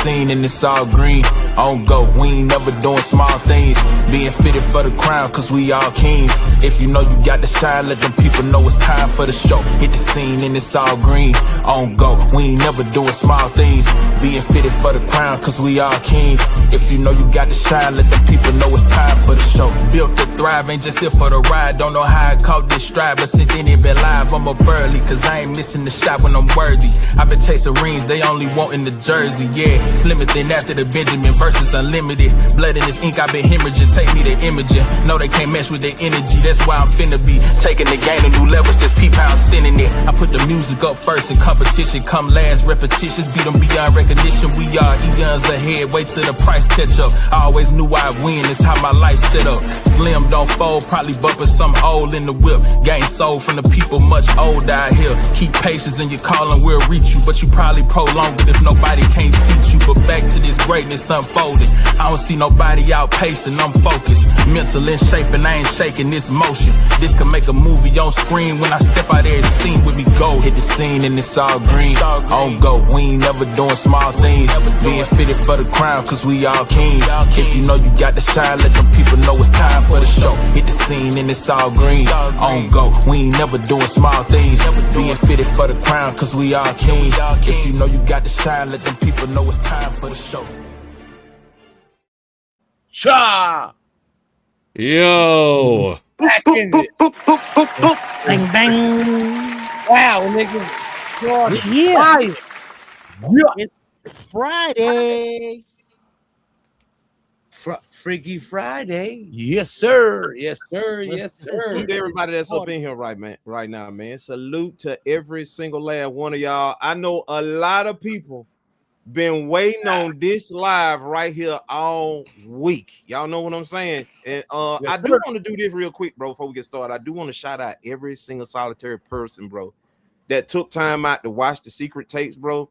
scene and it's all green. On go, we ain't never doing small things. Being fitted for the crown, cause we all kings. If you know you got to shine, let them people know it's time for the show. Hit the scene and it's all green. On go, we ain't never doing small things. Being fitted for the crown, cause we all kings. If you know you got to shine, let them people know it's time for the show. Built to thrive, ain't just here for the ride. Don't know how I caught this stride, but since then it been live, I'm up early, cause I ain't missing the shot when I'm worthy. I've been chasing rings, they only want in the jersey, yeah. Slimmer than after the Benjamin versus unlimited. Blood in this ink, I've been hemorrhaging, take me to imaging. No, they can't match with their energy, that's why I'm finna be taking the game to new levels, just peep how I'm sending it. I put the music up first and competition come last. Repetitions beat them beyond recognition. We are eons ahead, wait till the price catch up. I always knew I'd win, it's how my life set up. Slim don't fold, probably bumping some old in the whip. Game sold from the people much older out here. Keep patience in your calling, we'll reach you, but you probably prolong it if nobody can't teach you. But back to this greatness unfolding. I don't see nobody outpacing, I'm focused. Mental in shape and I ain't shaking this motion. This can make a movie on screen. When I step out there, it's scene with me gold. Hit the scene and it's all green. On go, we ain't never doing small things. Being fitted for the crown, cause we all kings. If you know you got to shine, let them people know it's time for the show. Hit the scene and it's all green. On go, we ain't never doing small things. Being fitted for the crown, cause we all kings. If you know you got to shine, let them people know it's time for the show. Cha! Yo! Back in it. Bang, bang. Wow, nigga. Yeah. Yeah. It's Friday. Freaky Friday. Yes, sir. Yes, sir. Yes, sir. Salute to everybody that's up in here right now, man. Salute to every single last one of y'all. I know a lot of people been waiting on this live right here all week. Y'all know what I'm saying? And I do want to do this real quick, bro, before we get started. I do want to shout out every single solitary person, bro, that took time out to watch the secret tapes, bro.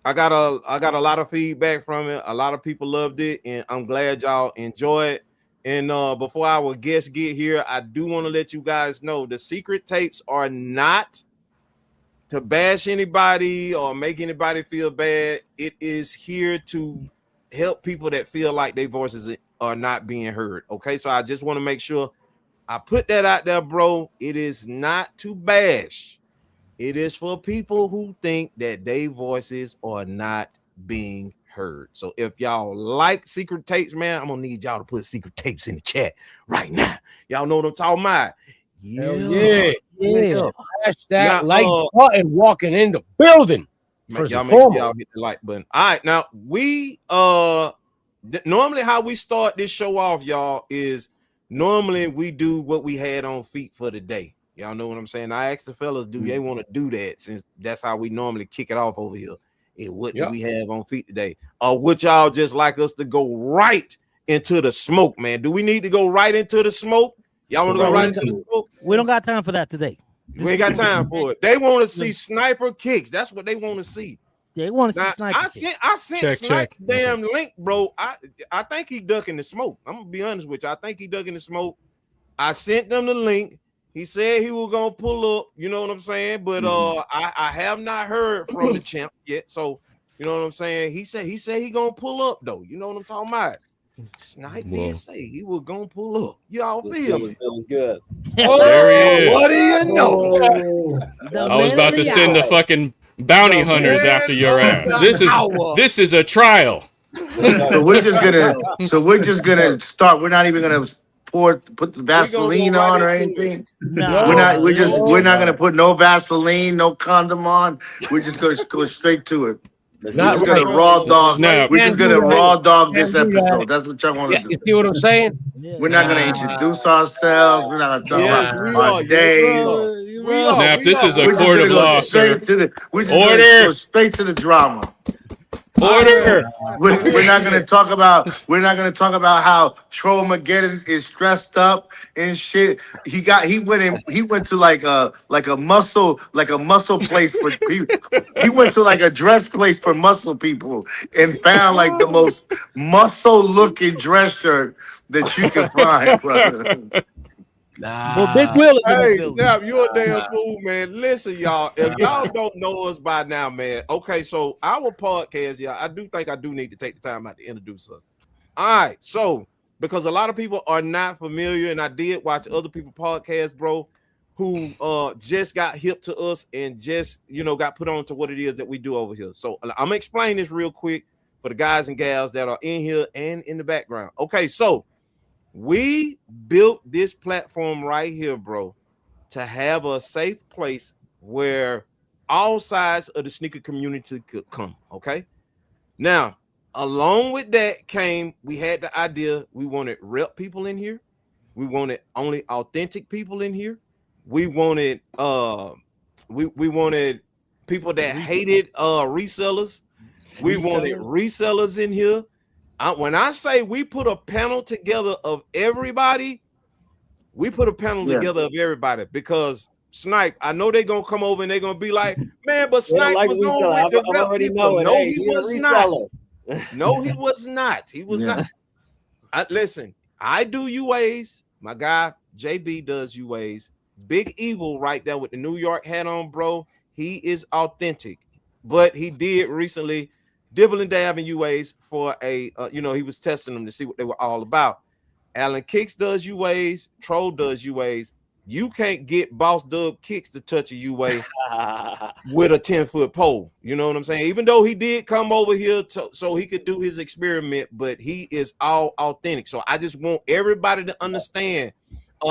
I got a lot of feedback from it. A lot of people loved it, and I'm glad y'all enjoy it. And before our guests get here, I do want to let you guys know the secret tapes are not to bash anybody or make anybody feel bad. It is here to help people that feel like their voices are not being heard. Okay, so I just want to make sure I put that out there, bro. It is not to bash. It is for people who think that their voices are not being heard. So if y'all like secret tapes, man, I'm gonna need y'all to put secret tapes in the chat right now. Y'all know what I'm talking about. Yeah. Hashtag like button walking in the building. Y'all make sure y'all hit the like button. All right, now we normally how we start this show off, y'all, is normally we do what we had on feet for the day. Y'all know what I'm saying? I asked the fellas, do they want to do that, since that's how we normally kick it off over here. And what do we have on feet today? Or would y'all just like us to go right into the smoke, man? Do we need to go right into the smoke? Y'all want to go right into the smoke? We don't got time for that today. We ain't got time for it. They want to see sniper kicks. That's what they want to see. They want to see sniper kicks. I sent Sniper damn link, bro. I think he ducking the smoke. I'm gonna be honest with you. I think he ducking the smoke. I sent them the link. He said he was gonna pull up, you know what I'm saying? But I have not heard from the champ yet. So you know what I'm saying? He said he gonna pull up though. You know what I'm talking about? Snipe did say he was gonna pull up. Y'all feel me? It was good. Oh, there he is. What do you know? I was about to send the fucking bounty hunters after your ass. This is a trial. So we're just gonna start. We're not even gonna put the Vaseline on or anything. No. We're not gonna put no Vaseline, no condom on. We're just gonna go straight to it. We're just gonna raw dog. We're just gonna raw dog this episode. That's what y'all want to do. You see what I'm saying? We're not gonna introduce ourselves. We're not gonna talk about our day. Snap, this is a court of law, sir. We're just gonna go straight to the drama. Order. We're not gonna talk about how Trollmageddon is dressed up and shit. He went to like a muscle place for people. He went to like a dress place for muscle people and found like the most muscle looking dress shirt that you can find, brother. But Big Will is in Hey, the building. Snap, you a damn fool, man. Listen, y'all. If y'all don't know us by now, man. Okay, so our podcast, y'all, I do need to take the time out to introduce us. All right, so because a lot of people are not familiar, and I did watch other people's podcasts, bro, who just got hip to us and just got put on to what it is that we do over here. So I'm gonna explain this real quick for the guys and gals that are in here and in the background. Okay, so we built this platform right here, bro, to have a safe place where all sides of the sneaker community could come. Okay, now along with that came, we had the idea, we wanted rep people in here, we wanted only authentic people in here, we wanted we wanted people that hated resellers, we wanted resellers in here. When I say we put a panel together of everybody, because Snipe, I know they're gonna come over and they're gonna be like, man, but Snipe was on with the rep people. No, he was not. No, he was not. He was not. Listen, I do UAs. My guy JB does UAs. Big Evil right there with the New York hat on, bro. He is authentic, but he did recently dibble and dab in UAs for a he was testing them to see what they were all about. Alan Kicks does UAs. Troll does UAs. You can't get Boss Dub Kicks to touch a UA with a 10-foot pole. You know what I'm saying? Even though he did come over here so he could do his experiment, but he is all authentic. So I just want everybody to understand.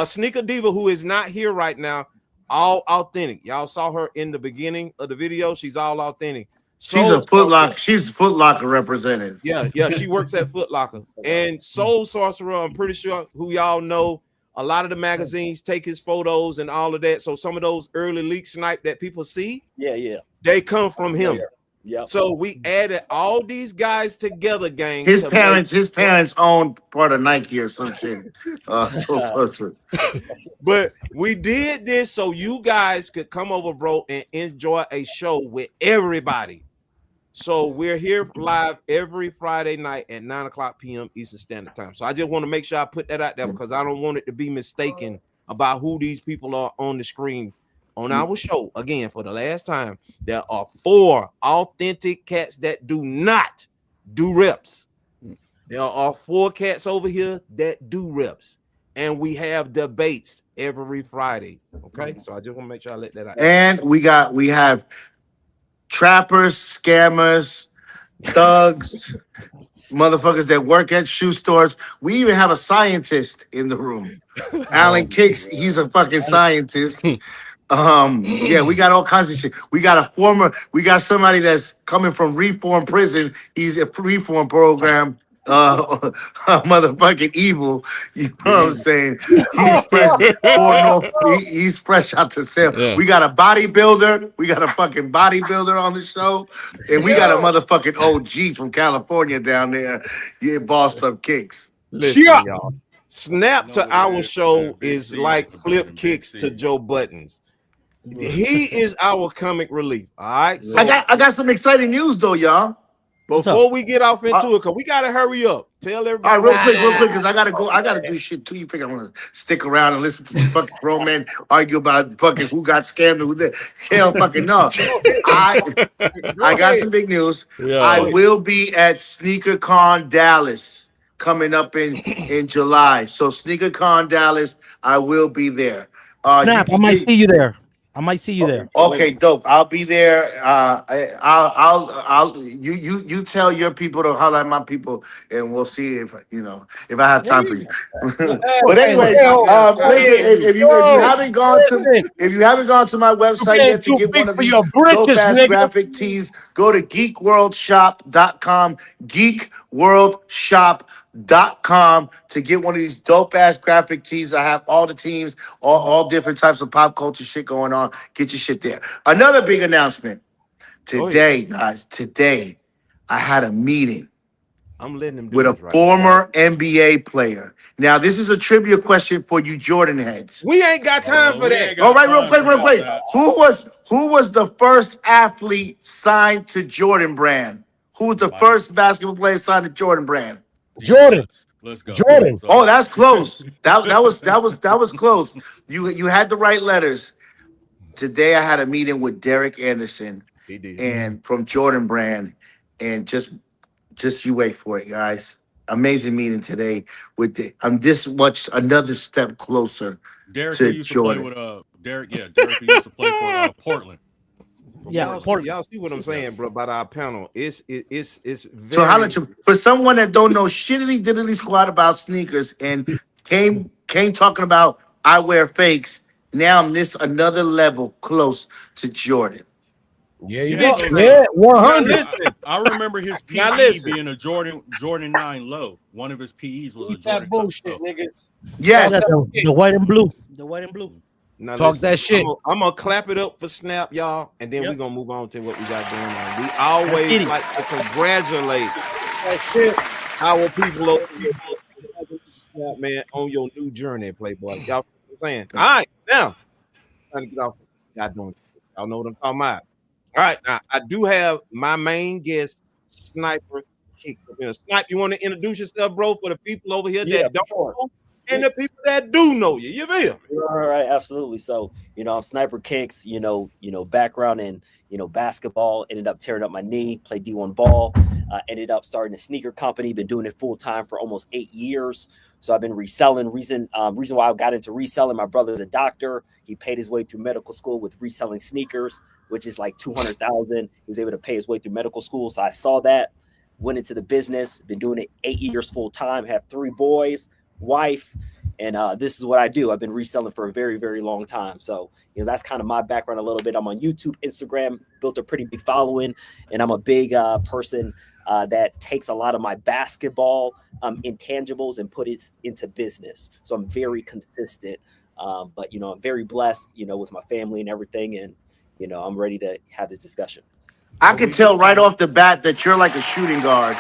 Sneaker Diva, who is not here right now, all authentic. Y'all saw her in the beginning of the video. She's all authentic. She's a Foot Locker. She's Foot Locker representative. Yeah. She works at Foot Locker. And Soul Sorcerer, I'm pretty sure, who y'all know, a lot of the magazines take his photos and all of that. So some of those early leak Snipe that people see, they come from him. Yeah. So we added all these guys together, gang. His parents own part of Nike or some shit. But we did this so you guys could come over, bro, and enjoy a show with everybody. So we're here live every Friday night at 9:00 p.m. Eastern Standard Time. So I just want to make sure I put that out there because I don't want it to be mistaken about who these people are on the screen on our show. Again, for the last time, there are 4 authentic cats that do not do reps. There are 4 cats over here that do reps. And we have debates every Friday. Okay, so I just want to make sure I let that out. And we have trappers, scammers, thugs, motherfuckers that work at shoe stores. We even have a scientist in the room. Alan Kicks, he's a fucking scientist. We got all kinds of shit. We got somebody that's coming from Reform Prison. He's a Reform program. Motherfucking Evil, you know what I'm saying? He's fresh out the cell. Yeah. We got a bodybuilder. We got a fucking bodybuilder on the show, and we got a motherfucking OG from California down there. Yeah, Bossed Up Kicks. Listen, y'all. Snap to our show is like Flip Kicks to Joe Buttons. He is our comic relief. All right. So I got some exciting news though, y'all. Before we get off into it, because we gotta hurry up. Tell everybody. All right, real quick, because I gotta go. I gotta do shit too. You think I'm gonna stick around and listen to some fucking grown men argue about fucking who got scammed and who did? Hell, fucking no. I got some big news. Yeah. I will be at SneakerCon Dallas coming up in July. So SneakerCon Dallas, I will be there. Snap, I might see you there. there. Okay, dope. I'll be there. You tell your people to holler at my people, and we'll see if I have time for you. But anyways, listen, if you haven't gone to my website yet to get one of these dope ass graphic tees, go to geekworldshop.com. geekworldshop.com to get one of these dope ass graphic tees. I have all the teams, all different types of pop culture shit going on. Get your shit there. Another big announcement today, guys. Today, I had a meeting with a former NBA player. Now, this is a trivia question for you Jordan heads. We ain't got time for that. All right, real quick. Who was the first athlete signed to Jordan Brand? Who was the first basketball player signed to Jordan Brand? Jordan. Let's go. Jordan. Oh, that's close. That was close. You had the right letters. Today I had a meeting with Derek Anderson He did. and from Jordan Brand, and just you wait for it, guys. Amazing meeting today with I'm this much another step closer Derek to who used Jordan. to play with Derek. Yeah, Derek who used to play for Portland. Yeah, Y'all see what I'm saying, bro? About our panel, it's very. So how much for someone that don't know shittily diddly squat about sneakers and came talking about I wear fakes. Now I'm this another level close to Jordan. Yeah, You you did. yeah, 100. Listen, I remember his Now PE listen. being a Jordan 9 low. One of his PEs was a Eat Jordan that bullshit, low. niggas. Yes. Yeah, the white and blue. The white and blue. now Talk listen, that shit. I'm gonna clap it up for Snap, y'all, and then Yep. we're gonna move on to what we got going on. We always Kitty. like to congratulate That shit. our people over here, Snap, man, on your new journey, Playboy. Y'all know what I'm saying? All right, now trying to get off. Y'all know what I'm talking about. All right, now I do have my main guest, Sniper Kicks. Snipe, you want to introduce yourself, bro, for the people over here that don't know and the people that do know you. You feel me? All right, absolutely. So, I'm Sniper Kicks, background in, basketball, ended up tearing up my knee, played D1 ball, ended up starting a sneaker company, been doing it full time for almost 8 years. So I've been reselling. Reason why I got into reselling, my brother's a doctor. He paid his way through medical school with reselling sneakers, which is like $200,000. He was able to pay his way through medical school. So I saw that, went into the business, been doing it 8 years full time, have 3 boys, wife, and this is what I do. I've been reselling for a very, very long time. So, that's kind of my background a little bit. I'm on YouTube, Instagram, built a pretty big following, and I'm a big person that takes a lot of my basketball intangibles and put it into business. So I'm very consistent, but, I'm very blessed, with my family and everything. And, I'm ready to have this discussion. I can tell right off the bat that you're like a shooting guard.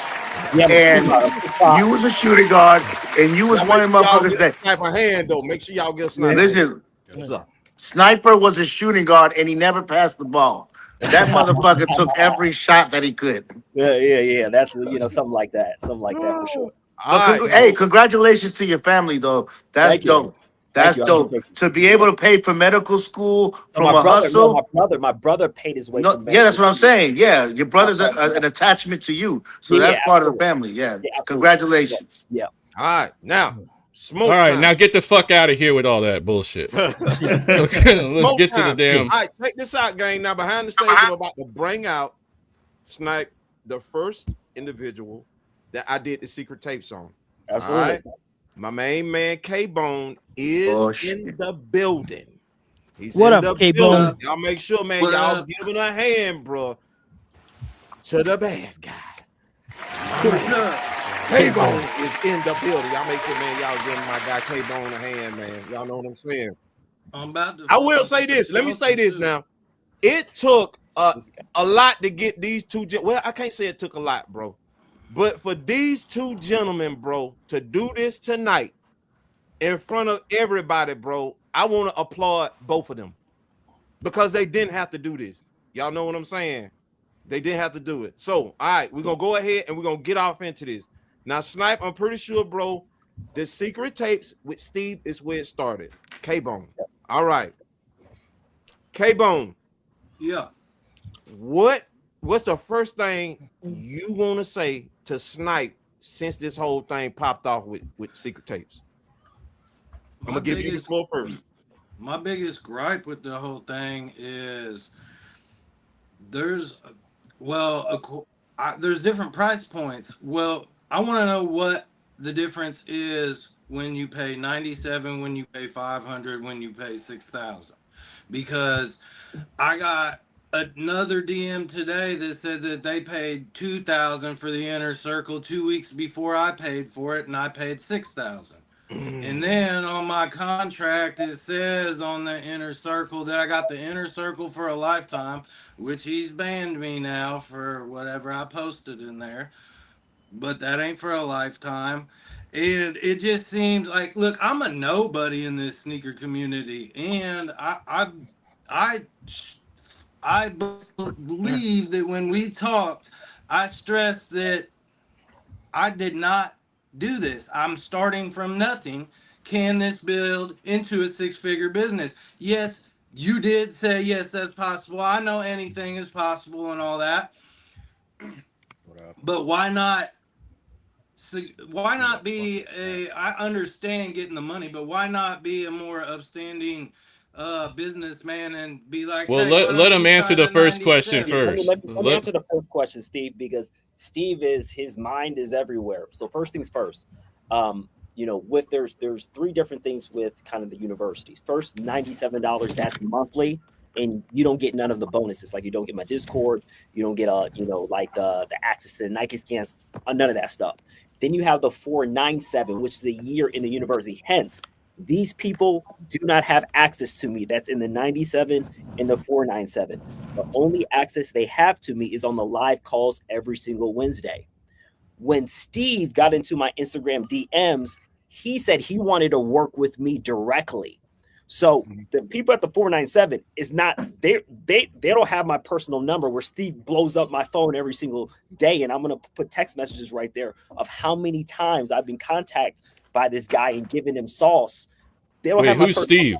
Yeah, And you was a shooting guard, and you was Y'all one of make them sure y'all motherfuckers get that Sniper hand though. Make sure y'all get a Sniper. listen. What's up? Sniper was a shooting guard, and he never passed the ball. That motherfucker took every shot that he could. Yeah. That's, something like that for sure. All right. Hey, congratulations to your family, though. That's Thank you. dope. That's Thank you. dope. To be able to pay for medical school from my a brother, hustle. no, my brother paid his way. No, through yeah, that's what I'm medical saying. Yeah, your brother's an attachment to you, so Yeah, that's part of the absolutely. family. Yeah, Yeah, absolutely. congratulations. Yeah. All right. Now, smoke. All right, time. now get the fuck out of here with all that bullshit. Okay, let's Smoke get to the time. damn. All right, check this out, gang. Now, behind the stage, we're about to bring out Snipe, the first individual that I did the secret tapes on. Absolutely. All right? My main man, K-Bone, is in the building. He's What in up, the K-Bone? building. Y'all make sure, man, What y'all up? giving a hand, bro, to the bad guy. K-Bone is in the building. Y'all make sure, man, y'all giving my guy K-Bone a hand, man. Y'all know what I'm saying? I'm about to. I will say this. Let me say this now. It took a lot to get these two. Well, I can't say it took a lot, bro. But for these two gentlemen, bro, to do this tonight in front of everybody, bro, I want to applaud both of them because they didn't have to do this. Y'all know what I'm saying? They didn't have to do it. So, all right, we're going to go ahead and we're going to get off into this. Now, Snipe, I'm pretty sure, bro, the secret tapes with Steve is where it started. K-Bone. All right. K-Bone. Yeah. What's the first thing you want to say to Snipe since this whole thing popped off with secret tapes? I'm gonna give you the floor first. My biggest gripe with the whole thing is there's different price points. Well, I want to know what the difference is when you pay $97, when you pay $500, when you pay $6,000, because I got another DM today that said that they paid $2,000 for the inner circle 2 weeks before I paid for it, and I paid $6,000. And then on my contract, it says on the inner circle that I got the inner circle for a lifetime, which he's banned me now for whatever I posted in there. But that ain't for a lifetime. And it just seems like, look, I'm a nobody in this sneaker community, and I believe that when we talked, I stressed that I did not do this. I'm starting from nothing. Can this build into a six-figure business? Yes, you did say yes, that's possible. I know anything is possible and all that. But why not? Why not be a? I understand getting the money, but why not be a more upstanding businessman and be like, well, hey, let him answer the first question first. Let me answer the first question, Steve, because Steve his mind is everywhere. So first things first, you know, there's three different things with kind of the universities. First, $97, that's monthly, and you don't get none of the bonuses. Like you don't get my Discord, you don't get like the access to the Nike scans, none of that stuff. Then you have the $497, which is a year in the university. Hence, these people do not have access to me. That's in the 97 and the 497. The only access they have to me is on the live calls every single Wednesday. When Steve got into my Instagram DMs, he said he wanted to work with me directly. So the people at the 497 is not they don't have my personal number where Steve blows up my phone every single day, and I'm gonna put text messages right there of how many times I've been contacted by this guy and giving him sauce. They don't have my who's Steve?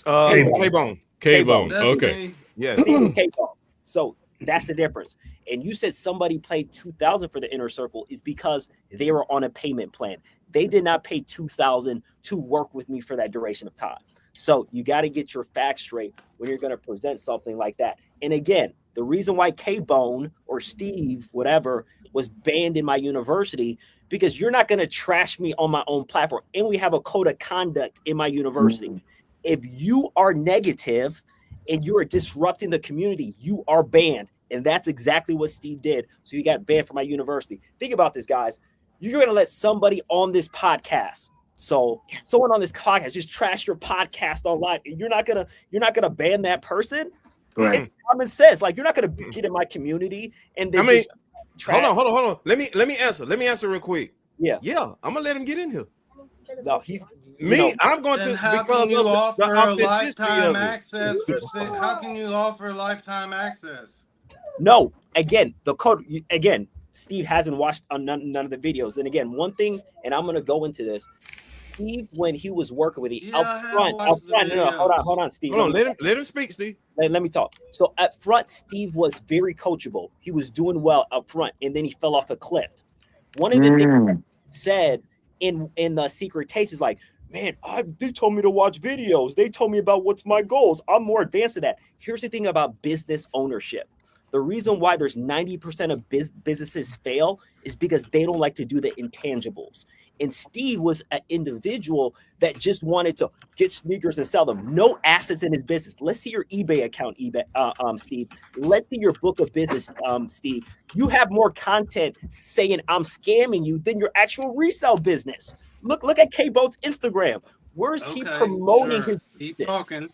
K-Bone. K-Bone. Okay. Yeah. K-Bone. So that's the difference. And you said somebody paid $2,000 for the inner circle is because they were on a payment plan. They did not pay $2,000 to work with me for that duration of time. So you got to get your facts straight when you're going to present something like that. And again, the reason why K-Bone or Steve, whatever, was banned in my university, because you're not going to trash me on my own platform. And we have a code of conduct in my university. Mm-hmm. If you are negative and you are disrupting the community, you are banned. And that's exactly what Steve did. So you got banned from my university. Think about this, guys. You're going to let somebody on this podcast. So someone on this podcast just trash your podcast online, and you're not gonna ban that person. Right. It's common sense. Like you're not gonna get in my community and then just trash. Hold on. Let me answer real quick. Yeah. I'm gonna let him get in here. No, he's I'm going to how can you offer a lifetime access? How can you offer lifetime access? No, again, the code again. Steve hasn't watched none of the videos. And again, one thing, and I'm going to go into this. Steve, when he was working with you, up front. No, hold on, Steve. Hold on, let him speak, Steve. Let me talk. So up front, Steve was very coachable. He was doing well up front, and then he fell off a cliff. One of the things said in the secret taste is like, man, they told me to watch videos. They told me about what's my goals. I'm more advanced than that. Here's the thing about business ownership. The reason why there's 90% of businesses fail is because they don't like to do the intangibles. And Steve was an individual that just wanted to get sneakers and sell them. No assets in his business. Let's see your eBay account, Steve. Let's see your book of business, Steve. You have more content saying I'm scamming you than your actual resale business. Look at K-Boat's Instagram. Where's he promoting his business? Keep talking.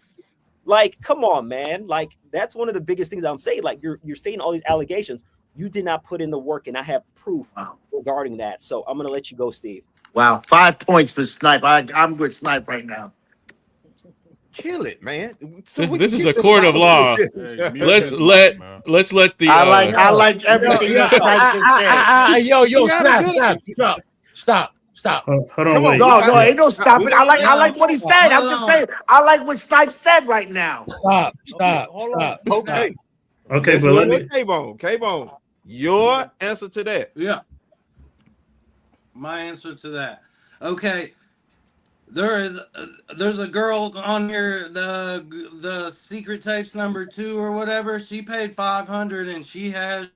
Like, come on, man. Like, that's one of the biggest things I'm saying. Like, you're saying all these allegations. You did not put in the work, and I have proof regarding that. So I'm going to let you go, Steve. Wow, 5 points for Snipe. I'm with Snipe right now. Kill it, man. So this is a court of law. Let's let the. I like everything that Snipe just said. Stop. Hold on, wait. No, ain't no stopping. I like what he said. I'm just saying. I like what Snipe said right now. Stop. Okay, but let me. K-Bone. Your answer to that. Yeah. My answer to that. Okay. There's a girl on here, the secret tapes number 2 or whatever. She paid $500 and she has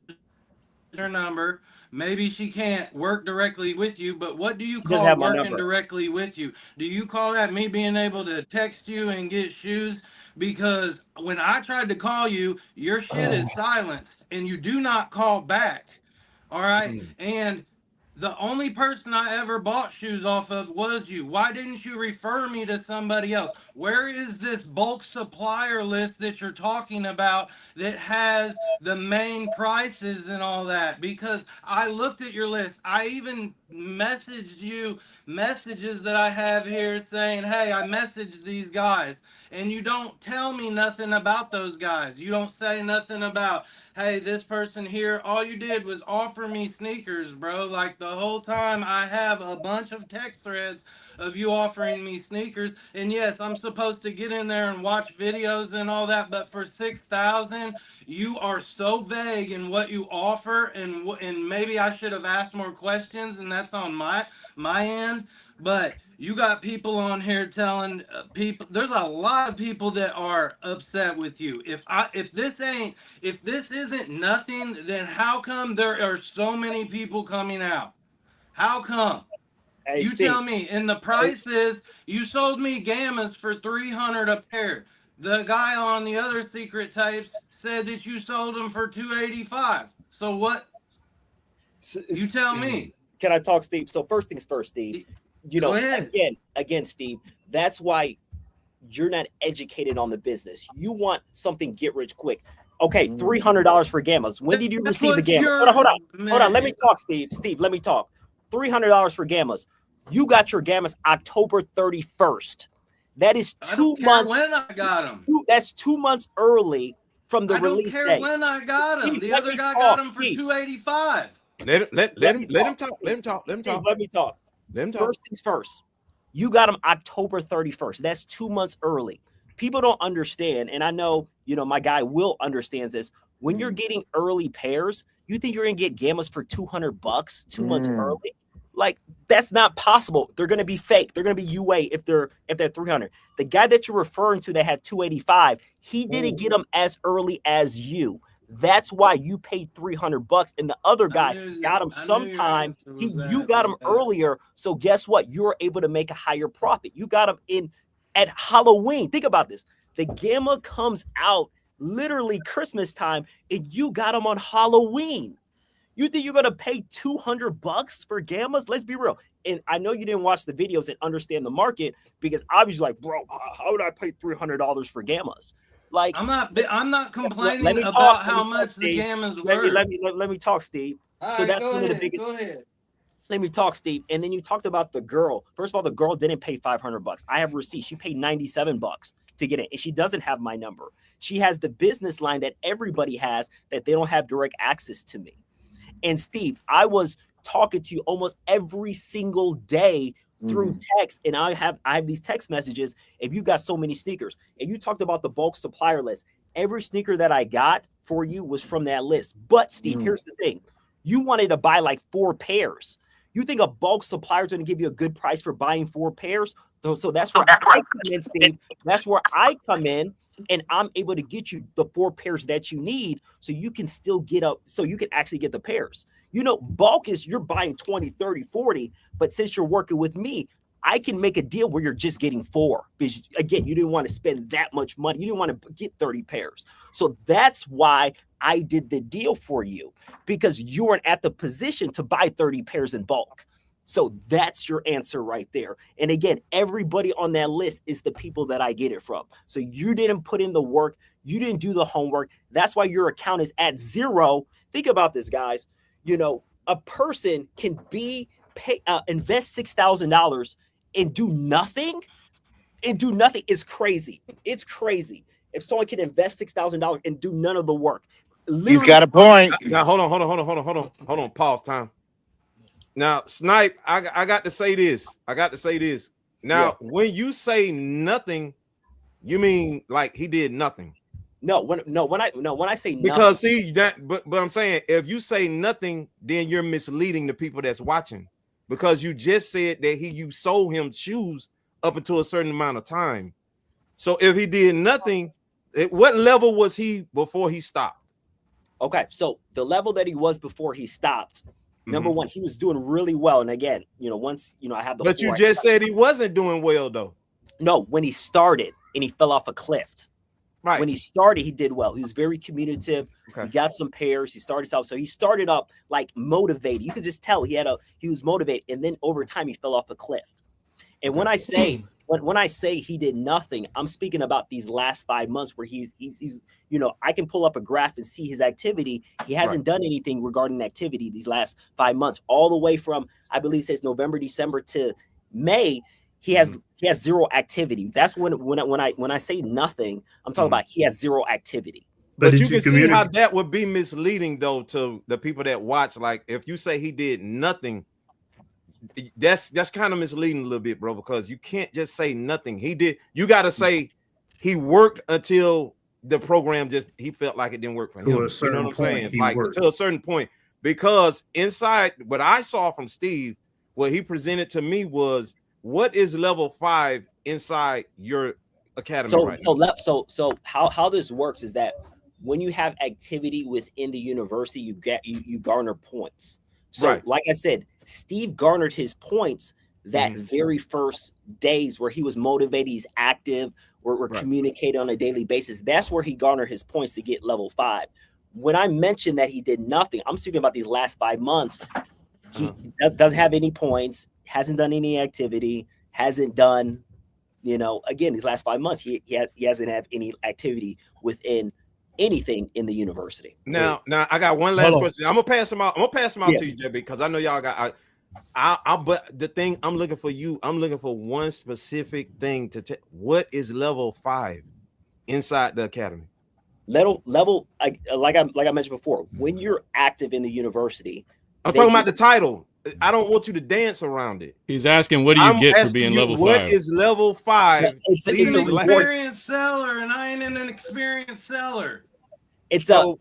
her number. Maybe she can't work directly with you, but what do you call working directly with you? Do you call that me being able to text you and get shoes? Because when I tried to call you, your shit is silenced and you do not call back. All right. And the only person I ever bought shoes off of was you. Why didn't you refer me to somebody else? Where is this bulk supplier list that you're talking about that has the main prices and all that? Because I looked at your list. I even messaged you messages that I have here saying, hey, I messaged these guys. And you don't tell me nothing about those guys. You don't say nothing about, hey, this person here. All you did was offer me sneakers, bro. Like the whole time I have a bunch of text threads of you offering me sneakers. And yes, I'm supposed to get in there and watch videos and all that, but for 6,000, you are so vague in what you offer, and maybe I should have asked more questions, and that's on my end. But you got people on here telling people, there's a lot of people that are upset with you. If this isn't nothing, then how come there are so many people coming out? How come? Hey, you Steve, tell me. And the price is, you sold me Gammas for $300 a pair. The guy on the other secret tapes said that you sold them for $285. So what? You tell me. Can I talk, Steve? So first things first, Steve. You know, again, Steve, that's why you're not educated on the business. You want something get rich quick. Okay, $300 for Gammas. When did you receive the Gammas? Hold on. Let me talk, Steve. Steve, let me talk. $300 for Gammas. You got your Gammas October 31st. That is 2 months. When I got them. That's 2 months early from the release date. I don't care when I got them. The other guy got them for $285. Let him talk. Let me talk. First things first. You got them October 31st. That's 2 months early. People don't understand, and I know, you know, my guy Will understands this. When you're getting early pairs, you think you're gonna get Gammas for $200 2 months early? Like, that's not possible. They're gonna be fake. They're gonna be UA if they're 300. The guy that you're referring to that had 285, he didn't get them as early as you. That's why you paid $300, and the other guy got them sometime. You got them earlier, so guess what? You're able to make a higher profit. You got them at Halloween. Think about this: the Gamma comes out literally Christmas time, and you got them on Halloween. You think you're gonna pay $200 for Gammas? Let's be real. And I know you didn't watch the videos and understand the market, because obviously, like, bro, how would I pay $300 for Gammas? Like, I'm not complaining about how much the Gammas were. Let me talk, Steve. So that's one of the biggest. Go ahead. Let me talk, Steve. And then you talked about the girl. First of all, the girl didn't pay $500. I have receipts. She paid $97 to get it, and she doesn't have my number. She has the business line that everybody has, that they don't have direct access to me. And Steve, I was talking to you almost every single day through text, and I have these text messages. If you got so many sneakers, and you talked about the bulk supplier list, every sneaker that I got for you was from that list. But Steve, here's the thing: you wanted to buy like 4 pairs. You think a bulk supplier is going to give you a good price for buying 4 pairs? So that's where I come in, Steve. That's where I come in, and I'm able to get you the 4 pairs that you need, so you can still get up, so you can actually get the pairs. You know, bulk is you're buying 20, 30, 40, but since you're working with me, I can make a deal where you're just getting 4. Because again, you didn't want to spend that much money. You didn't want to get 30 pairs. So that's why I did the deal for you, because you weren't at the position to buy 30 pairs in bulk. So that's your answer right there. And again, everybody on that list is the people that I get it from. So you didn't put in the work. You didn't do the homework. That's why your account is at 0. Think about this, guys. You know, a person can invest $6,000 and do nothing. Is crazy. It's crazy. If someone can invest $6,000 and do none of the work. Literally, he's got a point. Now, hold on. Pause time. Now, Snipe, I got to say this. Now, when you say nothing, you mean like he did nothing? No, when I say nothing, because see that, but I'm saying if you say nothing, then you're misleading the people that's watching, because you just said that you sold him shoes up until a certain amount of time. So if he did nothing, what level was he before he stopped? Okay, so the level that he was before he stopped. Number one, he was doing really well. And again, you know, once, you know, I have the. But you just said he wasn't doing well, though. No, when he started and he fell off a cliff. Right. When he started, he did well. He was very communicative. Okay. He got some pairs. He started out. So he started up like motivated. You could just tell he was motivated. And then over time, he fell off a cliff. And when I say when I say he did nothing, I'm speaking about these last 5 months where he's I can pull up a graph and see his activity. He hasn't done anything regarding activity these last 5 months, all the way from, I believe it says November, December to May. He has zero activity. That's when I say nothing, I'm talking about he has zero activity. But you can see how that would be misleading though to the people that watch. Like if you say he did nothing, that's kind of misleading a little bit, bro, because you can't just say nothing. He did. You got to say he worked until the program he felt like it didn't work for him. You know what I'm saying? Like to a certain point, because inside what I saw from Steve, what he presented to me was what is level 5 inside your academy So how this works is that when you have activity within the university, you garner points. So like I said, Steve garnered his points that very first days where he was motivated, he's active, we're communicating on a daily basis. That's where he garnered his points to get level 5. When I mentioned that he did nothing, I'm speaking about these last 5 months. He doesn't have any points, hasn't done any activity, hasn't done, again, these last 5 months, he hasn't had any activity within anything in the university. Now I got one last question. I'm gonna pass them out. To you, JB, because I know y'all got. But the thing I'm looking for I'm looking for one specific thing to what is level 5 inside the academy? Level, like I mentioned before, when you're active in the university. I'm talking about the title. I don't want you to dance around it. He's asking, what do you get for being level 5? What is level 5? It's an experienced seller, and I ain't an experienced seller. It's so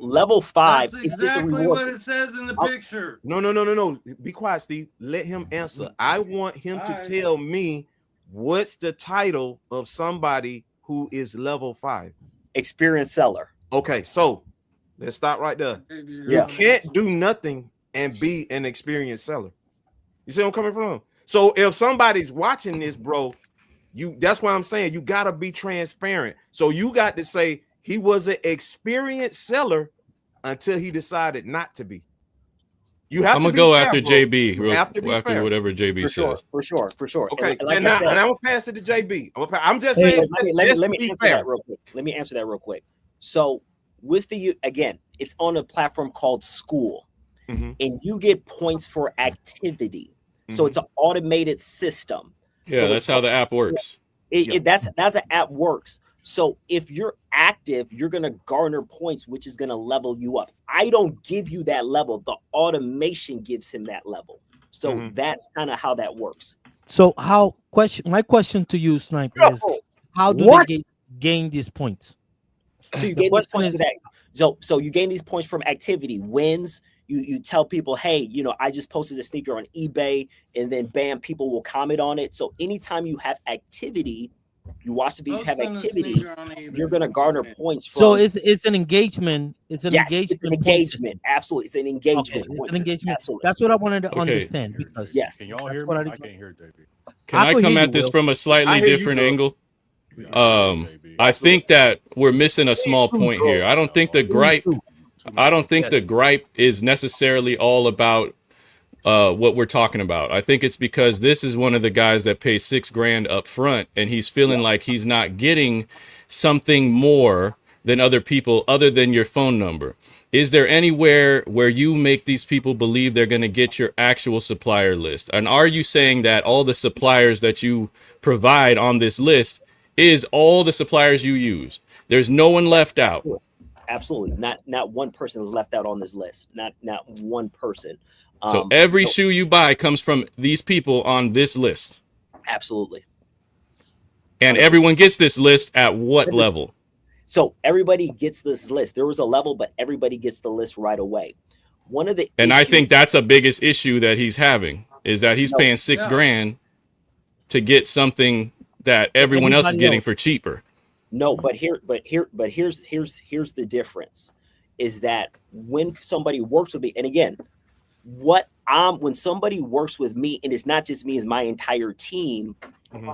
level 5. That's exactly what it says in the picture. No. Be quiet, Steve. Let him answer. I want him to tell me what's the title of somebody who is level 5. Experienced seller. Okay, so let's stop right there. You can't do nothing and be an experienced seller. You see where I'm coming from? So if somebody's watching this, bro, that's why I'm saying you gotta be transparent. So you got to say he was an experienced seller until he decided not to be. I'm gonna go after JB after whatever JB says. For sure. Okay, and I'm gonna pass it to JB. I'm just saying. Let me answer that real quick. So with again, it's on a platform called School. And you get points for activity. So it's an automated system. Yeah, so that's how the app works. That's an app works. So if you're active, you're going to garner points, which is going to level you up. I don't give you that level. The automation gives him that level. So that's kind of how that works. So my question to you, Sniper, is how do they gain these points? So you gain these points for that. So you gain these points from activity, wins. You tell people, hey, I just posted a sneaker on eBay, and then bam, people will comment on it. So anytime you have activity, you watch the videos have activity, you're gonna garner points from. So it's an engagement. It's an engagement. It's an engagement. Absolutely, it's an engagement. Okay, it's an engagement. Absolutely. That's what I wanted to understand. Because yes, can y'all hear me? I can't hear JB. Can I come at this from a slightly different angle? I think that we're missing a small point here. I don't think the gripe is necessarily all about what we're talking about. I think it's because this is one of the guys that pays $6,000 up front, and he's feeling like he's not getting something more than other people other than your phone number. Is there anywhere where you make these people believe they're going to get your actual supplier list? And are you saying that all the suppliers that you provide on this list is all the suppliers you use? There's no one left out. Absolutely. Not one person is left out on this list. Not one person. So every shoe you buy comes from these people on this list. Absolutely. And everyone gets this list at what level? So everybody gets this list. There was a level, but everybody gets the list right away. I think that's the biggest issue that he's having, is that he's paying $6,000 to get something that everyone else is getting for cheaper. No, but here's the difference, is that when somebody works with me, and again, when somebody works with me, and it's not just me, it's my entire team.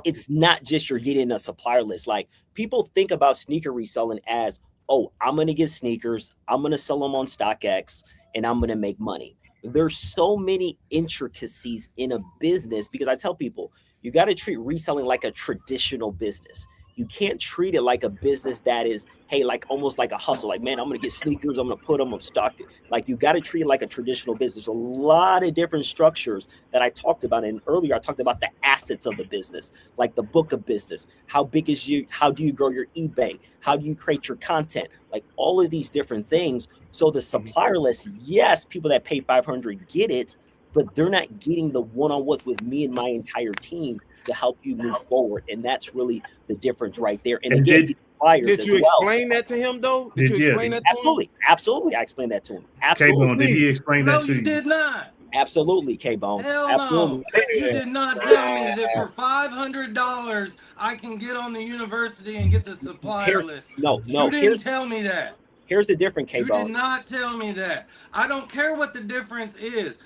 It's not just you're getting a supplier list. Like, people think about sneaker reselling as, oh, I'm going to get sneakers, I'm going to sell them on StockX, and I'm going to make money. there's so many intricacies in a business, because I tell people you got to treat reselling like a traditional business. You can't treat it like a business that is, hey, like almost like a hustle. Like, man, I'm going to get sneakers. I'm going to put them on stock. Like, you got to treat it like a traditional business. A lot of different structures that I talked about. And earlier I talked about the assets of the business, like the book of business. How big is you? How do you grow your eBay? How do you create your content? Like all of these different things. So the supplier list, yes, people that pay $500 get it, but they're not getting the one-on-one with me and my entire team to help you move forward. And that's really the difference right there. And again, did you explain that to him though? Did you explain that to him? Absolutely. I explained that to him. Absolutely. K-Bone, did he explain that to you? No, you did not. Absolutely, K-Bone. Hell absolutely. No. You did not tell me that for $500 I can get on the university and get the supplier list. No. You didn't tell me that. Here's the difference, K-Bone. You did not tell me that. I don't care what the difference is.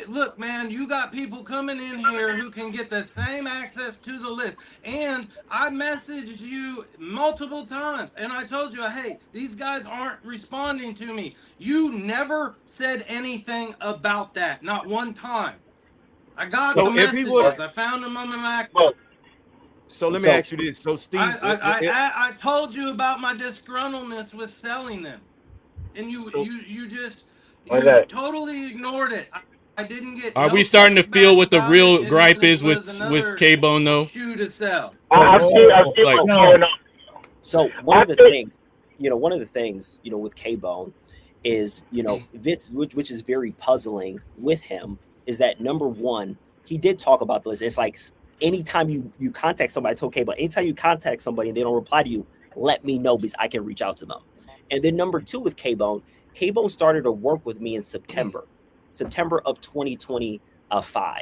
Look, man, you got people coming in here who can get the same access to the list. And I messaged you multiple times and I told you, hey, these guys aren't responding to me. You never said anything about that. Not one time. I got the messages. I found them on my MacBook. So let me ask you this. So Steve, I told you about my disgruntledness with selling them. And you totally ignored it. I didn't get. Are we starting to feel what the real gripe is with K-Bone though? Shoe to sell. So one of the things, with K-Bone is, this, which is very puzzling with him, is that number one, he did talk about this. It's like anytime you contact somebody, I told K-Bone, anytime you contact somebody and they don't reply to you, let me know because I can reach out to them. And then number two with K-Bone started to work with me in September of 2025.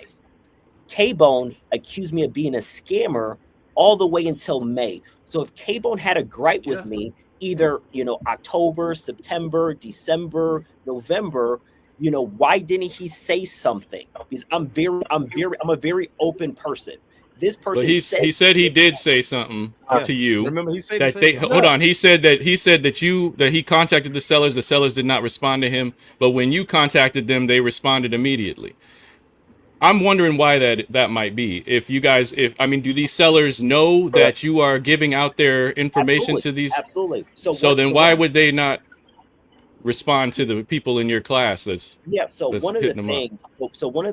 K-Bone accused me of being a scammer all the way until May. So if K-Bone had a gripe with me, either, October, September, December, November, why didn't he say something? Because I'm a very open person. This person he said he did say something to you. Remember, he said hold on. He said that he contacted the sellers. The sellers did not respond to him, but when you contacted them, they responded immediately. I'm wondering why that might be. Do these sellers know that you are giving out their information to these? Absolutely. Why would they not respond to the people in your class? One of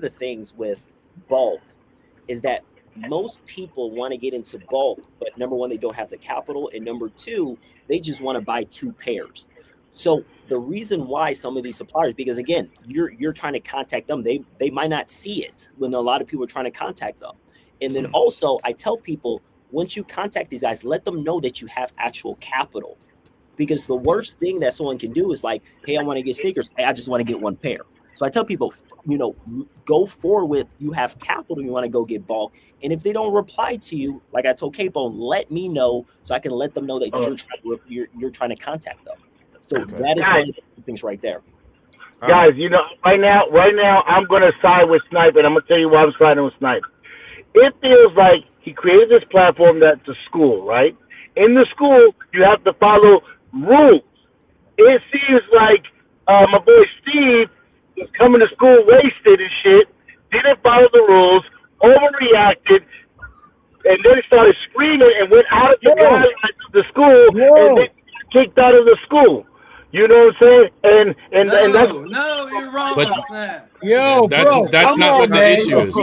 the things with bulk is that most people want to get into bulk, but number one, they don't have the capital, and number two, they just want to buy 2 pairs. So the reason why some of these suppliers, because again, you're trying to contact them, they might not see it when a lot of people are trying to contact them. And then also, I tell people, once you contact these guys, let them know that you have actual capital, because the worst thing that someone can do is like, hey, I want to get sneakers. Hey, I just want to get 1 pair. So I tell people, go forward with, you have capital, you want to go get bulk. And if they don't reply to you, like I told K-Bone, let me know so I can let them know that you're trying to contact them. So that is one of the things right there. Guys, right now I'm going to side with Snipe, and I'm going to tell you why I'm siding with Snipe. It feels like he created this platform that's a school, right? In the school, you have to follow rules. It seems like my boy Steve was coming to school wasted and shit, didn't follow the rules, overreacted, and then started screaming and went out of the school and then kicked out of the school. You know what I'm saying? And that's you're wrong with that. That's not what the issue is.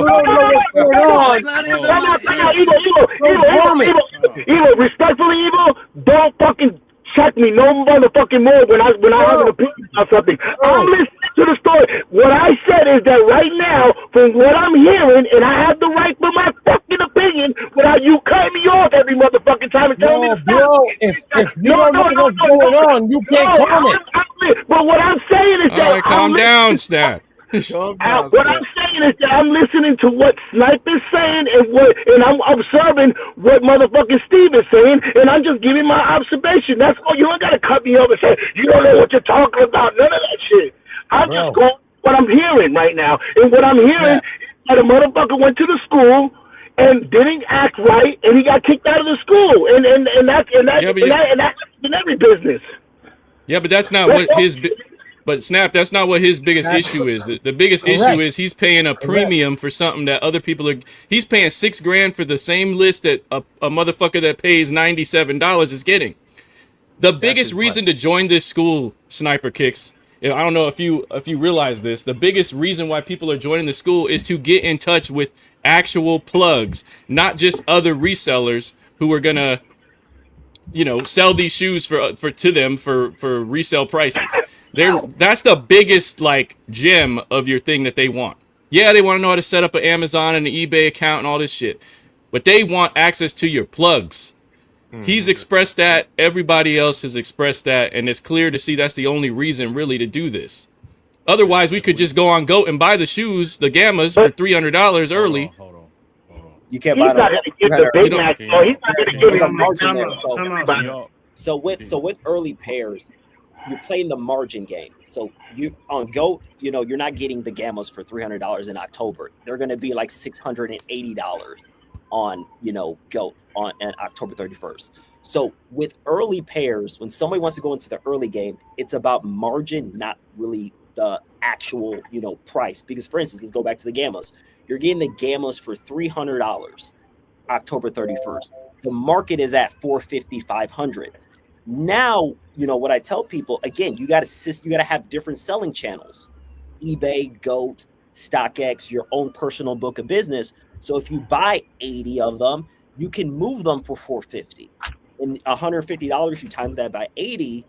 Evil, respectfully, Evil, don't fucking check me no motherfucking more when I have an opinion about something. I'm listening to the story. What I said is that right now, from what I'm hearing, and I have the right for my fucking opinion without you cutting me off every motherfucking time and telling me to stop. Bro, if you don't know what's going on, you can't comment. But what I'm saying is that calm down, Snap. What I'm saying is that I'm listening to what Snipe is saying and I'm observing what motherfucking Steve is saying, and I'm just giving my observation. That's all. You don't gotta cut me off and say you don't know what you're talking about. None of that shit. I'm just going what I'm hearing right now, and what I'm hearing is that a motherfucker went to the school and didn't act right, and he got kicked out of the school, and that's in every business. Yeah, but that's not what his. But Snap, that's not what his biggest issue is. The biggest issue is he's paying a premium for something that other people are. He's paying $6,000 for the same list that a motherfucker that pays $97 is getting. The biggest reason to join this school, Sniper Kicks, I don't know if you realize this. The biggest reason why people are joining the school is to get in touch with actual plugs, not just other resellers who are gonna, sell these shoes to them for resale prices. That's the biggest gem of your thing that they want. Yeah, they want to know how to set up an Amazon and an eBay account and all this shit, but they want access to your plugs. He's expressed that. Everybody else has expressed that, and it's clear to see that's the only reason really to do this. Otherwise, we could just go on GOAT and buy the shoes, the Gammas, for $300 early. Hold on. You can't buy them. He's not going to get the So with early pairs, you're playing the margin game. So you on GOAT, you're not getting the Gammas for $300 in October. They're going to be like $680 on GOAT on October 31st. So with early pairs, when somebody wants to go into the early game, it's about margin, not really the actual price. Because for instance, let's go back to the Gammas. You're getting the Gammas for $300 October 31st. The market is at $450, $500. Now, what I tell people, again, you got to have different selling channels. eBay, GOAT, StockX, your own personal book of business. So if you buy 80 of them, you can move them for $450. And $150, you times that by 80,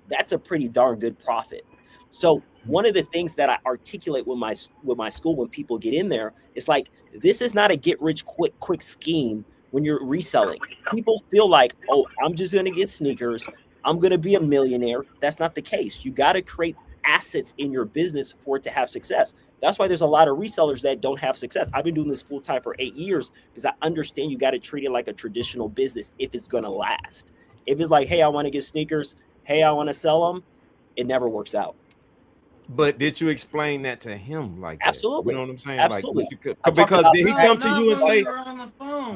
that's a pretty darn good profit. So one of the things that I articulate with my school when people get in there is this is not a get rich quick scheme. When you're reselling, people feel like, oh, I'm just going to get sneakers, I'm going to be a millionaire. That's not the case. You got to create assets in your business for it to have success. That's why there's a lot of resellers that don't have success. I've been doing this full time for 8 years because I understand you got to treat it like a traditional business if it's going to last. If it's like, hey, I want to get sneakers, hey, I want to sell them, it never works out. But did you explain that to him like that? Absolutely. You know what I'm saying? Absolutely. Because did he come to you and say,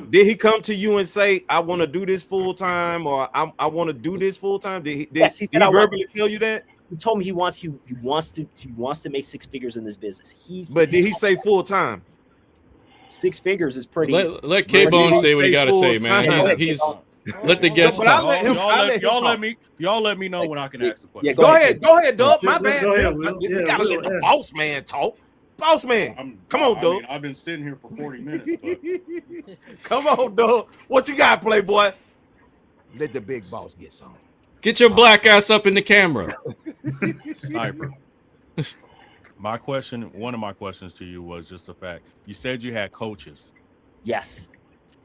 did he come to you and say, I want to do this full time, or I want to do this full time? Did he said, he verbally tell you that? He told me he wants to make six figures in this business. But did he say full time? 6 figures is pretty. Let K-Bone say what he got to say, man. He's let the guests talk. Y'all let me know when I can ask the question. Yeah, go ahead, Doug. My bad. You gotta let the boss man talk. Boss man, come on, Doug. I've been sitting here for 40 minutes. But... Come on, Doug. What you got, Playboy? Let the big boss get some. Get your black ass up in the camera. Sniper. One of my questions to you was just the fact you said you had coaches. Yes.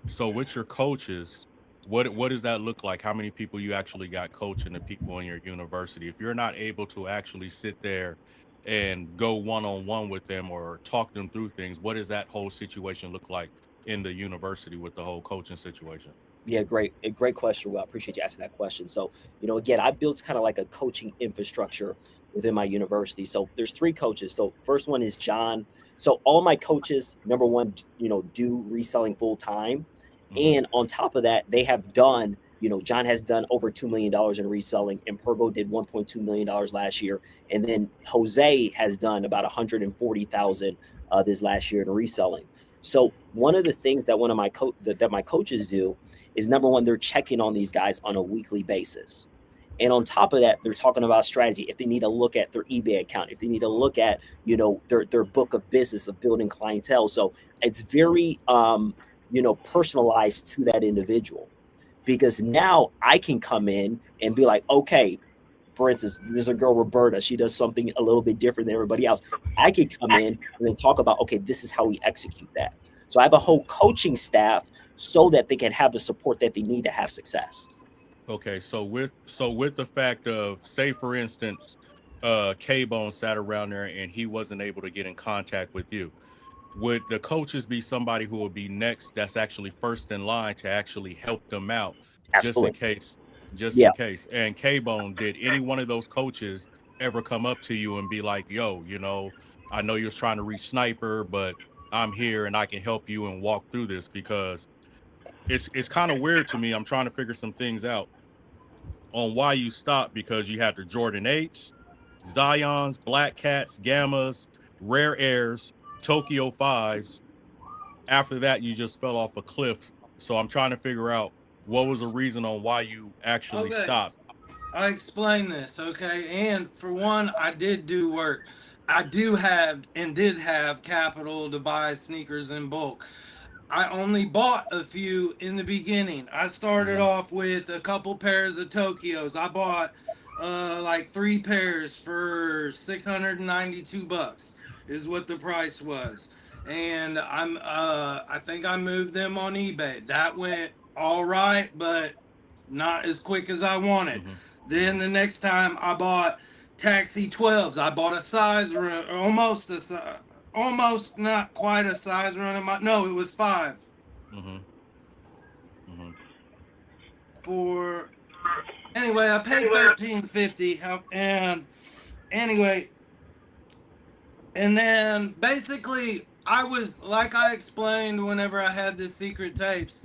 So with your coaches, what does that look like? How many people you actually got coaching the people in your university? If you're not able to actually sit there and go one-on-one with them or talk them through things, what does that whole situation look like in the university with the whole coaching situation? Yeah, great question. Well, I appreciate you asking that question. So, again, I built kind of like a coaching infrastructure within my university. So there's 3 coaches. So first one is John. So all my coaches, number one, do reselling full time. And on top of that, they have done, John has done over $2 million in reselling, and Pergo did $1.2 million last year. And then Jose has done about $140,000 this last year in reselling. So one of the things that that my coaches do is, number one, they're checking on these guys on a weekly basis. And on top of that, they're talking about strategy. If they need to look at their eBay account, if they need to look at, their book of business of building clientele. So it's very, personalized to that individual, because now I can come in and be like, okay, for instance, there's a girl, Roberta, she does something a little bit different than everybody else. I can come in and then talk about, okay, this is how we execute that. So I have a whole coaching staff so that they can have the support that they need to have success. Okay, so with the fact of, say for instance, K-Bone sat around there and he wasn't able to get in contact with you, would the coaches be somebody who will be next, that's actually first in line to actually help them out? Absolutely. In case. And K-Bone, did any one of those coaches ever come up to you and be like, yo, I know you're trying to reach Sniper, but I'm here and I can help you and walk through this? Because it's kind of weird to me. I'm trying to figure some things out on why you stopped, because you had the Jordan 8s Zions, Black Cats, Gammas, Rare Airs, Tokyo 5s. After that, you just fell off a cliff. So I'm trying to figure out what was the reason on why you actually stopped. I explain this, okay? And for one, I did do work. I do have and did have capital to buy sneakers in bulk. I only bought a few in the beginning. I started off with a couple pairs of Tokyos. I bought like 3 pairs for $692 is what the price was. And I think I moved them on eBay. That went all right, but not as quick as I wanted. Then the next time I bought Taxi 12s. I bought a size run, almost not quite a size run. No, it was 5. For anyway, I paid $13.50, and anyway, and then basically I was like I explained whenever I had the secret tapes.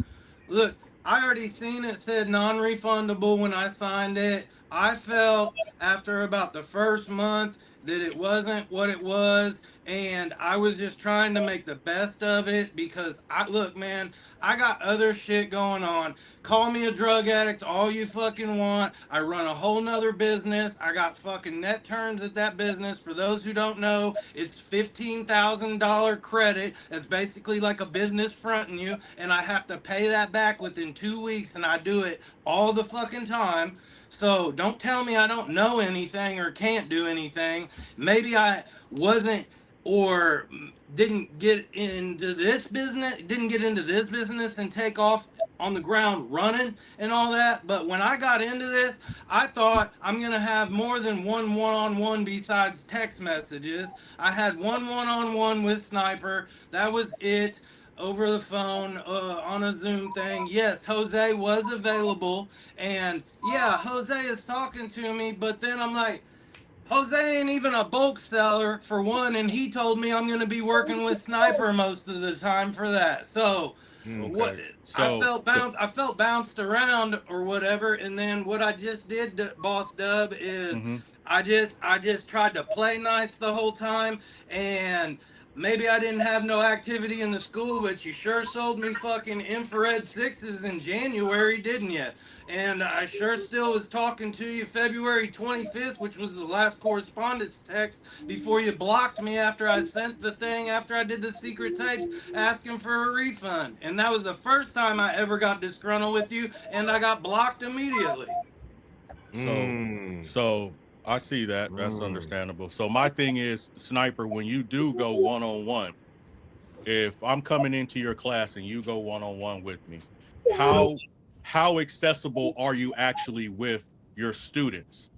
Look, I already seen it said non-refundable when I signed it. I felt after about the first month that it wasn't what it was, and I was just trying to make the best of it because look, man, I got other shit going on. Call me a drug addict all you fucking want. I run a whole nother business. I got fucking net turns at that business. For those who don't know, it's $15,000 credit. That's basically like a business fronting you, and I have to pay that back within 2 weeks, and I do it all the fucking time. So don't tell me I don't know anything or can't do anything. Maybe I wasn't or didn't get into this business and take off on the ground running and all that. But when I got into this, I thought I'm going to have more than one one-on-one besides text messages. I had one one-on-one with Sniper. That was it. Over the phone, on a Zoom thing. Yes, Jose was available, and yeah, Jose is talking to me, but then I'm like, Jose ain't even a bulk seller for one, and he told me I'm going to be working with Sniper most of the time for that. So what? I felt bounced around or whatever, and then what I just did, Boss Dub, is I just tried to play nice the whole time, and maybe I didn't have no activity in the school, but you sure sold me fucking infrared 6s in January, didn't you? And I sure still was talking to you February 25th, which was the last correspondence text before you blocked me after I sent the thing, after I did the secret tapes, asking for a refund. And that was the first time I ever got disgruntled with you, and I got blocked immediately. So I see that. That's understandable. So my thing is, Sniper, when you do go one-on-one, if I'm coming into your class and you go one-on-one with me, how accessible are you actually with your students?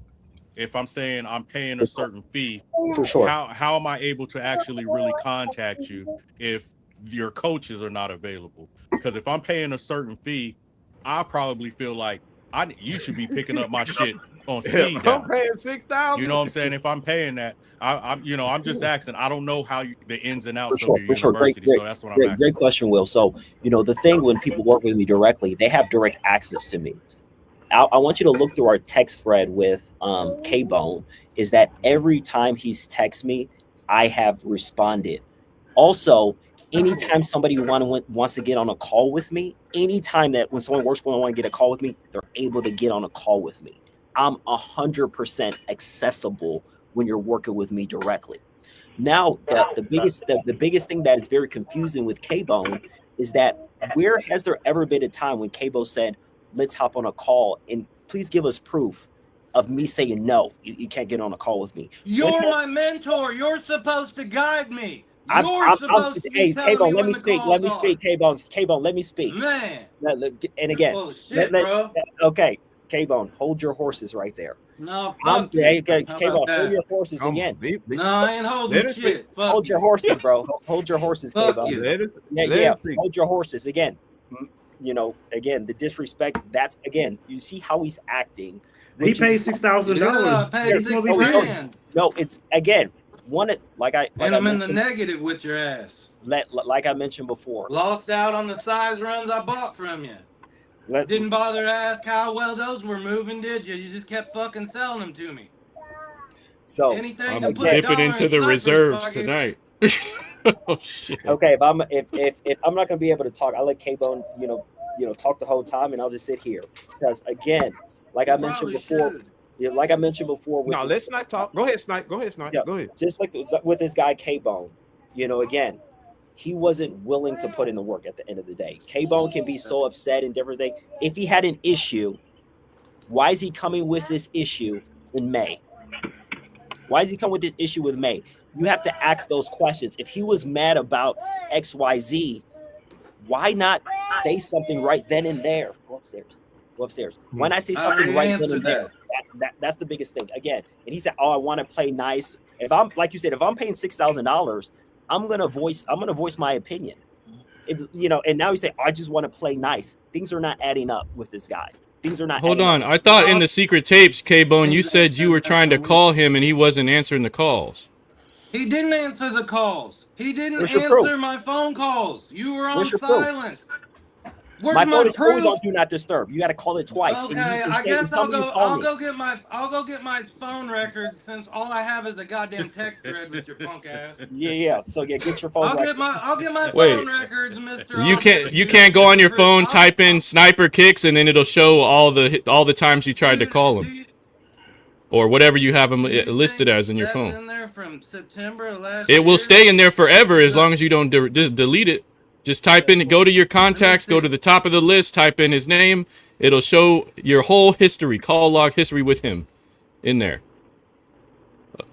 If I'm saying I'm paying a certain fee, for sure, how am I able to actually really contact you if your coaches are not available? Because if I'm paying a certain fee, I probably feel like you should be picking up my shit on speed dial. I'm paying $6,000. You know what I'm saying? If I'm paying that, I'm just asking. I don't know how the ins and outs for of your sure. university, so that's what I'm asking. Great question, Will. So the thing when people work with me directly, they have direct access to me. I want you to look through our text thread with K-Bone. Is that every time he's texted me, I have responded. Also, anytime somebody wants to get on a call with me, anytime that when someone works with me want to get a call with me, they're able to get on a call with me. I'm 100% accessible when you're working with me directly. Now, the biggest thing that is very confusing with K-Bone is that where has there ever been a time when K-Bone said, let's hop on a call and please give us proof of me saying, no, you can't get on a call with me. You're my mentor. You're supposed to guide me. You're supposed to be telling K-Bone, me let when me the speak. calls Let me are. speak, K-Bone. K-Bone, let me speak. Man. And again, Bullshit, bro. Okay, K-Bone, hold your horses right there. No, fuck Okay, you. K-Bone, How about hold that? your horses again. No, I ain't holding shit. Fuck Hold your you. horses, bro. Hold your horses, Fuck K-Bone. you. Yeah. Hold your horses again. Again, the disrespect. That's again. You see how he's acting. He paid $6,000. Yeah, I paid $6,000. No, it's again And I'm in the negative with your ass. Like I mentioned before. Lost out on the size runs I bought from you. Didn't bother to ask how well those were moving, did you? You just kept fucking selling them to me. So anything I'm to put a dipping dollar into in the Sniper's reserves pocket. tonight. Oh shit. okay, if I'm not gonna be able to talk, I'll let K-Bone, talk the whole time, and I'll just sit here because again, like I mentioned before, with No, let's not talk. Go ahead, Snipe. Go ahead. Yeah, Go ahead. just like with this guy K-Bone, again, he wasn't willing to put in the work at the end of the day. K-Bone can be so upset and different things. If he had an issue, why is he coming with this issue in May? Why is he coming with this issue with May? You have to ask those questions. If he was mad about XYZ, why not say something right then and there? Go upstairs. Why not say something right then and there? That's the biggest thing. Again, and he said, "Oh, I want to play nice." If I'm, like you said, if I'm paying $6,000, I'm gonna voice my opinion. And now you say, "I just want to play nice." Things are not adding up with this guy. Things are not. Hold on. I thought in the secret tapes, K-Bone, you said you were trying to call him and he wasn't answering the calls. He didn't answer the calls. He didn't Where's your answer proof? my phone calls. You were on Where's your proof? silence. Where's My my phone is always proof? on Do Not Disturb. You got to call it twice. Okay, I guess I'll go get my phone records since all I have is a goddamn text thread with your punk ass. Yeah. So get your phone. I'll get my Wait. phone records, Mr. You can't go on your phone, type in Sniper Kicks, and then it'll show all the times you tried to call him, or whatever you have him listed as in your phone. In there from September of last It will year? stay in there forever as long as you don't delete it. Just type in, go to your contacts, go to the top of the list, type in his name. It'll show your whole history, call log history with him in there.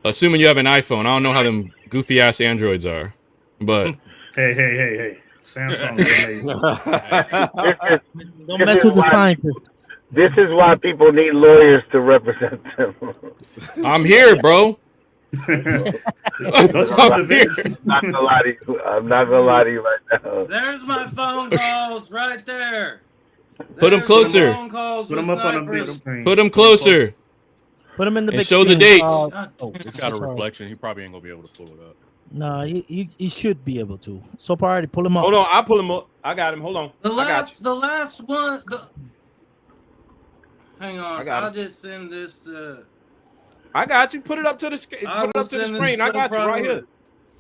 Assuming you have an iPhone. I don't know how them goofy ass Androids are, but Hey. Samsung is amazing. Don't mess with the scientist. This is why people need lawyers to represent them. I'm here, bro. I'm not gonna lie to you right now. There's my phone calls right there. Put him closer. Put them up on a big screen. Put him closer. Put him in the And big show the screen. dates. It's got a reflection. He probably ain't gonna be able to pull it up. No, he should be able to. So already pull him up. Hold on, I'll pull him up. I got him. Hold on. The I got you. last one. Hang on. I got I'll it. just send this to. I got you. Put it up to the screen. I Put it will up to the send screen. this I to got the you right proper- here.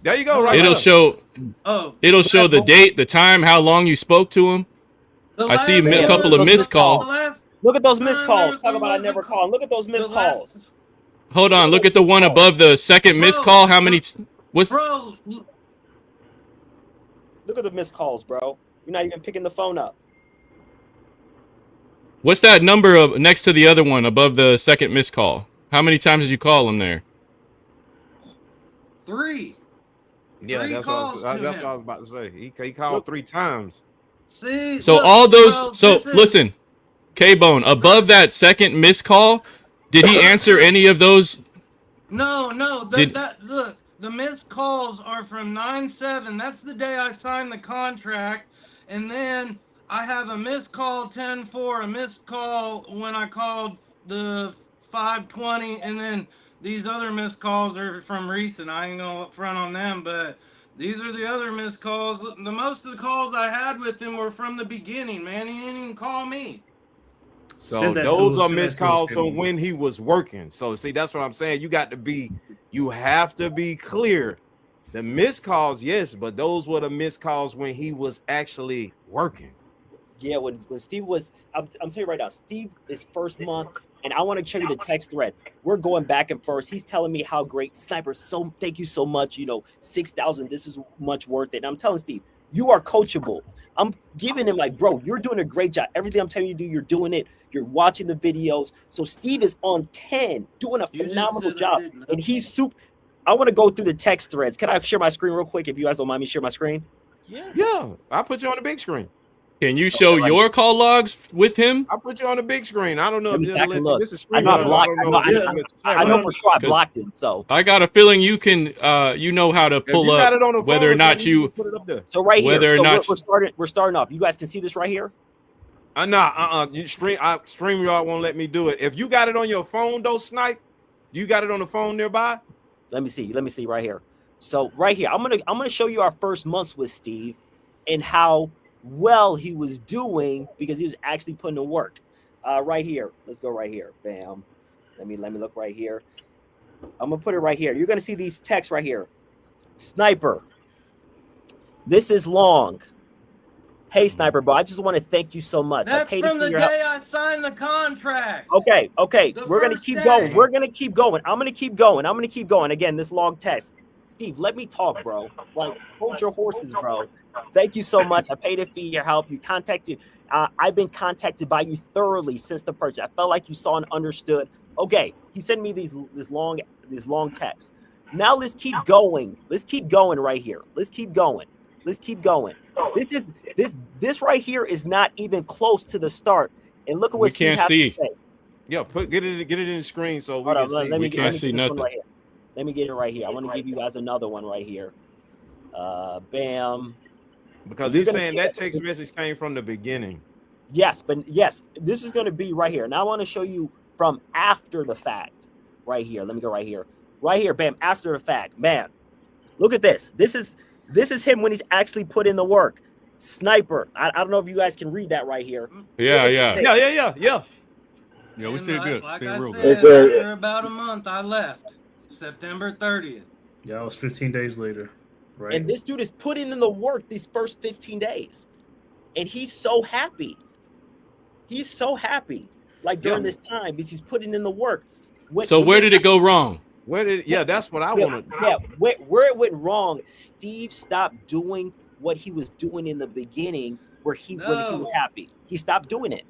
There you go. Right. It'll here. show. Oh. It'll show the date, the time, how long you spoke to him. I see a couple of missed calls. Look at those missed calls. Talk about I never called. Look at those missed calls. Hold on, look at the one above the second missed call. How many? What's? Bro, Look at the missed calls, bro. You're not even picking the phone up. What's that number of next to the other one above the second missed call? How many times did you call him there? 3. Yeah, Three that's calls what to I him. was about to say. He called 3 times. See. So look, all those. bro, So this is- listen, K-Bone, above that second missed call, did he answer any of those? No. Did- Look, the missed calls are from 9/7. That's the day I signed the contract, and then I have a missed call 10/4, a missed call when I called the 5:20, and then these other missed calls are from recent. I ain't gonna front on them, but these are the other missed calls. The most of the calls I had with him were from the beginning, man. He didn't even call me. So Send that those to- are send that missed to us, calls Kevin. from when he was working. So see, that's what I'm saying. You have to be clear. The missed calls, yes, but those were the missed calls when he was actually working. Yeah, when Steve was, I'm telling you right now, Steve is first month, and I want to show you the text thread. We're going back and forth. He's telling me how great Sniper. So thank you so much. 6,000. This is much worth it. And I'm telling Steve, you are coachable. I'm giving him like, bro, you're doing a great job. Everything I'm telling you to do, you're doing it. You're watching the videos. So Steve is on 10, doing a You just phenomenal said I job, didn't. and he's super. I want to go through the text threads. Can I share my screen real quick? If you guys don't mind me share my screen. Yeah, I'll put you on the big screen. Can you show your call logs with him? I'll put you on the big screen. I don't know Let me if see, I can look. this is I know I blocked. I know for sure I 'Cause blocked it. So I got a feeling you can. You know how to pull you got up it on the whether phone, or not so you. put it up there. So right here, Whether or so not- we're starting off. You guys can see this right here. You StreamYard won't let me do it. If you got it on your phone though, Snipe, you got it on the phone nearby? Let me see right here. So right here, I'm gonna show you our first months with Steve and how well he was doing because he was actually putting in work. Right here, let's go right here. Bam. Let me look right here. I'm gonna put it right here. You're gonna see these texts right here. Sniper, this is long. Hey, Sniper, bro, I just want to thank you so much. That's from the day I signed the contract. Okay, we're gonna keep going. We're gonna keep going. I'm gonna keep going. Again, this long text. Steve, let me talk, bro. Like, hold your horses, bro. Thank you so much. I paid a fee, your help. You contacted. I've been contacted by you thoroughly since the purchase. I felt like you saw and understood. Okay, he sent me this long text. Now let's keep going. Let's keep going right here. Let's keep going. This right here is not even close to the start. And look at what we can't see. Yeah, get it in the screen so we can see. We can't see nothing. Right here. Let me get it right here. I want to give you guys another one right here. Bam. Because he's saying that text message came from the beginning. Yes, this is going to be right here. Now I want to show you from after the fact. Right here. Let me go right here. Right here, bam, after the fact. Man, look at this. This is him when he's actually put in the work. Sniper. I don't know if you guys can read that right here. Yeah, we see it good. Like see it I real said, good. after about a month, I left. September 30th. Yeah, it was 15 days later. Right. And this dude is putting in the work these first 15 days. And he's so happy. He's so happy. Like during this time, because he's putting in the work. Where did it go wrong? That's what I want to. Yeah, where it went wrong, Steve stopped doing what he was doing in the beginning, when he was happy. He stopped doing it.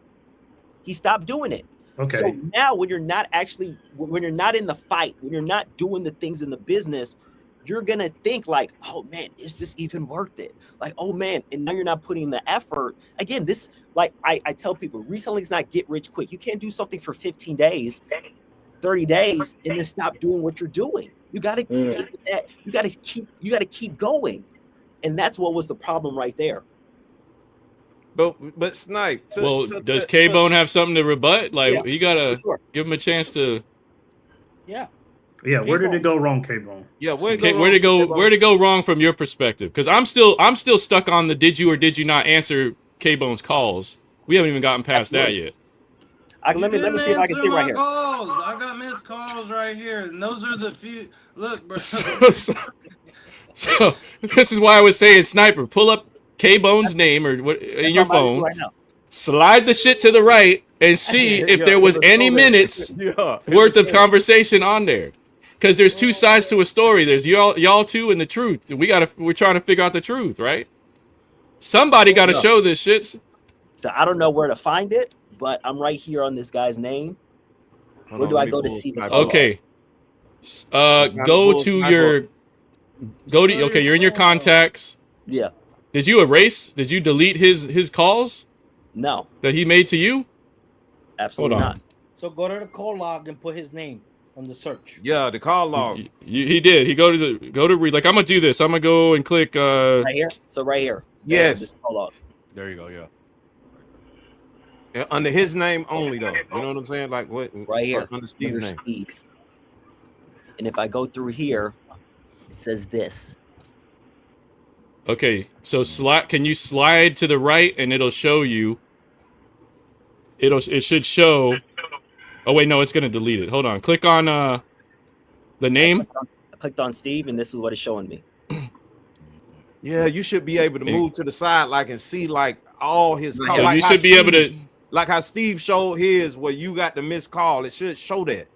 Okay. So now, when you're not in the fight, when you're not doing the things in the business, you're gonna think like, "Oh man, is this even worth it?" Like, "Oh man," and now you're not putting the effort. Again, this, like I tell people, reselling is not get rich quick. You can't do something for 15 days. 30 days and then stop doing what you're doing. You got to stay with that. You got to keep going. And that's what was the problem right there. But Snipe. Does K-Bone have something to rebut? Like, you got to give him a chance to. Yeah, where did it go wrong, K-Bone? Yeah, where did it go wrong from your perspective? Because I'm still stuck on the did you or did you not answer K-Bone's calls. We haven't even gotten past that yet. Let me see if I can see right here. Calls. I got missed calls right here, and those are the few. Look, bro. So this is why I was saying, Sniper, pull up K-Bone's name or what in your phone, right, slide the shit to the right, and see if there was any minutes worth of conversation on there. Because there's two sides to a story. There's y'all two and the truth. We're trying to figure out the truth, right? Somebody got to show this shit. So I don't know where to find it. But I'm right here on this guy's name. Where do I go to see the call? Okay. You're in your contacts. Yeah. Did you delete his calls? No. That he made to you? Absolutely not. So go to the call log and put his name on the search. Yeah, the call log. He did. He go to read. Like, I'm gonna do this. I'm gonna go and click right here. So right here. Yes. This call log. There you go, yeah. Under his name only, though. You know what I'm saying? Like what? Right here. Under Steve's name. Steve. And if I go through here, it says this. Okay, so can you slide to the right and it'll show you. It should show. Oh wait, no, it's gonna delete it. Hold on. Click on the name. I clicked on Steve, and this is what it's showing me. Yeah, you should be able to move to the side, like, and see like all his calls. So like you should be able to. Like how Steve showed his, where you got the missed call. It should show that.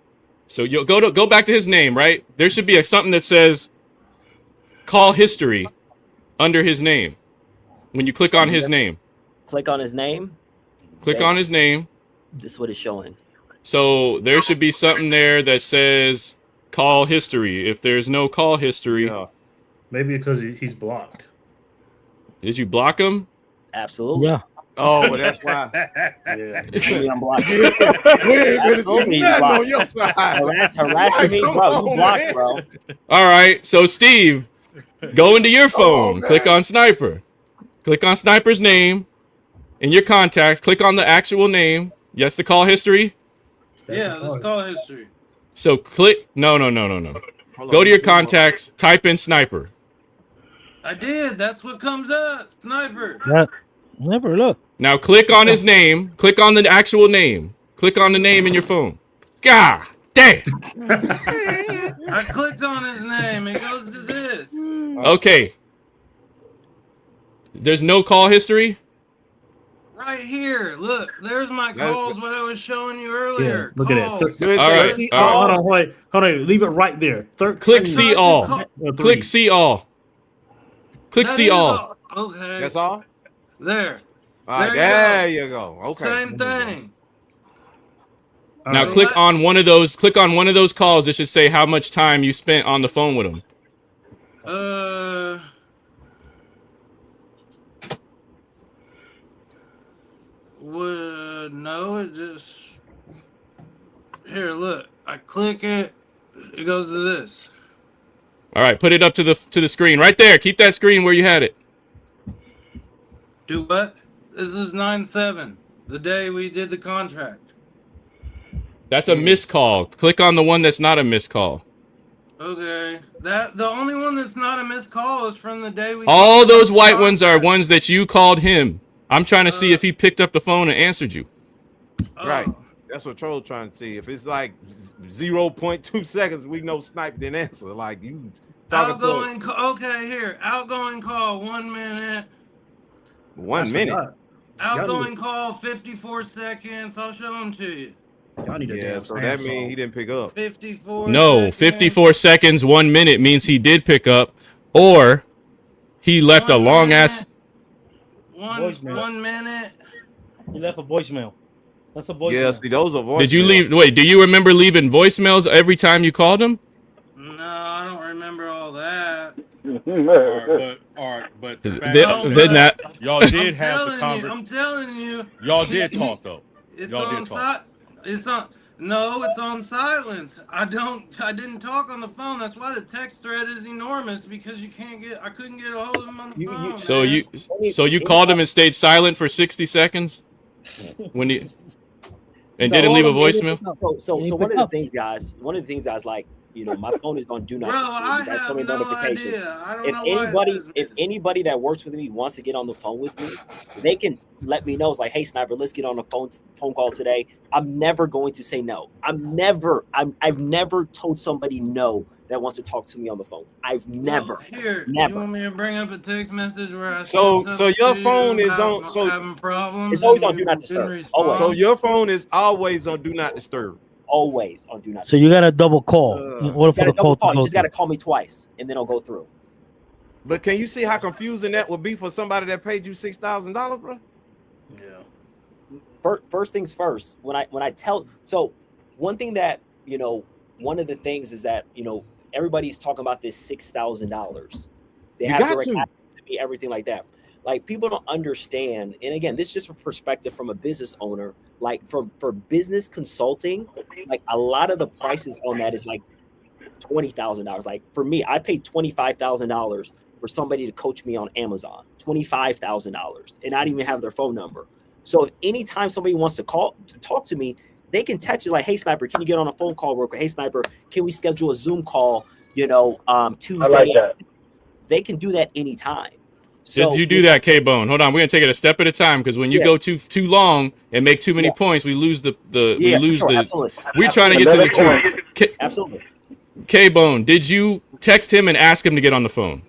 So you'll go back to his name, right? There should be something that says call history under his name. When you click on his name. Click on his name. Click on his name. This is what it's showing. So there should be something there that says call history. If there's no call history. Maybe because he's blocked. Did you block him? Absolutely. Yeah. Oh, well, that's why. Yeah. I'm blocked. On your side. Harassing me, bro. You blocked, bro. All right. So, Steve, go into your phone. Click on Sniper. Click on Sniper's name. In your contacts, click on the actual name. Yes, the call history? Yeah, let's call history. So, click. No. Go to your contacts. Type in Sniper. I did. That's what comes up. Sniper. Yeah. Never look. Now click on his name. Click on the actual name. Click on the name in your phone. God damn. I clicked on his name. It goes to this. Okay. There's no call history. Right here. Look, there's my calls. What I was showing you earlier. Look at that. All right. Hold on, hold on. Leave it right there. Click see all. Click see all. Click see all. Okay. That's all. There. All right, there you go. Okay. Same thing. Now click on one of those. Click on one of those calls. It should say how much time you spent on the phone with him. No, it just here. Look, I click it. It goes to this. All right, put it up to the screen right there. Keep that screen where you had it. Do what? This is 9/7, the day we did the contract. That's a missed call. Click on the one that's not a missed call. Okay, the only one that's not a missed call is from the day we. All those white ones are ones that you called him. I'm trying to see if he picked up the phone and answered you. Right. That's what Troll trying to see. If it's like 0.2 seconds, we know Snipe didn't answer. Like you talking outgoing okay, here. Outgoing call 1 minute. 1 minute. Outgoing call 54 seconds. I'll show them to you. Yeah, so that means he didn't pick up. 54. No, 54 seconds, 1 minute means he did pick up, or he left a long ass. 1 minute. He left a voicemail. That's a voicemail. Yeah, see, those are voicemails. Did you leave? Wait, do you remember leaving voicemails every time you called him? No, I don't remember all that. But then that y'all did have the conversation. I'm telling you. Y'all did talk though. It's Y'all on did talk. It's on. No, it's on silence. I didn't talk on the phone. That's why the text thread is enormous, because I couldn't get a hold of him on the phone. So you called him and stayed silent for 60 seconds when he didn't leave a voicemail. So one of the things, guys, like, you know, my phone is on do not disturb. That's so many notifications. If anybody that works with me wants to get on the phone with me, they can let me know. It's like, hey, Sniper, let's get on a phone call today. I'm never going to say no. I've never told somebody no that wants to talk to me on the phone. I've never. Here, never. You want me to bring up a text message where I So your phone is on. So having problems. It's always on do not disturb. Always. So your phone is always on do not disturb. Always on do not. So you got a double call in order for the call to go. You just got to call me twice, and then it'll go through. But can you see how confusing that would be for somebody that paid you $6,000, bro? Yeah. First things first. When I tell, so one thing that, you know, one of the things is that, you know, everybody's talking about this $6,000. They have direct access to me, everything like that. Like, people don't understand. And again, this is just a perspective from a business owner. Like, for business consulting, like, a lot of the prices on that is like $20,000. Like, for me, I paid $25,000 for somebody to coach me on Amazon. $25,000, and I didn't even have their phone number. So if anytime somebody wants to talk to me, they can text me like, hey, Sniper, can you get on a phone call real quick? Hey, Sniper, can we schedule a Zoom call, you know, Tuesday? I like that. They can do that anytime. So, did you do that, K-Bone? Hold on, we're gonna take it a step at a time, because when you go too long and make too many points, we lose the absolutely. We're trying to get to the truth. Absolutely. K-Bone, did you text him and ask him to get on the phone?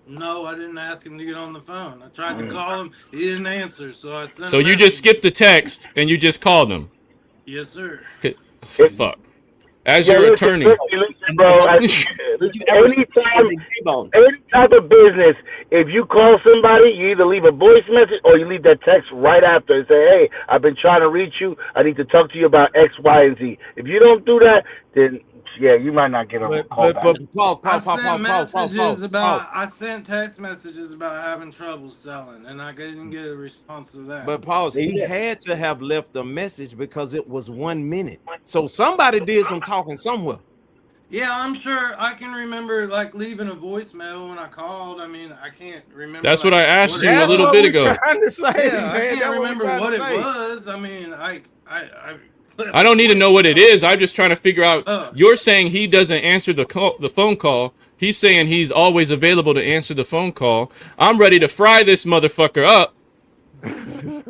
No, I didn't ask him to get on the phone. I tried to call him. He didn't answer, so I sent. So you just skipped the text and you just called him? Yes, sir. Fuck. As your attorney. Listen, bro, any type of business, if you call somebody, you either leave a voice message or you leave that text right after and say, hey, I've been trying to reach you. I need to talk to you about X, Y, and Z. If you don't do that, then yeah, you might not get on the call back. I sent text messages about having trouble selling, and I didn't get a response to that. But pause, he had to have left a message because it was 1 minute. So somebody did some talking somewhere. Yeah, I'm sure I can remember like leaving a voicemail when I called. I mean, I can't remember. That's what I asked you a little bit ago. I can't remember what it was. I mean, I don't need to know what it is. I'm just trying to figure out. You're saying he doesn't answer the phone call. He's saying he's always available to answer the phone call. I'm ready to fry this motherfucker up.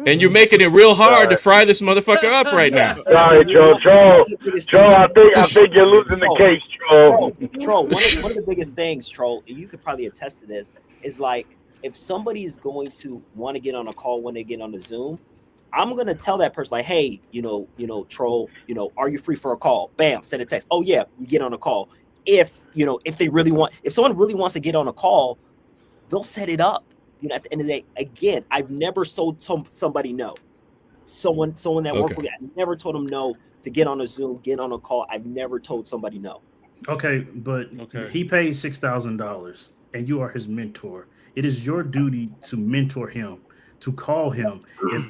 And you're making it real hard to fry this motherfucker up right now. Sorry, Joe. I think you're losing the case, Troll. One of the biggest things, Troll, and you could probably attest to this, is like if somebody is going to want to get on a call when they get on the Zoom, I'm gonna tell that person like, hey, Troll, are you free for a call? Bam, send a text. Oh yeah, we get on a call. If someone really wants to get on a call, they'll set it up. At the end of the day, again, I've never told somebody no. Someone that worked with me, I never told them no to get on a Zoom, get on a call. I've never told somebody no. Okay, but he paid $6,000 and you are his mentor. It is your duty to mentor him, to call him.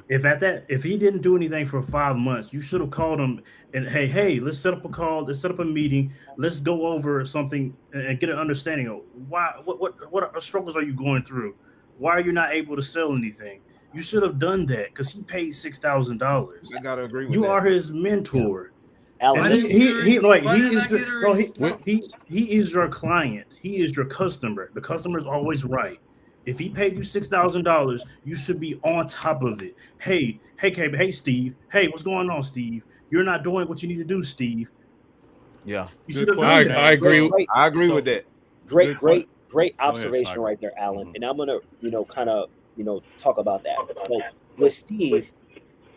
If he didn't do anything for 5 months, you should have called him and hey, let's set up a call, let's set up a meeting, let's go over something and get an understanding of what struggles are you going through? Why are you not able to sell anything? You should have done that because he paid $6,000. I gotta agree with you that. are his mentor. Alan, He is your client. He is your customer. The customer is always right. If he paid you $6,000, you should be on top of it. Hey, Steve. Hey, what's going on, Steve? You're not doing what you need to do, Steve. Yeah, you should have done that. I agree. I agree with that. Great observation right there, Alan. And I'm gonna, talk about that. So with Steve,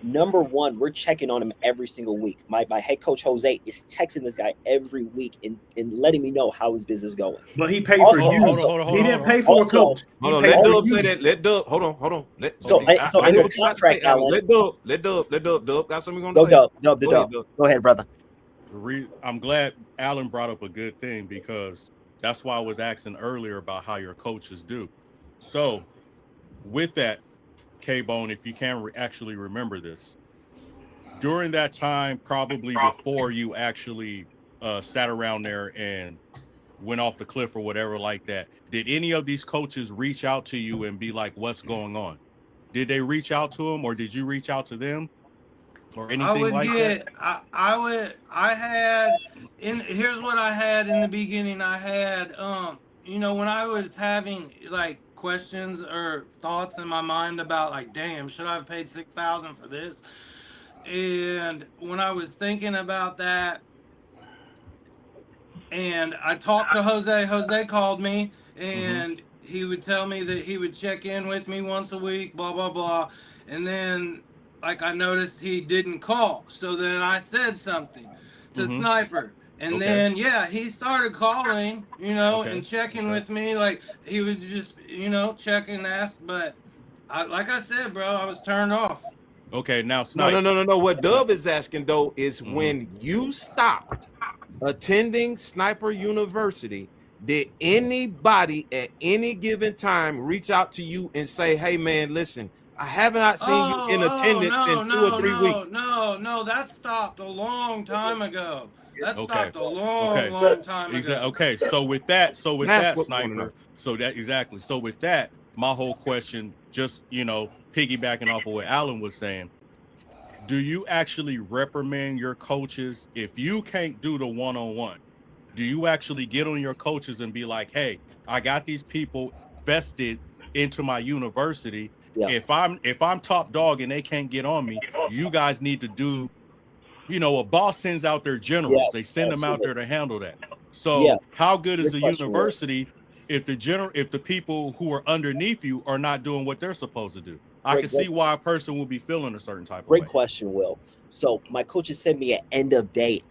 number one, we're checking on him every single week. My head coach Jose is texting this guy every week and letting me know how his business is going. But he paid for you. He didn't pay for a coach. Hold on, let Dub say that. Let Dub. Hold on. So in the contract, Alan. Let Dub. Got something going to say? Dub. Go ahead, brother. I'm glad Alan brought up a good thing because that's why I was asking earlier about how your coaches do. So with that, K-Bone, if you can actually remember this, during that time, probably before you actually sat around there and went off the cliff or whatever like that, did any of these coaches reach out to you and be like, what's going on? Did they reach out to them or did you reach out to them or anything Here's what I had in the beginning. I had, when I was having like questions or thoughts in my mind about like, damn, should I have paid $6,000 for this? And when I was thinking about that, and I talked to Jose called me and he would tell me that he would check in with me once a week, blah, blah, blah. And then like I noticed he didn't call. So then I said something to Sniper. And then, he started calling, and checking with me. Like, he would just, check and ask. But, like I said, bro, I was turned off. Okay, now, Sniper. No. What Dub is asking, though, is when you stopped attending Sniper University, did anybody at any given time reach out to you and say, hey, man, listen, I have not seen you in attendance in 2 or 3 weeks? No, that stopped a long time ago. That stopped a long time ago. Okay, so with that, Sniper. So with that, my whole question, just piggybacking off of what Alan was saying, do you actually reprimand your coaches if you can't do the one-on-one? Do you actually get on your coaches and be like, hey, I got these people vested into my university. Yeah. If I'm top dog and they can't get on me, you guys need to do, a boss sends out their generals. They send them out there to handle that. So how good is the university if the people who are underneath you are not doing what they're supposed to do? I can see why a person will be feeling a certain type of way. Great question, Will. So my coaches send me an end of day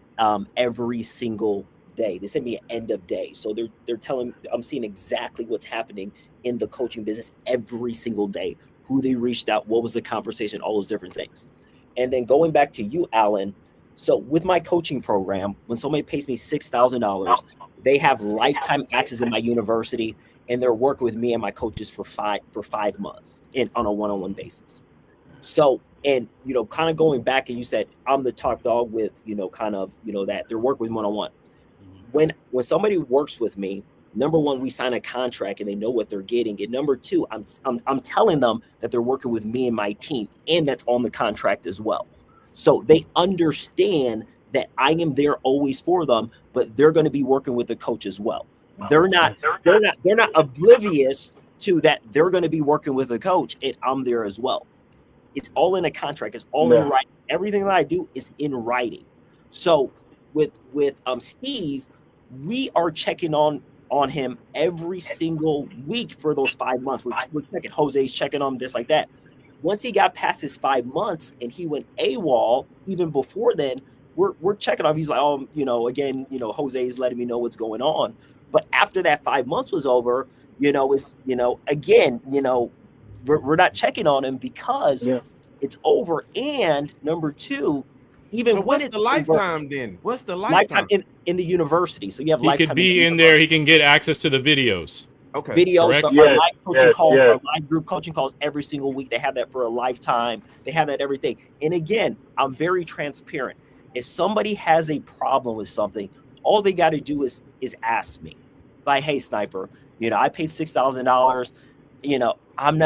every single day. They send me an end of day. So they're telling, I'm seeing exactly what's happening in the coaching business every single day. Who they reached out, what was the conversation, all those different things. And then going back to you, Alan. So with my coaching program, when somebody pays me $6,000, they have lifetime access in my university, and they're working with me and my coaches for 5 months on a one-on-one basis. So, and kind of going back, and you said I'm the top dog with that they're working with one-on-one. When somebody works with me, number one, we sign a contract and they know what they're getting. And number two, I'm telling them that they're working with me and my team, and that's on the contract as well. So they understand that I am there always for them, but they're going to be working with the coach as well. They're not oblivious to that. They're going to be working with the coach, and I'm there as well. It's all in a contract. It's all in writing. Everything that I do is in writing. So with Steve, we are checking on him every single week for those 5 months. We're checking. Jose's checking on him, this like that. Once he got past his 5 months and he went AWOL, even before then, we're checking on him. He's like, oh, again, Jose's letting me know what's going on. But after that 5 months was over, again, we're not checking on him because it's over. And number two, even so when what's it's the lifetime over, then? What's the lifetime? in the university? So you have He lifetime. could be in there. He can get access to the videos. Okay. Videos, Correct? our live coaching calls, our live group coaching calls every single week. They have that for a lifetime. They have that everything. And again, I'm very transparent. If somebody has a problem with something, all they got to do is ask me. Like, hey, Sniper, I paid $6,000. I'm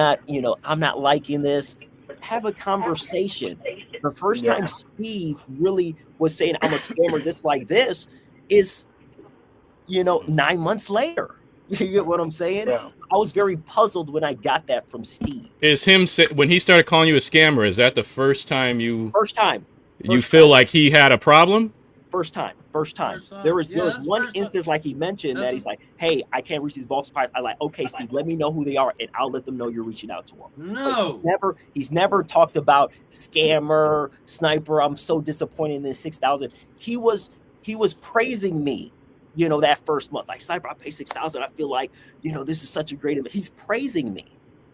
not liking this. Have a conversation. The first time Steve really was saying I'm a scammer, this like this, is 9 months later. You get what I'm saying? Yeah. I was very puzzled when I got that from Steve. Is him when he started calling you a scammer? Is that the first time you? First time. You feel like he had a problem? First time. There was one instance, like he mentioned, that he's like, "Hey, I can't reach these bulk suppliers." I'm like, "Okay, Steve, let me know who they are, and I'll let them know you're reaching out to them." No, he's never talked about scammer, sniper. I'm so disappointed in this 6,000. He was praising me. That first month, like, Sniper, I pay 6,000. I feel like, this is such a great. He's praising me.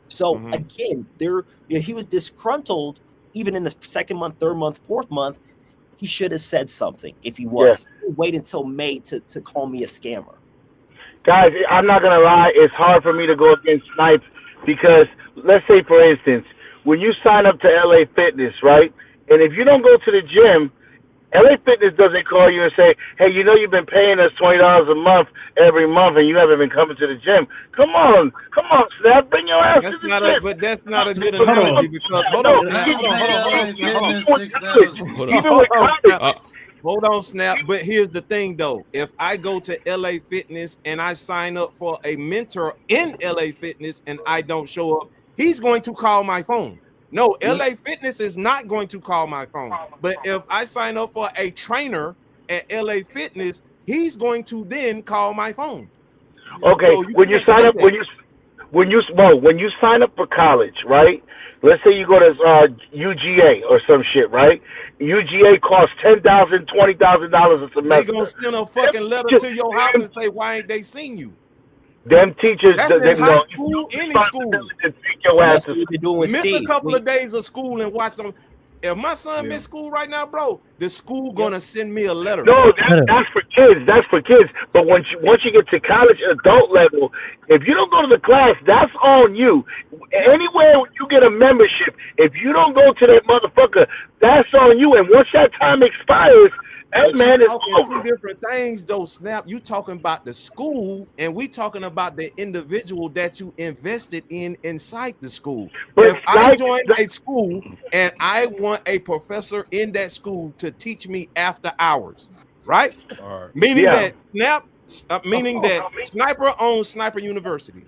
So again, he was disgruntled even in the second month, third month, fourth month. He should have said something if he was. Wait until May to call me a scammer. Guys, I'm not gonna lie. It's hard for me to go against Snipes because, let's say, for instance, when you sign up to LA Fitness, right, and if you don't go to the gym, LA Fitness doesn't call you and say, hey, you've been paying us $20 a month every month and you haven't been coming to the gym. Come on, Snap, bring your ass to the gym. But that's not a good analogy because hold on, Snap. But here's the thing, though. If I go to LA Fitness and I sign up for a mentor in LA Fitness and I don't show up, he's going to call my phone. No, LA Fitness is not going to call my phone. But if I sign up for a trainer at LA Fitness, he's going to then call my phone. Okay, so when you sign up when you sign up for college, right? Let's say you go to UGA or some shit, right? UGA costs $10,000, $20,000 a semester. They gonna send a fucking letter to your house and say, why ain't they seen you? Them teachers, that's in high school, any school. Miss a couple of days of school and watch them. If my son missed school right now, bro, the school gonna send me a letter. No, that's for kids. That's for kids. But once you get to college, adult level, if you don't go to the class, that's on you. Anywhere you get a membership, if you don't go to that motherfucker, that's on you. And once that time expires, hey, man, it's over. Two different things, though, Snap. You talking about the school, and we talking about the individual that you invested inside the school. But if I join a school and I want a professor in that school to teach me after hours, right? Meaning that Sniper owns Sniper University.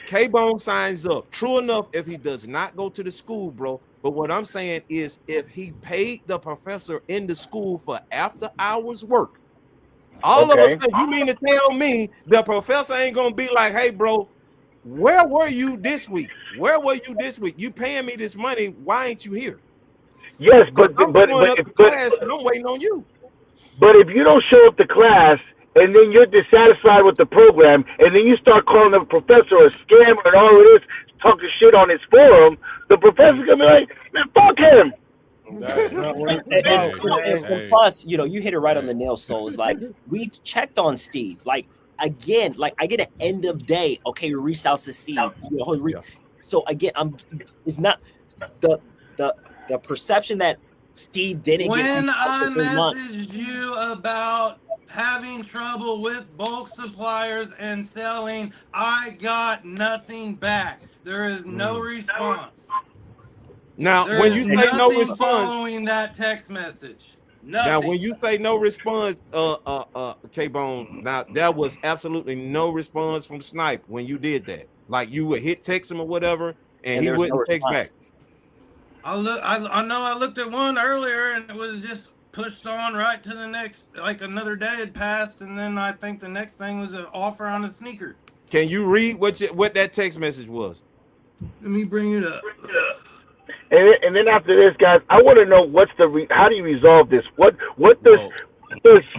K-Bone signs up. True enough, if he does not go to the school, bro. But what I'm saying is if he paid the professor in the school for after hours work, all of a sudden, you mean to tell me the professor ain't going to be like, hey, bro, where were you this week? Where were you this week? You paying me this money. Why ain't you here? Yes, but I'm waiting on you. But if you don't show up to class, and then you're dissatisfied with the program, and then you start calling the professor a scammer and all of this, talking shit on his forum, the professor's gonna be like, man, fuck him. And plus, you hit it right on the nail, so it's like, we've checked on Steve. Like, again, like I get an end of day, okay, we reached out to Steve. So again, it's not the perception that Steve didn't when get. When I messaged you about having trouble with bulk suppliers and selling, I got nothing back. There is no response. Now, when you say no response, following that text message. Nothing. Now, when you say no response, K-Bone, now there was absolutely no response from Snipe when you did that. Like you would hit text him or whatever, and he wouldn't text back. I know I looked at one earlier and it was just pushed on right to the next. Like another day had passed, and then I think the next thing was an offer on a sneaker. Can you read what that text message was? Let me bring it up. And then after this, guys, I want to know how do you resolve this? What does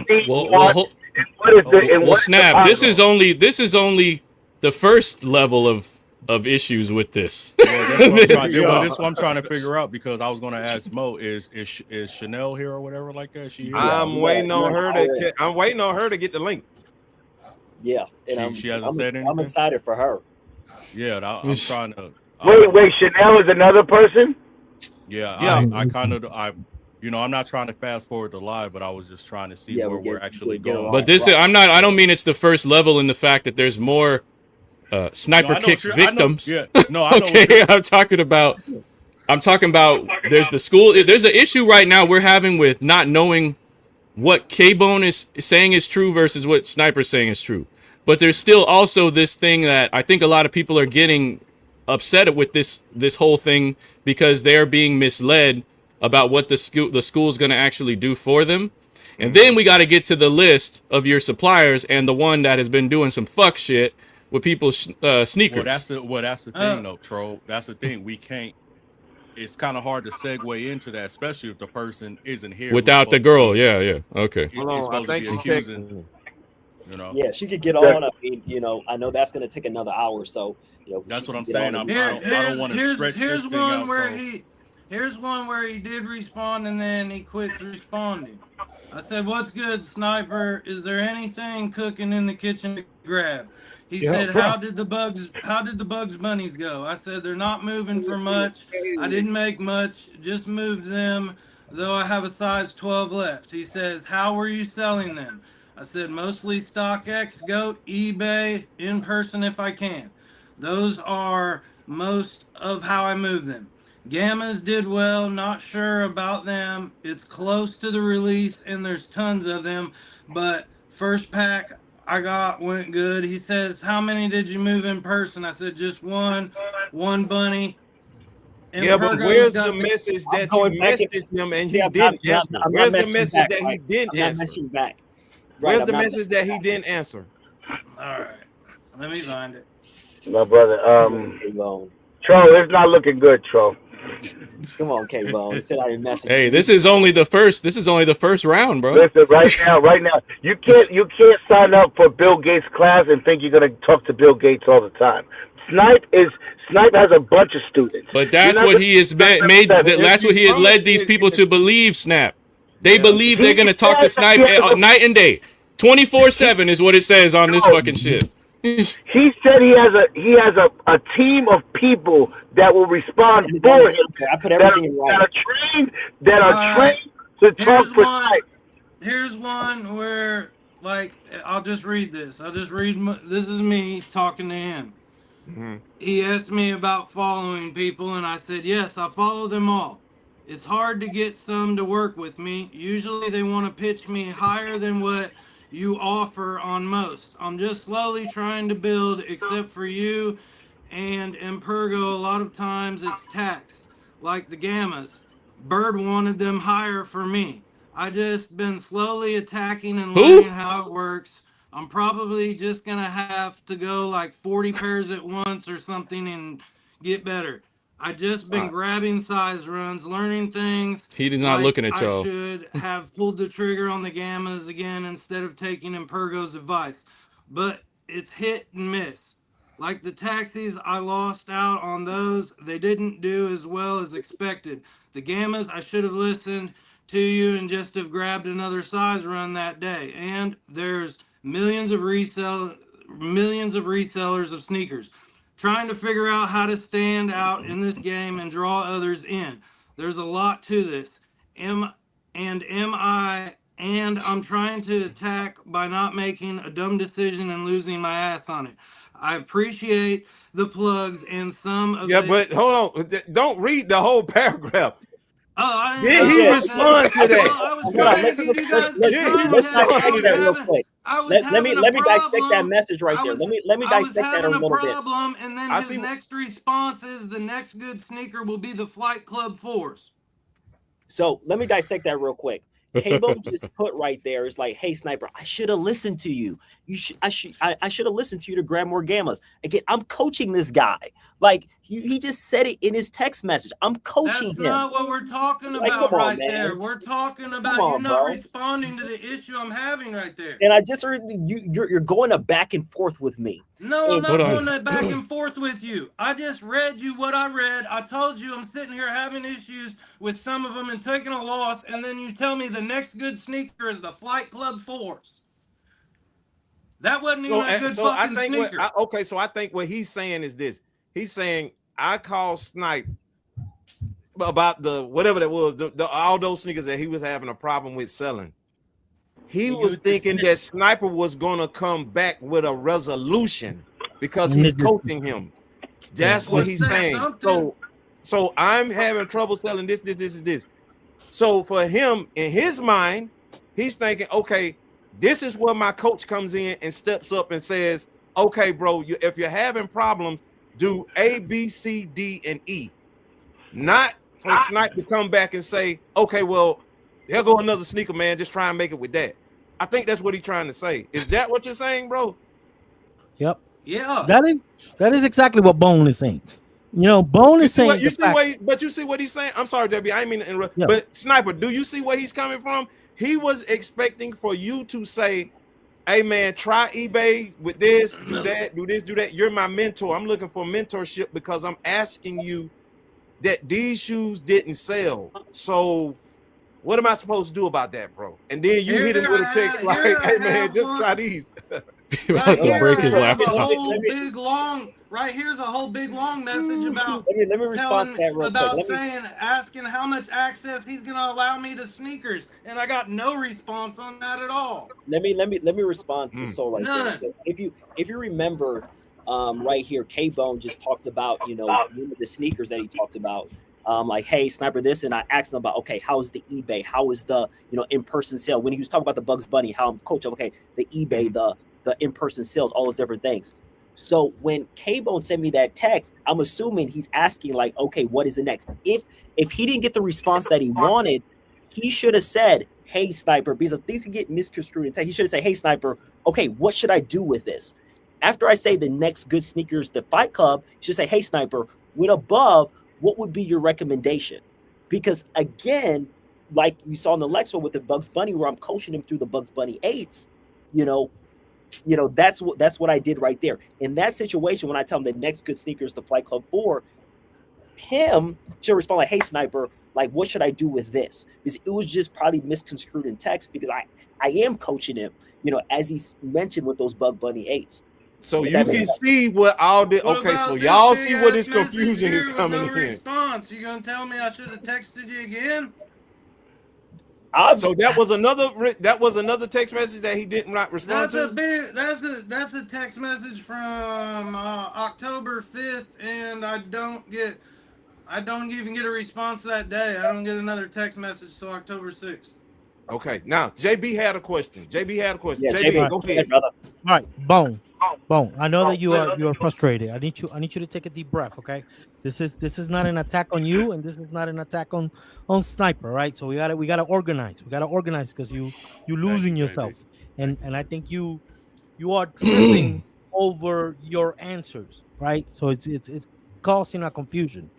Steve want? And what is the and what Snap. This This is only the first level of issues with this. Well, that's what I'm trying to figure out, because I was going to ask Mo, is Chanel here or whatever like that? I'm waiting on her to get the link. Yeah, and she hasn't said anything. I'm excited for her. Yeah, I'm trying to. Wait, Chanel is another person? Yeah. I I'm not trying to fast forward the live, but I was just trying to see where we're actually going. But I don't mean it's the first level in the fact that there's more sniper kicks victims. Okay, I'm talking about there's the school. There's an issue right now we're having with not knowing what K-Bone is saying is true versus what Sniper's saying is true. But there's still also this thing that I think a lot of people are getting upset with this whole thing because they're being misled about what the school is going to actually do for them. And then we got to get to the list of your suppliers and the one that has been doing some fuck shit with people's sneakers. Well, that's the thing, though, Tro. That's the thing. We can't. It's kind of hard to segue into that, especially if the person isn't here without the girl. Yeah. Okay. Hold on, I think she texted. Yeah, she could get on. I mean, I know that's going to take another hour or so. That's what I'm saying. I don't want to stretch this thing out. Here's one where he did respond and then he quits responding. I said, "What's good, Sniper? Is there anything cooking in the kitchen to grab?" He said, "How did the Bugs Bunnies go?" I said, "They're not moving for much. I didn't make much, just moved them, though I have a size 12 left." He says, "How were you selling them?" I said, "Mostly StockX, GOAT, eBay, in person if I can. Those are most of how I move them. Gammas did well, not sure about them. It's close to the release and there's tons of them, but first pack I got went good." He says, "How many did you move in person?" I said, "Just one bunny." And but where's the message that you messaged him and he didn't answer? Where's the message that he didn't answer? Where's the message that he didn't answer? All right, let me find it. My brother, Tro, it's not looking good, Tro. Come on, K-Bone. Hey, this is only the first round, bro. Listen, right now, you can't sign up for Bill Gates' class and think you're gonna talk to Bill Gates all the time. Snipe has a bunch of students. But that's what he has made. That's what he had led these people to believe. Snap. They believe they're gonna talk to Snipe night and day, 24/7 is what it says on this fucking shit. He said he has a team of people that will respond for him. I put everything in writing. That are trained to talk for Snipe. Here's one where, I'll just read this. This is me talking to him. Mm-hmm. He asked me about following people, and I said, yes, I follow them all. It's hard to get some to work with me. Usually they want to pitch me higher than what you offer on most. I'm just slowly trying to build, except for you and Empergo. A lot of times it's taxed, like the Gammas. Bird wanted them higher for me. I just been slowly attacking and learning how it works. I'm probably just gonna have to go like 40 pairs at once or something and get better. I just been grabbing size runs, learning things. He did not looking at y'all. I should have pulled the trigger on the Gammas again instead of taking Empergo's advice. But it's hit and miss. Like the taxis, I lost out on those. They didn't do as well as expected. The Gammas, I should have listened to you and just have grabbed another size run that day. And there's millions of resellers of sneakers. Trying to figure out how to stand out in this game and draw others in. There's a lot to this. I'm trying to attack by not making a dumb decision and losing my ass on it. I appreciate the plugs and some of but hold on. Don't read the whole paragraph. I Did didn't he know respond to that? Well, I was trying to give you guys the Let's context. dissect that real quick. Let me dissect that problem. message right there. Let me I was dissect that a having a little bit. problem, and then his next response is the next good sneaker will be the Flight Club Force. So let me dissect that real quick. K-Bone just put right there is like, hey, Sniper, I should have listened to you. I should have listened to you to grab more gammas. Again, I'm coaching this guy. Like he just said it in his text message. I'm coaching him. That's not what we're talking about there. We're talking about you not responding to the issue I'm having right there. And I just heard you're going a back and forth with me. No, I'm not going back and forth with you. I just read you what I read. I told you I'm sitting here having issues with some of them and taking a loss, and then you tell me the next good sneaker is the Flight Club Force. That wasn't even a good fucking sneaker. So I think what he's saying is this. He's saying I called Snipe about the whatever that was, all those sneakers that he was having a problem with selling. He was thinking that Sniper was going to come back with a resolution because he's coaching him. That's what he's saying. So I'm having trouble selling this. So for him, in his mind, he's thinking, okay, this is where my coach comes in and steps up and says, okay, bro, if you're having problems, do A, B, C, D, and E. Not for Snipe to come back and say, okay, well, there go another sneaker, man. Just try and make it with that. I think that's what he's trying to say. Is that what you're saying, bro? Yep. Yeah. That is exactly what Bone is saying. You know, Bone is saying. But you see what he's saying? I'm sorry, JB. I didn't mean to interrupt. Yeah. But Sniper, do you see where he's coming from? He was expecting for you to say, hey, man, try eBay with this, do that, do this, do that. You're my mentor. I'm looking for mentorship because I'm asking you that these shoes didn't sell. So what am I supposed to do about that, bro? And then you hit him with a text like, hey, man, just try these. He about to break his laptop. Right here's a whole big long message about let me respond to that real quick. Asking how much access he's gonna allow me to sneakers, and I got no response on that at all. Let me respond to Soul right there. So if you remember, right here, K-Bone just talked about the sneakers that he talked about. Like, hey, Sniper, this, and I asked him about, okay, how is the eBay? How is the in-person sale? When he was talking about the Bugs Bunny, how I'm coaching, okay, the eBay, the in-person sales, all those different things. So when K-Bone sent me that text, I'm assuming he's asking like, okay, what is the next? If he didn't get the response that he wanted, he should have said, hey, Sniper, because things can get misconstrued in text. He should have said, hey, Sniper, okay, what should I do with this? After I say the next good sneakers, the Fight Club, you should say, hey, Sniper, with above, what would be your recommendation? Because again, like you saw in the next one with the Bugs Bunny, where I'm coaching him through the Bugs Bunny 8s, that's what I did right there. In that situation, when I tell him the next good sneaker is the Flight Club 4, him should respond like, hey, Sniper, like, what should I do with this? Because it was just probably misconstrued in text because I am coaching him, as he mentioned with those Bug Bunny 8s. So you can see what all the so y'all see where this confusion is coming in. Response. You gonna tell me I should have texted you again? So that was another text message that he didn't respond to. That's a text message from October 5th, and I don't even get a response that day. I don't get another text message till October 6th. Okay, now JB had a question. Yeah, JB, go ahead. Brother. All right, Bone. I know that you are frustrated. I need you to take a deep breath. Okay, this is not an attack on you, and this is not an attack on Sniper. Right? So we gotta organize. We gotta organize because you losing yourself, and I think you are tripping over your answers. Right? So it's causing a confusion.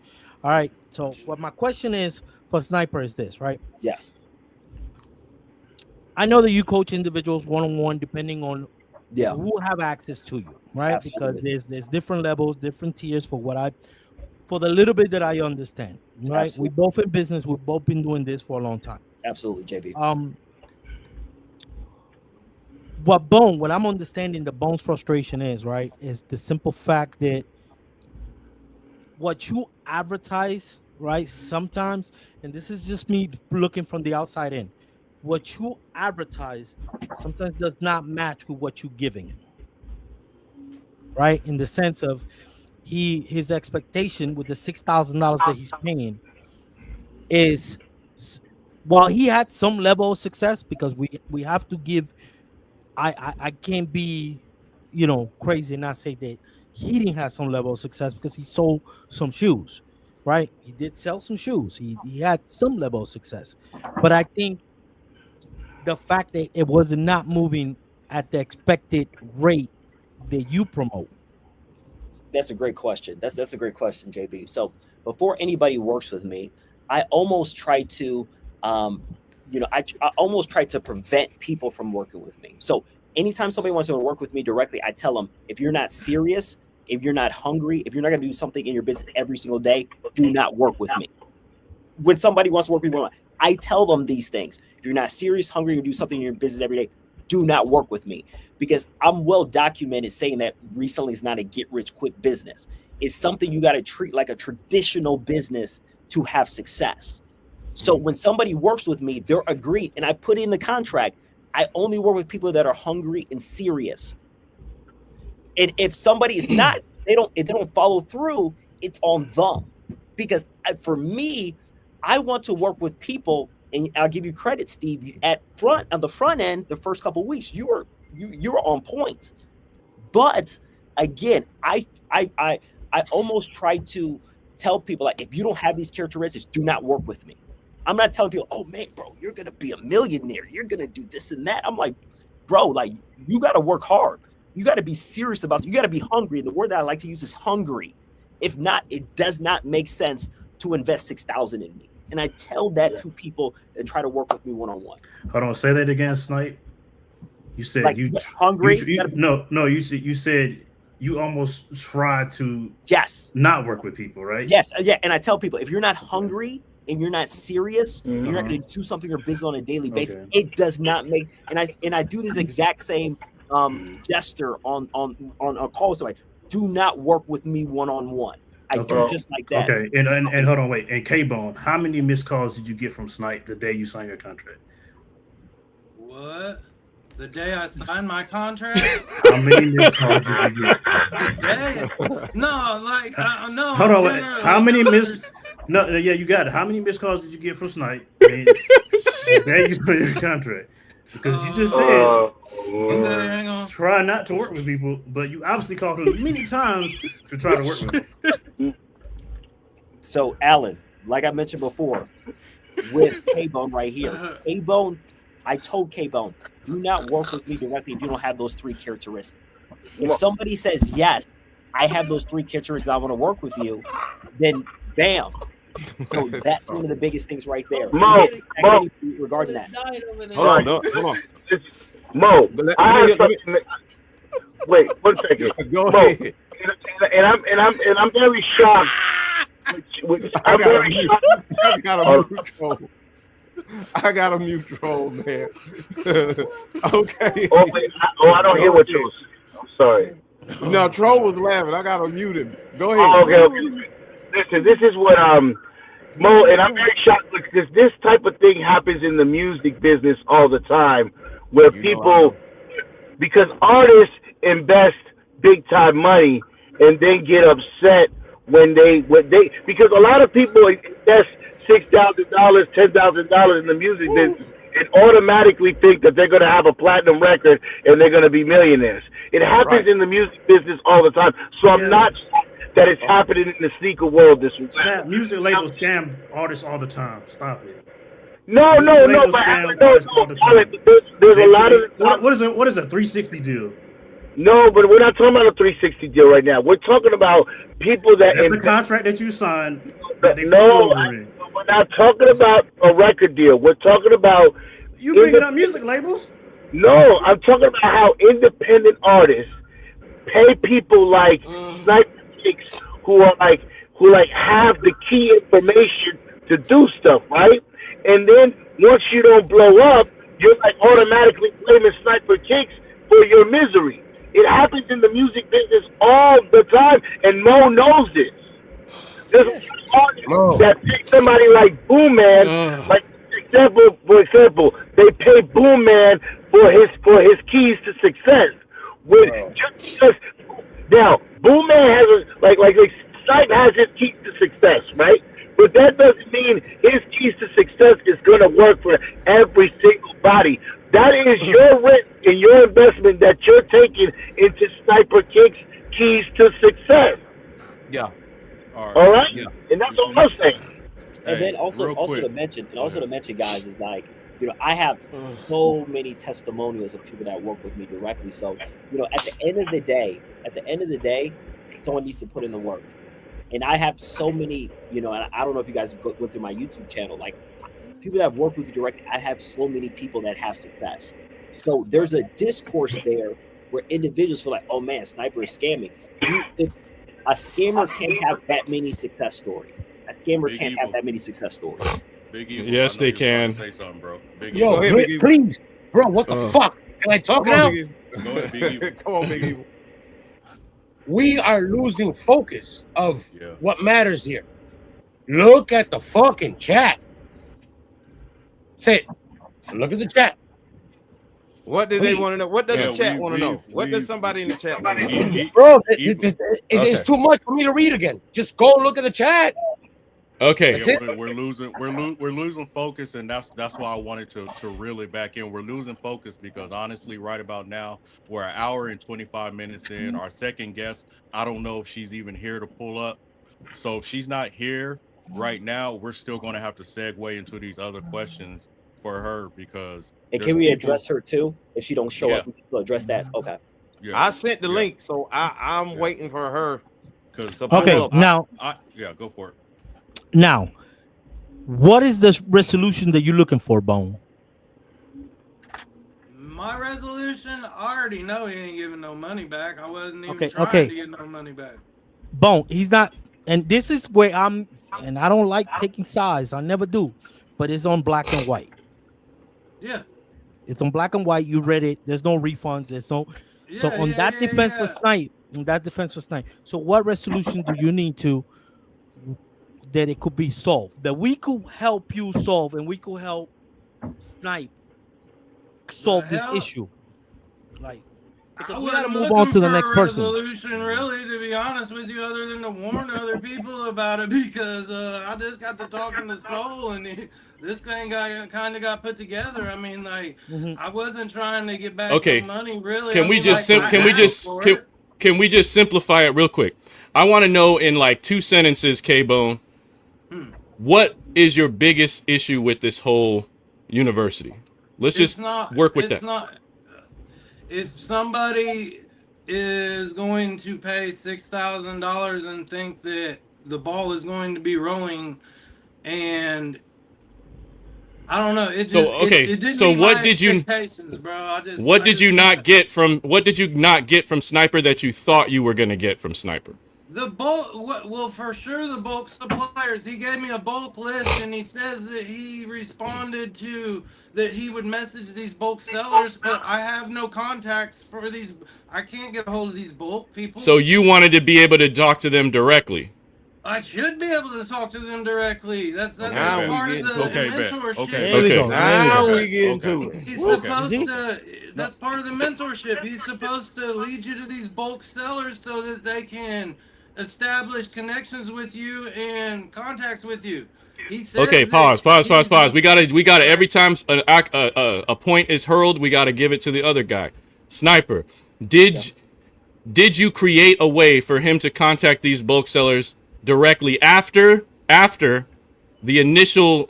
All right. So what my question is for Sniper is this. Right? Yes. I know that you coach individuals one-on-one depending on who have access to you, right? Absolutely. Because there's different levels, different tiers for the little bit that I understand, right? Absolutely. We both in business, we've both been doing this for a long time. Absolutely, JB. What I'm understanding the Bone's frustration is, right, is the simple fact that what you advertise, right, sometimes, and this is just me looking from the outside in, what you advertise sometimes does not match with what you're giving him, right? In the sense of his expectation with the $6,000 that he's paying is while he had some level of success, because we have to give, I can't be, crazy and not say that he didn't have some level of success, because he sold some shoes, right? He did sell some shoes. He had some level of success, but I think the fact that it was not moving at the expected rate that you promote. That's a great question. That's a great question, JB. So before anybody works with me, I almost try to, I almost try to prevent people from working with me. So anytime somebody wants to work with me directly, I tell them, if you're not serious, if you're not hungry, if you're not going to do something in your business every single day, do not work with me. When somebody wants to work with me, I tell them these things. If you're not serious, hungry, you do something in your business every day, do not work with me, because I'm well documented saying that reselling is not a get rich quick business. It's something you got to treat like a traditional business to have success. So when somebody works with me, they're agreed, and I put in the contract, I only work with people that are hungry and serious. And if somebody is not, if they don't follow through, it's on them. Because for me, I want to work with people, and I'll give you credit, Steve. On the front end, the first couple of weeks, you were on point. But again, I almost try to tell people, like, if you don't have these characteristics, do not work with me. I'm not telling people, oh man, bro, you're gonna be a millionaire, you're gonna do this and that. I'm like, bro, like, you got to work hard. You got to be serious about it. You got to be hungry. The word that I like to use is hungry. If not, it does not make sense to invest $6,000 in me. And I tell that to people that try to work with me one-on-one. Hold on, say that again, Snipe. You said like, you hungry. You said you almost try to not work with people, right? Yes, yeah. And I tell people, if you're not hungry and you're not serious, you're not going to do something or business on a daily basis. It does not make. And I do this exact same gesture on a call. So do not work with me one-on-one. I do just like that. Okay, and hold on, wait. And K-Bone, how many missed calls did you get from Snipe the day you signed your contract? What? The day I signed my contract? How many missed calls did you get? The day? No, like, no. Hold on, wait. How many missed? No, yeah, you got it. How many missed calls did you get from Snipe the day you signed your contract? Because you just said hang on. Try not to work with people, but you obviously called him many times to try to work with them. So, Alan, like I mentioned before, with K-Bone right here, K-Bone, I told K-Bone, do not work with me directly if you don't have those three characteristics. If somebody says, yes, I have those three characteristics, I want to work with you, then bam. So that's one of the biggest things right there. Mo, regarding that. Hold on. Mo, wait 1 second. Go Mo, ahead. And I'm very shocked. I got a mute troll, man. Okay. I don't hear what you. I'm sorry. No, troll was laughing. I got to mute him. Go ahead. Okay. Listen, this is what Mo, and I'm very shocked because this type of thing happens in the music business all the time, where people, because artists invest big time money and then get upset when they because a lot of people invest $6,000, $10,000 in the music business and automatically think that they're going to have a platinum record and they're going to be millionaires. It happens in the music business all the time. So I'm not that it's happening in the sneaker world this week. Music labels scam artists all the time. Stop it. No. There's a lot of. What is a 360 deal? No, but we're not talking about a 360 deal right now. We're talking about people that. That's the contract that you signed. No, we're not talking about a record deal. We're talking about. You bringing up music labels? No, I'm talking about how independent artists pay people like Sniper Kicks who have the key information to do stuff, right? And then once you don't blow up, you're like automatically blaming Sniper Kicks for your misery. It happens in the music business all the time, and Mo knows this. There's artists that pay somebody like Boom Man, for example, they pay Boom Man for his keys to success. Just because now Boom Man has Snipe has his keys to success, right? But that doesn't mean his keys to success is going to work for every single body. That is your risk and your investment that you're taking into Sniper Kick's keys to success. Yeah. All right? Yeah. And that's all I'm saying. And then also to mention, guys, is like, you know, I have so many testimonials of people that work with me directly. So, you know, at the end of the day, someone needs to put in the work. And I have so many, you know, and I don't know if you guys went through my YouTube channel, like people that have worked with me directly, I have so many people that have success. So there's a discourse there where individuals feel like, oh man, Sniper is scamming. A scammer can't have that many success stories. A scammer can't have that many success stories. Big Evil, yes, they can. Say something, bro. Yo, please, bro. What the fuck? Can I talk now? Go ahead, Big Evil. Come on, Big Evil. We are losing focus of what matters here. Look at the fucking chat. Say it. Look at the chat. What do they want to know? What does the chat want to know? What does somebody in the chat want to know? Bro, it's too much for me to read again. Just go look at the chat. Okay. Yeah, we're losing focus, and that's why I wanted to reel it back in. We're losing focus because honestly, right about now, we're an hour and 25 minutes in. Our second guest, I don't know if she's even here to pull up. So if she's not here right now, we're still going to have to segue into these other questions for her because. And can we address her too? If she don't show up, we can address that. Okay. Yeah. I sent the link, so I'm waiting for her. Okay, now. Go for it. Now, what is the resolution that you're looking for, Bone? My resolution, I already know he ain't giving no money back. I wasn't even trying to get no money back. Bone, he's not, and this is where and I don't like taking sides. I never do, but it's on black and white. Yeah. It's on black and white. You read it. There's no refunds. There's no. So on that defense for Snipe. So what resolution do you need to? That it could be solved, that we could help you solve, and we could help Snipe solve this issue. Like, because we gotta move on to the next person. Resolution, really, to be honest with you, other than to warn other people about it, because I just got to talking to Soul, and this thing kind of got put together. I mean, like, I wasn't trying to get back the money, really. Can we just simplify it real quick? I want to know in like 2 sentences, K-Bone. What is your biggest issue with this whole university? Let's just work with that. If somebody is going to pay $6,000 and think that the ball is going to be rolling, and I don't know, it just it didn't meet my expectations, bro. What did you not get from Sniper that you thought you were going to get from Sniper? The bulk, well, for sure, the bulk suppliers. He gave me a bulk list, and he says that he responded to that he would message these bulk sellers, but I have no contacts for these. I can't get a hold of these bulk people. So you wanted to be able to talk to them directly. I should be able to talk to them directly. That's part of the mentorship. Okay. Now we get into it. He's supposed to. That's part of the mentorship. He's supposed to lead you to these bulk sellers so that they can establish connections with you and contacts with you. He says okay, pause. We gotta every time a point is hurled, we gotta give it to the other guy. Sniper, did you create a way for him to contact these bulk sellers directly after the initial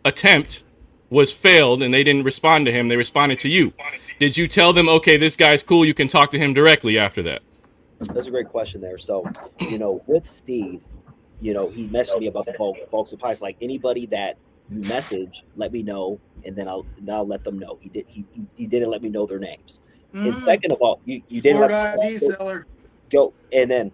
attempt was failed and they didn't respond to him? They responded to you. Did you tell them, okay, this guy's cool, you can talk to him directly after that? That's a great question there. So, with Steve, he messaged me about the bulk supplies. Like anybody that you message, let me know, and then I'll let them know. He didn't let me know their names. And second of all, you didn't let me go. And then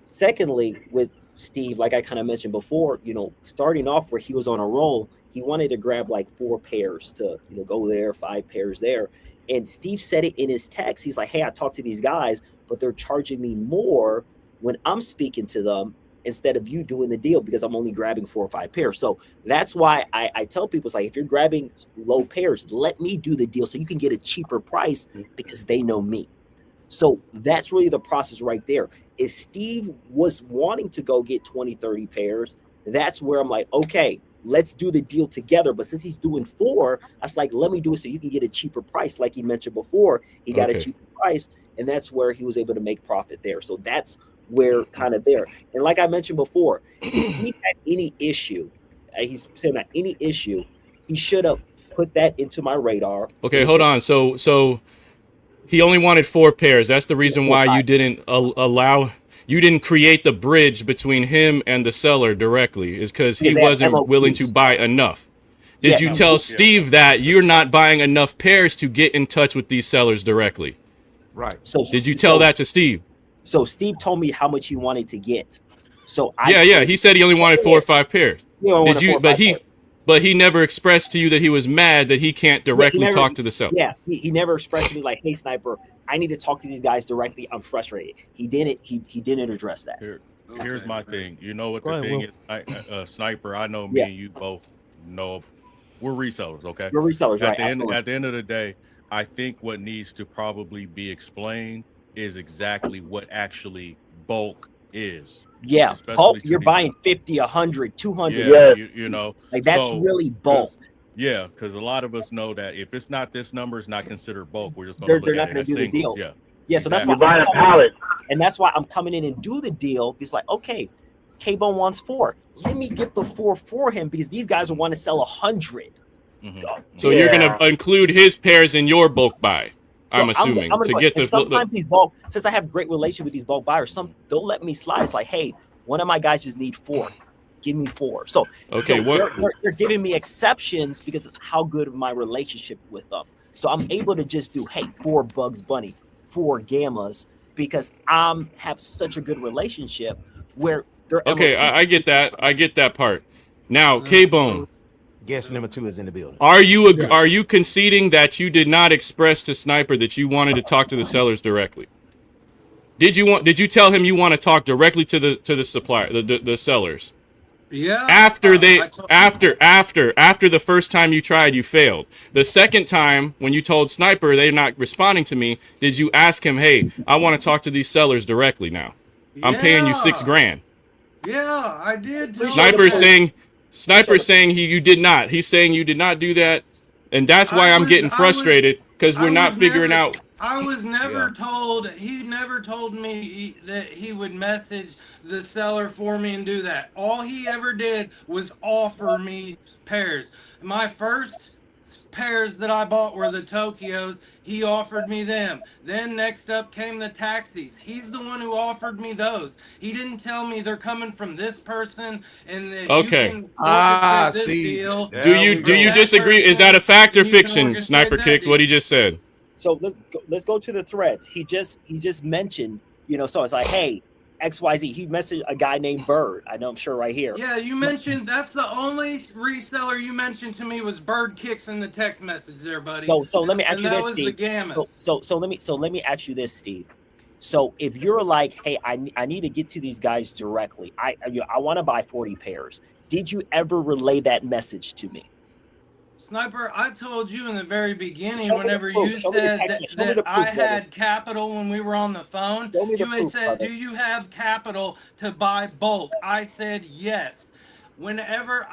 secondly, with Steve, like I kind of mentioned before, starting off where he was on a roll, he wanted to grab like 4 pairs to go there, 5 pairs there. And Steve said it in his text. He's like, hey, I talked to these guys, but they're charging me more when I'm speaking to them instead of you doing the deal because I'm only grabbing 4 or 5 pairs. So that's why I tell people, it's like, if you're grabbing low pairs, let me do the deal so you can get a cheaper price because they know me. So that's really the process right there. If Steve was wanting to go get 20, 30 pairs, that's where I'm like, okay, let's do the deal together. But since he's doing 4, I was like, let me do it so you can get a cheaper price. Like you mentioned before, he got a cheaper price, and that's where he was able to make profit there. So that's where kind of there. And like I mentioned before, if Steve had any issue, he's saying that any issue, he should have put that into my radar. Okay, hold on. So he only wanted 4 pairs. That's the reason why you didn't you didn't create the bridge between him and the seller directly, is because he wasn't willing to buy enough. Did you tell Steve that you're not buying enough pairs to get in touch with these sellers directly? Right. So did you tell that to Steve? So Steve told me how much he wanted to get. So he said he only wanted 4 or 5 pairs. Did you? But he never expressed to you that he was mad that he can't directly talk to the seller. Yeah, he never expressed to me like, "Hey, Sniper, I need to talk to these guys directly. I'm frustrated." He didn't. He didn't address that. Here's my thing. You know what the thing is, Sniper? I know me and you both know we're resellers. Okay, we're resellers, right? At the end of the day, I think what needs to probably be explained is exactly what actually bulk is. Yeah, bulk, you're buying 50, 100, 200. Yeah, you know, like that's really bulk. Yeah, because a lot of us know that if it's not this number, it's not considered bulk. We're just they're not going to do the deal. Yeah, so that's why you're buying a pallet, and that's why I'm coming in and do the deal. It's like, okay, K-Bone wants 4. Let me get the 4 for him because these guys will want to sell 100. So you're going to include his pairs in your bulk buy. I'm assuming to get the. Sometimes these bulk, since I have great relationship with these bulk buyers, they'll let me slide. It's like, hey, one of my guys just need 4. Give me 4. So they're giving me exceptions because of how good of my relationship with them. So I'm able to just do, hey, 4 Bugs Bunny, 4 Gammas, because have such a good relationship where they're I get that. I get that part. Now, K-Bone. Guest number 2 is in the building. Are you conceding that you did not express to Sniper that you wanted to talk to the sellers directly? Did you tell him you want to talk directly to the supplier, the sellers? Yeah. After the first time you tried, you failed. The second time when you told Sniper they're not responding to me, did you ask him, hey, I want to talk to these sellers directly now? I'm paying you $6,000. Yeah, I did. Sniper's saying you did not. He's saying you did not do that, and that's why I'm getting frustrated because we're not figuring out. I was never told. He never told me that he would message the seller for me and do that. All he ever did was offer me pairs. My first pairs that I bought were the Tokyos. He offered me them. Then next up came the taxis. He's the one who offered me those. He didn't tell me they're coming from this person and that you can this deal. Do you disagree? Is that a fact or fiction? Sniper Kicks, what he just said. So let's go to the threads. He just mentioned, so it's like, hey, XYZ. He messaged a guy named Bird. I know, I'm sure right here. Yeah, you mentioned that's the only reseller you mentioned to me was Bird Kicks in the text message there, buddy. So let me ask you this, Steve. So let me ask you this, Steve. So if you're like, hey, I need to get to these guys directly. I want to buy 40 pairs. Did you ever relay that message to me? Sniper, I told you in the very beginning, whenever you said that I had capital when we were on the phone, you had said, do you have capital to buy bulk? I said yes. Whenever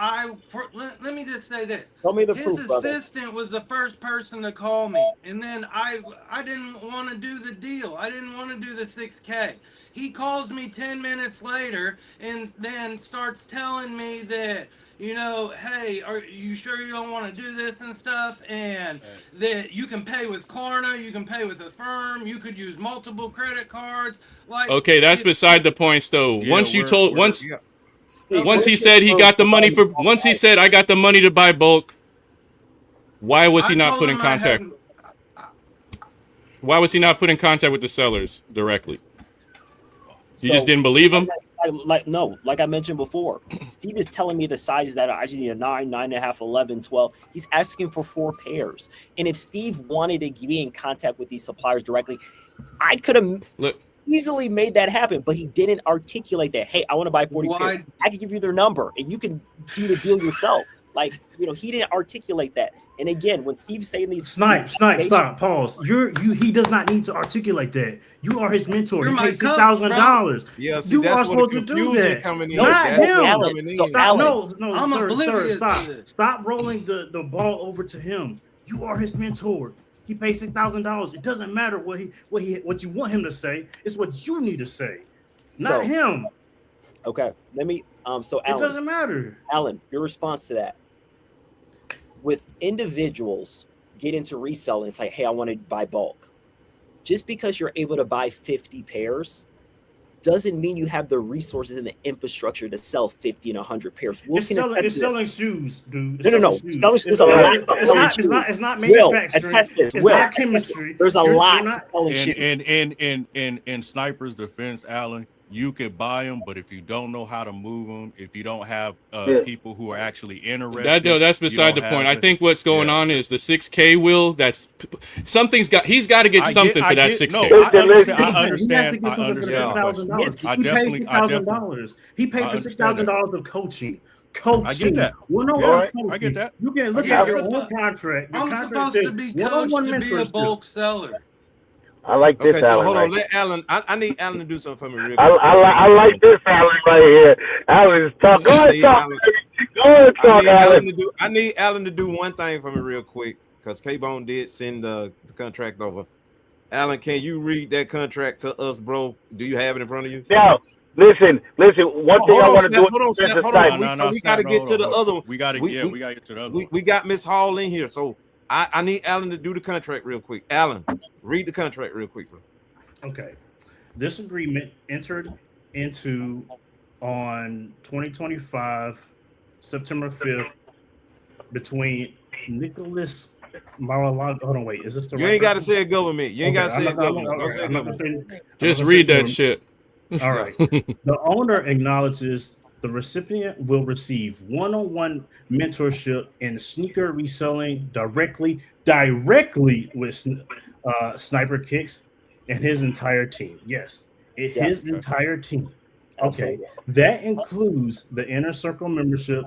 let me just say this. His assistant was the first person to call me. And then I didn't want to do the deal. I didn't want to do the 6K. He calls me 10 minutes later and then starts telling me that, hey, are you sure you don't want to do this and stuff? And that you can pay with Klarna, you can pay with Affirm, you could use multiple credit cards. Okay, that's beside the points though. Yeah, once he said he got the money once he said I got the money to buy bulk, why was he not put in contact? Why was he not put in contact with the sellers directly? You just didn't believe him? Like I mentioned before, Steve is telling me the sizes that I just need a 9, 9.5, 11, 12. He's asking for 4 pairs. And if Steve wanted to be in contact with these suppliers directly, I could have easily made that happen, but he didn't articulate that. Hey, I want to buy 40 pairs. I can give you their number and you can do the deal yourself. Like, he didn't articulate that. And again, when Steve's saying these Snipe, pause. He does not need to articulate that. You are his mentor. You're He my paid coach, $6,000. Yeah, see, you that's are where supposed the to do confusion that. coming in. Not That's him. what's coming in. So Stop. Alan, No, I'm sir, oblivious stop. to this. Stop rolling the ball over to him. You are his mentor. He paid $6,000. It doesn't matter what you want him to say. It's what you need to say, not him. Okay, let me. So Alan, it doesn't matter. Alan, your response to that. With individuals get into reselling, it's like, hey, I want to buy bulk. Just because you're able to buy 50 pairs doesn't mean you have the resources and the infrastructure to sell 50 and 100 pairs. It's selling shoes, dude. No. Selling shoes. It's not manufacturing. Attest this. It's not chemistry. There's a lot to selling shoes. In Sniper's defense, Alan, you could buy them, but if you don't know how to move them, if you don't have people who are actually interested, that's beside the point. I think what's going on is the 6K will. He's got to get something for that 6K. I understand. He paid for $6,000 of coaching. I get that. I get that. You can look at your own contract. I'm supposed to be coached to be a bulk seller. I like this. Okay, so Alan, hold right on. Let Alan. I need Alan to do something for me real quick. I like this Alan right here. Alan is talking. Go ahead, talk, Alan. I need Alan to do one thing for me real quick, because K-Bone did send the contract over. Alan, can you read that contract to us, bro? Do you have it in front of you? No. Listen. One thing I want to do. Hold on. We got to get to the other one. We got to get to the other one. We got Miss Hall in here, so I need Alan to do the contract real quick. Alan, read the contract real quick, bro. Okay. This agreement entered into on 2025, September 5th, between Nicholas Mar-a-Lago. Hold on, wait. Is this the You right ain't got to person? say government. You ain't got to say government. Don't say government. Just read that shit. All right. The owner acknowledges the recipient will receive one-on-one mentorship in sneaker reselling directly with Sniper Kicks and his entire team. Yes, his entire team. Okay, that includes the Inner Circle membership,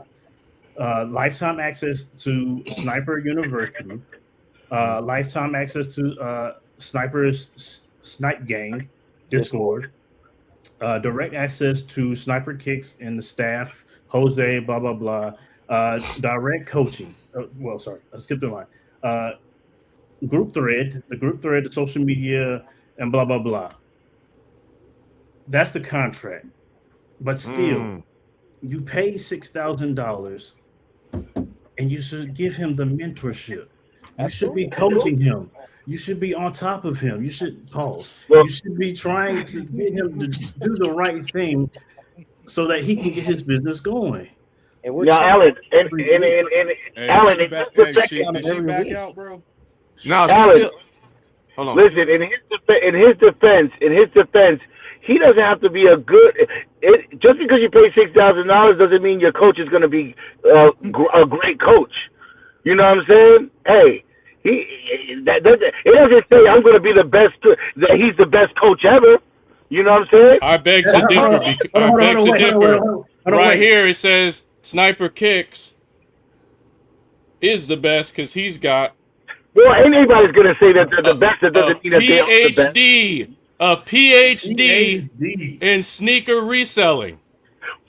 lifetime access to Sniper University, lifetime access to Sniper's Snipe Gang Discord, direct access to Sniper Kicks and the staff, Jose, blah, blah, blah, direct coaching. Sorry, I skipped the line. Group thread, the social media, and blah, blah, blah. That's the contract. But still, you pay $6,000 and you should give him the mentorship. You should be coaching him. You should be on top of him. You should pause. You should be trying to get him to do the right thing so that he can get his business going. And we're Alan, Alan, did she back out, bro? No, Alan, hold on. Listen, in his defense, he doesn't have to be a good. Just because you pay $6,000 doesn't mean your coach is going to be a great coach. You know what I'm saying? Hey. It doesn't say I'm going to be the best. That he's the best coach ever. You know what I'm saying? I beg to differ. Right here it says Sniper Kicks is the best because he's got. Well, anybody's going to say that they're the best. That doesn't mean that they are the best. A PhD in sneaker reselling.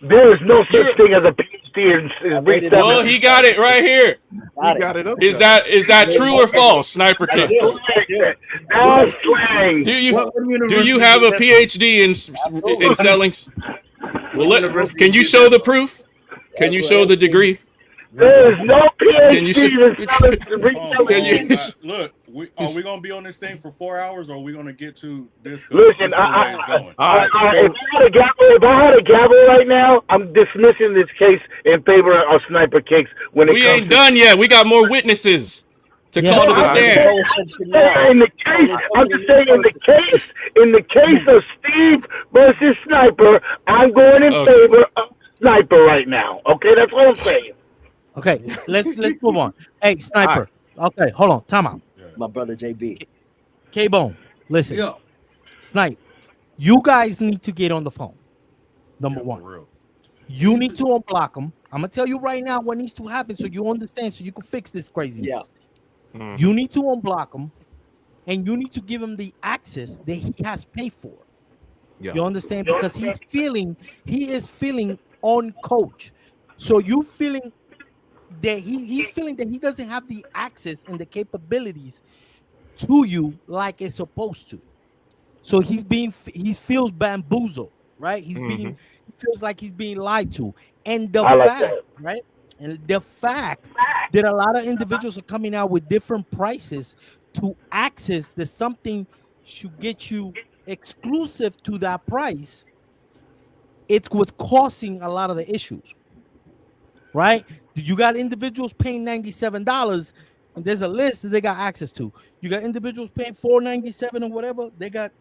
There is no such thing as a PhD in reselling. Well, he got it right here. He got it up. Is that true or false, Sniper Kicks? That's slang. Do you have a PhD in selling? Well, can you show the proof? Can you show the degree? There is no PhD in selling. Look, are we gonna be on this thing for 4 hours, or are we gonna get to this? Listen, if I had a gavel right now, I'm dismissing this case in favor of Sniper Kicks. We ain't done yet. We got more witnesses to call to the stand. I'm just saying, in the case of Steve versus Sniper, I'm going in favor of Sniper right now. Okay, that's what I'm saying. Okay, let's move on. Hey, Sniper. Okay, hold on. Time out. My brother JB. K-Bone, listen. Yo. Snipe, you guys need to get on the phone. Number one. You need to unblock him I'm gonna tell you right now what needs to happen so you understand, so you can fix this craziness. Yeah. You need to unblock him, and you need to give him the access that he has paid for. Yeah. You understand? Because he is feeling on coach. So you feeling that he's feeling that he doesn't have the access and the capabilities to you like it's supposed to. So he feels bamboozled, right? He feels like he's being lied to. And the right? And the fact that a lot of individuals are coming out with different prices to access that something should get you exclusive to that price, it's what's causing a lot of the issues, right? You got individuals paying $97, and there's a list that they got access to. You got individuals paying $497 or whatever. They got,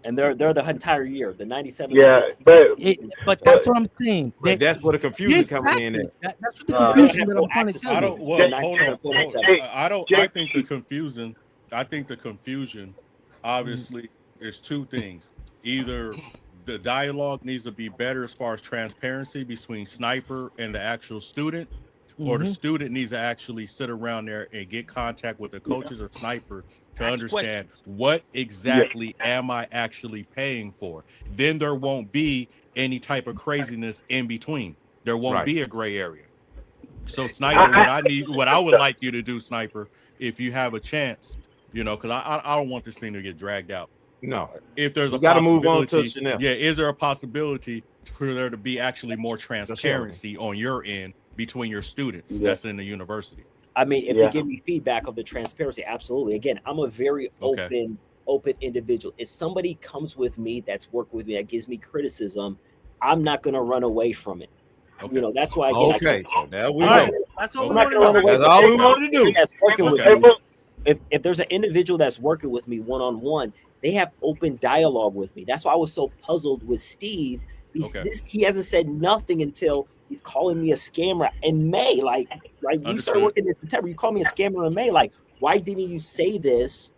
and they're the entire year, the 97. Yeah, but that's what I'm saying. But that's where the confusion coming in at. That's what the confusion that I'm trying to tell you. I think the confusion, obviously, there's two things. Either the dialogue needs to be better as far as transparency between Sniper and the actual student, or the student needs to actually sit around there and get contact with the coaches or Sniper to understand what exactly am I actually paying for. Then there won't be any type of craziness in between. There won't be a gray area. So Sniper, what I would like you to do, Sniper, if you have a chance, because I don't want this thing to get dragged out. No, if there's a gotta move on to Chanel. Yeah, is there a possibility for there to be actually more transparency on your end between your students that's in the university? I mean, if they give me feedback of the transparency, absolutely. Again, I'm a very open individual. If somebody comes with me, that's worked with me, that gives me criticism, I'm not going to run away from it. That's why. Again, so there we go. That's all I'm not going to run away. That's all we wanted to do. That's working with me. If there's an individual that's working with me one-on-one, they have open dialogue with me. That's why I was so puzzled with Steve. He hasn't said nothing until he's calling me a scammer in May. Like we started working in September. You call me a scammer in May. Like, why didn't you say this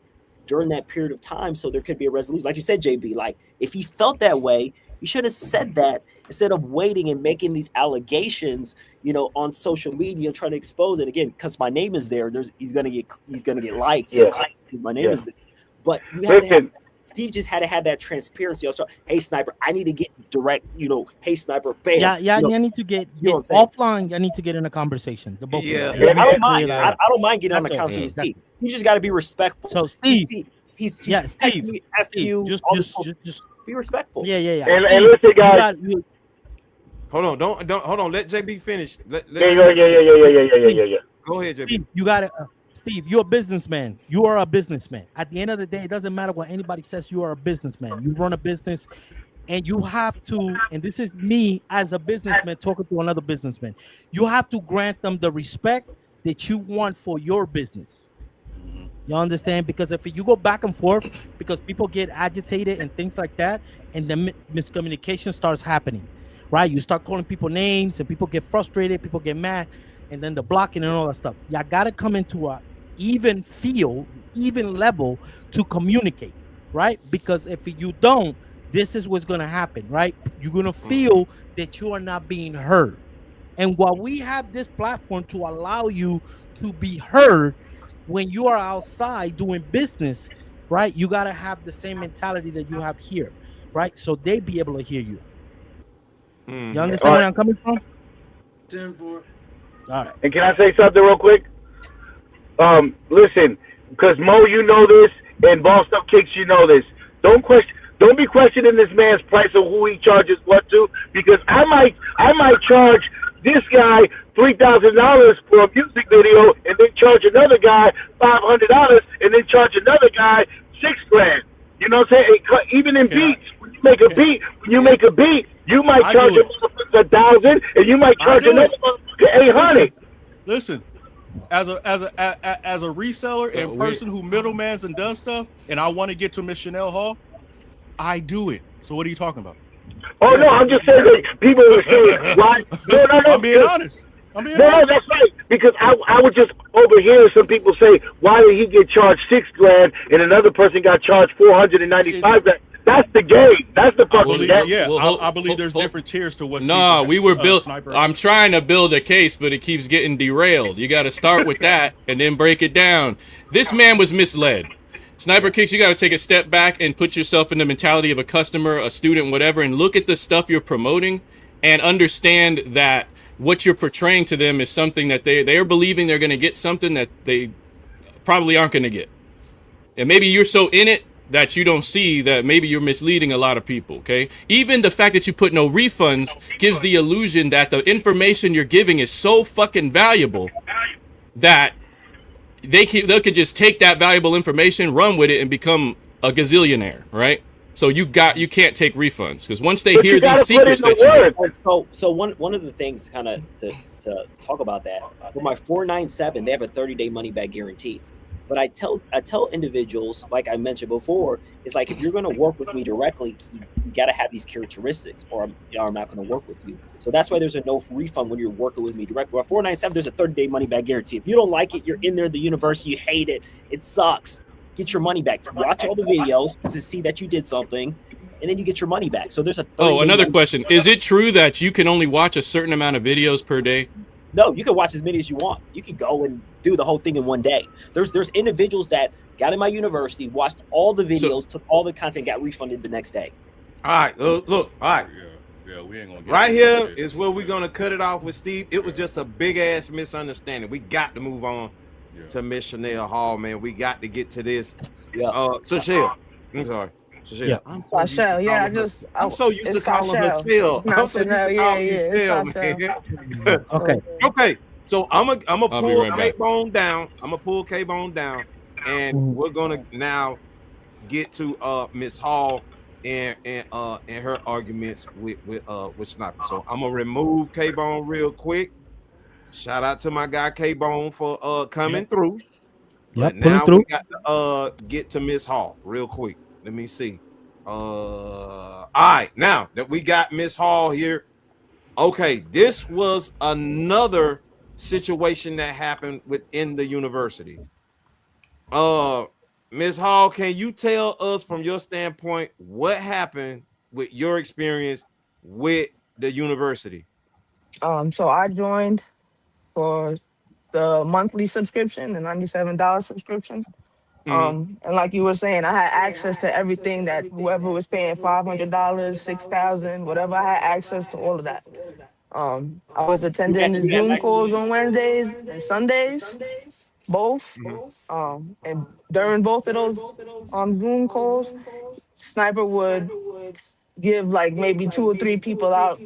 during that period of time so there could be a resolution? Like you said, JB, like if he felt that way, you should have said that instead of waiting and making these allegations, on social media and trying to expose it again. Because my name is there. He's gonna get likes. Yeah. My name is there. But you have to have. Steve just had to have that transparency. Also, hey Sniper, I need to get direct. Hey Sniper, bam. I need to get offline. I need to get in a conversation. The both. I don't mind. I don't mind getting on the conversation with Steve. You just got to be respectful. So Steve, he's texting me, asking you, just be respectful. Yeah. And listen, guys. Hold on, don't hold on. Let JB finish. Yeah. Go ahead, JB. Steve, you got it. Steve, you're a businessman. You are a businessman. At the end of the day, it doesn't matter what anybody says. You are a businessman. You run a business, and you have to. And this is me as a businessman talking to another businessman. You have to grant them the respect that you want for your business. You understand? Because if you go back and forth, because people get agitated and things like that, and the miscommunication starts happening, right? You start calling people names, and people get frustrated. People get mad. And then the blocking and all that stuff. Y'all got to come into a even level to communicate, right? Because if you don't, this is what's going to happen, right? You're going to feel that you are not being heard. And while we have this platform to allow you to be heard when you are outside doing business, right? You got to have the same mentality that you have here, right? So they be able to hear you. You understand where I'm coming from? 10-4. All right. And can I say something real quick? Listen, because Mo, you know this, and Bossed Up Kicks, you know this. Don't be questioning this man's price of who he charges what to, because I might charge this guy $3,000 for a music video, and then charge another guy $500, and then charge another guy $6,000. You know what I'm saying? Even in beats, when you make a beat, you might charge a motherfucker $1,000, and you might charge another motherfucker $800. Listen, as a reseller and person who middlemans and does stuff, and I want to get to Miss Chanel Hall, I do it. So what are you talking about? Oh no, I'm just saying that people are saying why. No. I'm being honest. No, that's right. Because I would just overhear some people say, why did he get charged $6,000 and another person got charged $495? That's the game. That's the fucking game. Yeah, I believe there's different tiers to what. No, we were built. Sniper. I'm trying to build a case, but it keeps getting derailed. You got to start with that and then break it down. This man was misled. Sniper Kicks, you got to take a step back and put yourself in the mentality of a customer, a student, whatever, and look at the stuff you're promoting and understand that what you're portraying to them is something that they're believing they're going to get something that they probably aren't going to get. And maybe you're so in it that you don't see that maybe you're misleading a lot of people, okay? Even the fact that you put no refunds gives the illusion that the information you're giving is so fucking valuable that they could just take that valuable information, run with it, and become a gazillionaire, right? So you can't take refunds because once they hear these secrets that you so one of the things kind of to talk about that for my 497, they have a 30-day money back guarantee. But I tell individuals, like I mentioned before, it's like if you're going to work with me directly, you got to have these characteristics, or I'm not going to work with you. So that's why there's a no refund when you're working with me directly. But 497, there's a 30-day money back guarantee. If you don't like it, you're in there at the university, you hate it, it sucks. Get your money back. Watch all the videos to see that you did something, and then you get your money back. So there's a 30-day another question. Is it true that you can only watch a certain amount of videos per day? No, you can watch as many as you want. You can go and do the whole thing in one day. There's individuals that got in my university, watched all the videos, took all the content, got refunded the next day. All right, look, all right. Yeah, we ain't gonna get right here is where we're gonna cut it off with Steve. It was just a big ass misunderstanding. We got to move on to Miss Chanel Hall, man. We got to get to this. Yeah. Sashel. I'm sorry. Yeah. Sashel, yeah, I'm so used to calling her Shell. I'm so used to calling you Shell, man. Okay. Okay. So I'm gonna pull right back. K-Bone down. I'm gonna pull K-Bone down, and we're gonna now get to Miss Hall and her arguments with Sniper. So I'm gonna remove K-Bone real quick. Shout out to my guy K-Bone for coming through. But now we got to get to Miss Hall real quick. Let me see. All right, now that we got Miss Hall here, okay, this was another situation that happened within the university. Miss Hall, can you tell us from your standpoint what happened with your experience with the university? So I joined for the monthly subscription, the $97 subscription. And like you were saying, I had access to everything that whoever was paying $500, $6,000, whatever, I had access to all of that. I was attending the Zoom calls on Wednesdays and Sundays, both. And during both of those Zoom calls, Sniper would give like maybe 2 or 3 people out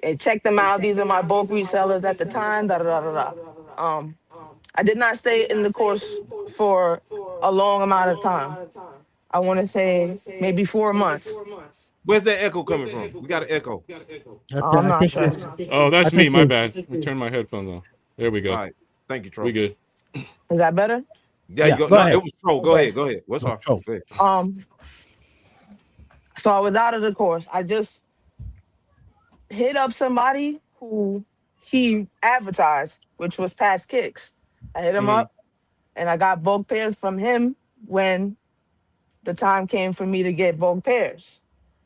and check them out. These are my bulk resellers at the time. I did not stay in the course for a long amount of time. I want to say maybe 4 months. Where's that echo coming from? We got an echo. I'm not sure. Oh, that's me. My bad. I turned my headphones on. There we go. All right. Thank you, Troll. We good. Is that better? Yeah, you go. Go No, ahead. it was Troll. Go ahead. Go ahead. What's our Troll. Go ahead. So I was out of the course. I just hit up somebody who he advertised, which was Past Kicks. I hit him up, and I got bulk pairs from him when the time came for me to get bulk pairs.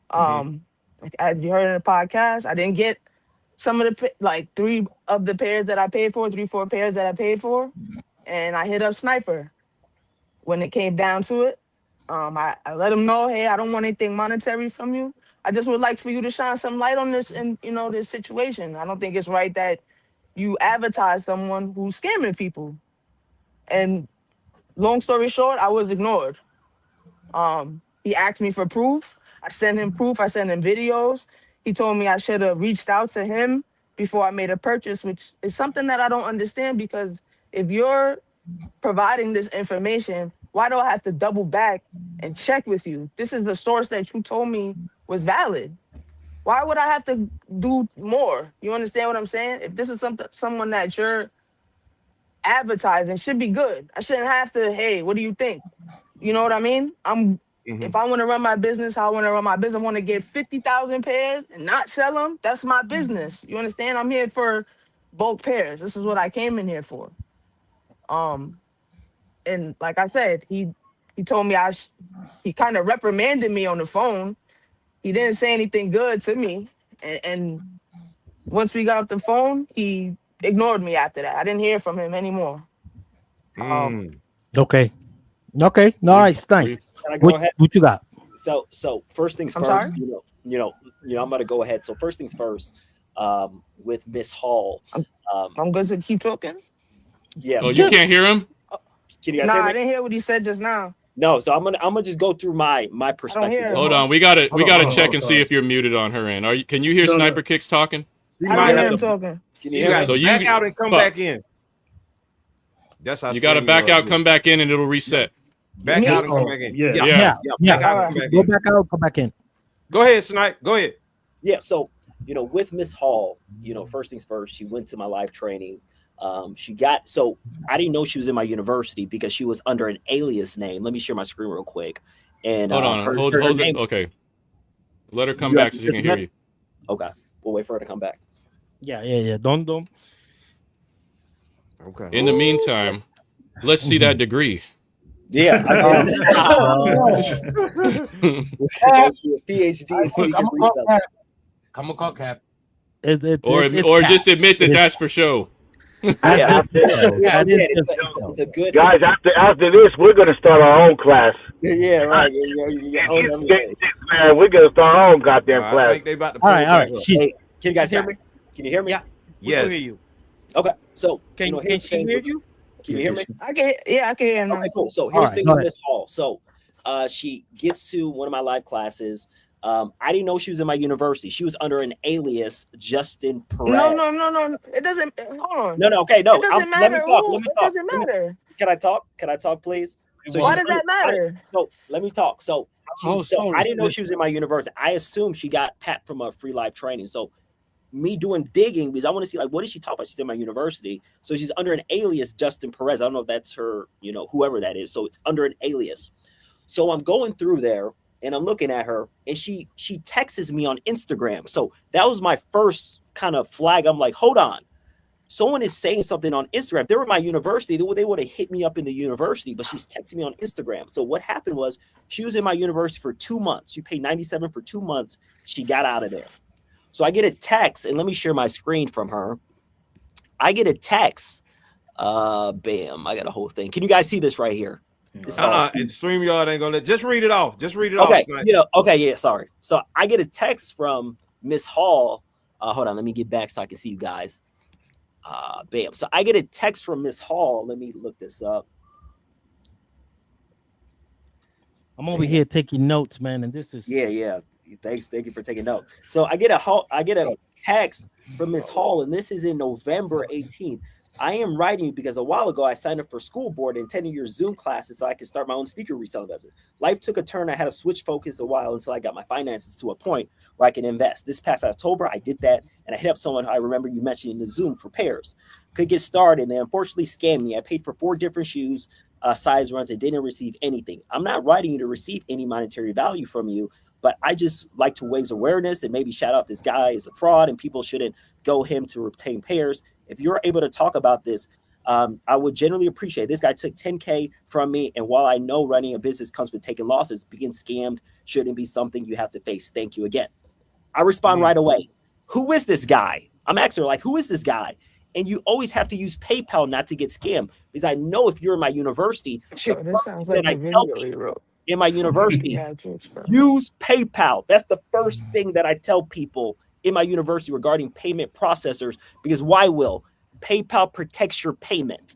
As you heard in the podcast, I didn't get some of the 3 of the pairs that I paid for, 3-4 pairs that I paid for, and I hit up Sniper when it came down to it. I let him know, hey, I don't want anything monetary from you. I just would like for you to shine some light on this and this situation. I don't think it's right that you advertise someone who's scamming people. And long story short, I was ignored. He asked me for proof. I sent him proof. I sent him videos. He told me I should have reached out to him before I made a purchase, which is something that I don't understand, because if you're providing this information, why do I have to double back and check with you? This is the source that you told me was valid. Why would I have to do more? You understand what I'm saying? If this is someone that you're advertising, should be good. I shouldn't have to, hey, what do you think? You know what I mean? If I want to run my business, how I want to run my business, I want to get 50,000 pairs and not sell them. That's my business. You understand? I'm here for bulk pairs. This is what I came in here for. And like I said, he He told me he kind of reprimanded me on the phone. He didn't say anything good to me. And once we got off the phone, he ignored me after that. I didn't hear from him anymore. Okay. Okay. All right, Stein. Can I go ahead? What you got? So first things I'm first, sorry? you know, I'm gonna go ahead. So first things first, with Miss Hall. I'm good to keep talking. Yeah. Oh, you can't hear him? Can you guys Nah, hear me? I didn't hear what he said just now. No, so I'm gonna just go through my perspective. hear him. Hold on, we gotta check and see sorry. if you're muted on her end. Can you hear No, no. Sniper Kicks talking? I don't hear him talking. Can you You hear got me? So to you- back out and come fuck. back in. That's how You gotta back out, come back in, and it'll reset. back Me? out and come back in. Yeah. Yeah. Back out and come back Go in. back out, come back in. Go ahead, Snipe. Go ahead. Yeah, so with Miss Hall, first things first, she went to my live training. I didn't know she was in my university because she was under an alias name. Let me share my screen real quick. And Hold on, hold her it. name- Okay, let her come You back guys so she can hear you. Okay, we'll wait for her to come back. Yeah. Don't. Okay. In the meantime, let's see that degree. Yeah, PhD. I'm gonna call Cap. Or just admit that that's for show. Yeah, it's it's a good Guys, after this, we're gonna start our own class. Yeah, right. Your own everything. Man, we're gonna start our own goddamn I class. think they about to All right. Hey, can you guys hear me? Can you hear me? Yeah. Yes. hear you. Okay, so Can here's she the thing. hear you? Can you hear me? I can hear him now. Okay, cool. So here's All the thing right, with go Miss Hall. So she gets to one of my live classes. I didn't know she was in my university. She was under an alias, Justin Perez. No. It doesn't. Hold on. No. Okay, no. It doesn't Let me matter. talk. Who. Let me It talk. doesn't matter. Can I talk? Can I talk, please? So Why she's does that matter? So let me talk. So I didn't know she was in my university. I assumed she got Pat from a free live training. So me doing digging because I want to see what is she talking about? She's in my university. So she's under an alias, Justin Perez. I don't know if that's her, whoever that is. So it's under an alias. So I'm going through there and I'm looking at her and she texts me on Instagram. So that was my first kind of flag. I'm like, hold on. Someone is saying something on Instagram. If they were my university, they would have hit me up in the university, but she's texting me on Instagram. So what happened was she was in my university for 2 months. She paid $97 for 2 months. She got out of there. So I get a text, and let me share my screen from her. I get a text. Bam, I got a whole thing. Can you guys see this right here? StreamYard ain't gonna just read it off. Just read it okay, off. Okay, yeah, sorry. So I get a text from Miss Hall. Hold on, let me get back so I can see you guys. Bam. So I get a text from Miss Hall. Let me look this up. I'm over here taking notes, man, and this is Yeah. Thank you for taking note. So I get a text from Miss Hall, and this is in November 18th. I am writing you because a while ago I signed up for school board and attended your Zoom classes so I could start my own sneaker reselling business. Life took a turn. I had to switch focus a while until I got my finances to a point where I can invest. This past October, I did that, and I hit up someone I remember you mentioned in the Zoom for pairs. Could get started, and they unfortunately scammed me. I paid for 4 different shoes, size runs, and didn't receive anything. I'm not writing you to receive any monetary value from you, but I just like to raise awareness and maybe shout out this guy is a fraud and people shouldn't go him to obtain pairs. If you're able to talk about this, I would generally appreciate it. This guy took $10K from me. And while I know running a business comes with taking losses, being scammed shouldn't be something you have to face. Thank you again. I respond right away. Who is this guy? I'm asking her, who is this guy? And you always have to use PayPal not to get scammed because I know if you're in my university, Sure, this sounds like a video you wrote. In my university, use PayPal. That's the first thing that I tell people in my university regarding payment processors, because why will PayPal protects your payment?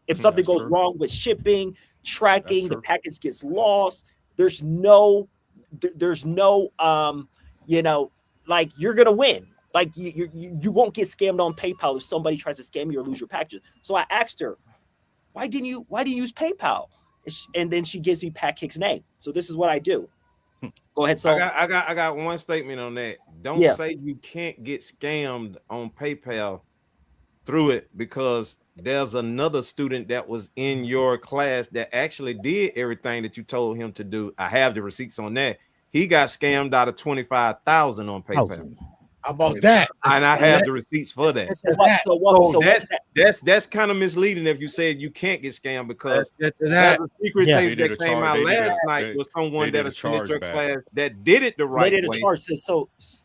If something goes wrong with shipping, tracking, the package gets lost, there's no you're gonna win. You won't get scammed on PayPal if somebody tries to scam you or lose your packages. So I asked her, why didn't you use PayPal? And then she gives me Pat Kick's name. So this is what I do. Go ahead, Saul. I got one statement on that. Don't say you can't get scammed on PayPal through it, because there's another student that was in your class that actually did everything that you told him to do. I have the receipts on that. He got scammed out of $25,000 on PayPal. How about that? And I have the receipts for that. That's kind of misleading if you said you can't get scammed, because there's a secret tape that came out last night with someone that attended your class that did it the right way.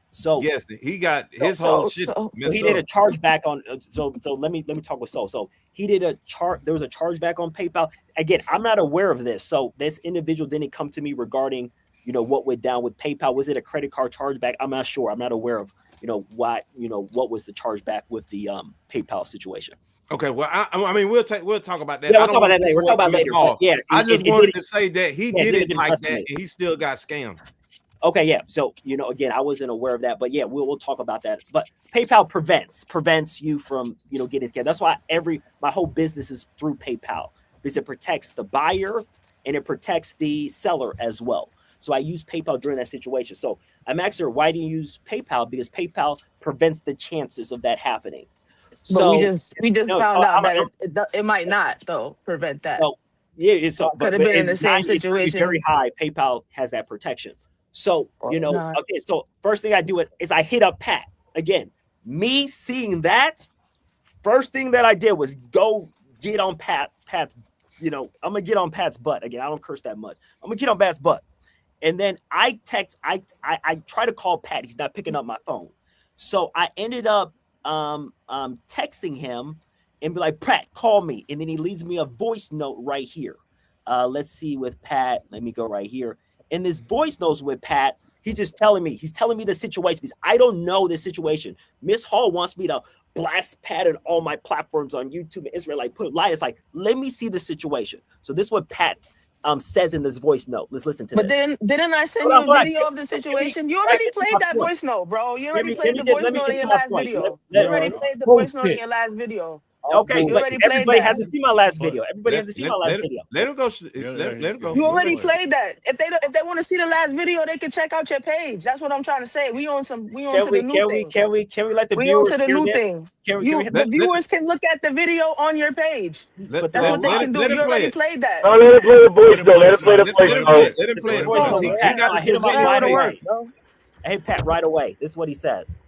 So yes, he got his whole shit. So he did a chargeback on. So let me talk with Soul. So he did a there was a chargeback on PayPal. Again, I'm not aware of this. So this individual didn't come to me regarding, you know, what went down with PayPal. Was it a credit card chargeback? I'm not sure. I'm not aware of, you know, why, you know, what was the chargeback with the PayPal situation. Okay, well, I mean, we'll talk about that. Yeah, we'll talk about that later. We'll talk about later. Yeah, I just wanted to say that he did it like that, and he still got scammed. Okay, yeah. So, you know, again, I wasn't aware of that, but yeah, we'll talk about that. But PayPal prevents you from, you know, getting scammed. That's why my whole business is through PayPal, because it protects the buyer and it protects the seller as well. So I use PayPal during that situation. So I'm asking her, why do you use PayPal? Because PayPal prevents the chances of that happening. So we just found out that it might not though prevent that. So yeah, so could have been in the same situation. Very high. PayPal has that protection. So, you know, okay, so first thing I do is I hit up Pat. Again, me seeing that, first thing that I did was go get on Pat's, you know, I'm going to get on Pat's butt. Again, I don't curse that much. I'm going to get on Pat's butt. And then I try to call Pat. He's not picking up my phone. So I ended up texting him and be like, Pat, call me. And then he leaves me a voice note right here. Let's see with Pat. Let me go right here. In this voice notes with Pat, he's telling me the situation, because I don't know this situation. Miss Hall wants me to blast Pat on all my platforms on YouTube and Israel, like put liars. Like, let me see the situation. So this is what Pat says in this voice note. Let's listen to this. But didn't I send you a video of the situation? You already played that voice note, bro. You already played the voice note in your last video. You already played the voice note in your last video. Okay, but everybody has to see my last video. Everybody has to see my last video. Let him go. Let him go. You already played that. If they want to see the last video, they can check out your page. That's what I'm trying to say. We on to the new thing. Can we let the we viewers on to the new this? thing? The viewers can look at the video on your page. That's what they can do. You already played that. No, let him play the voice though. Let him play the voice though. Let him play. Hey Pat, right away. This is what he says.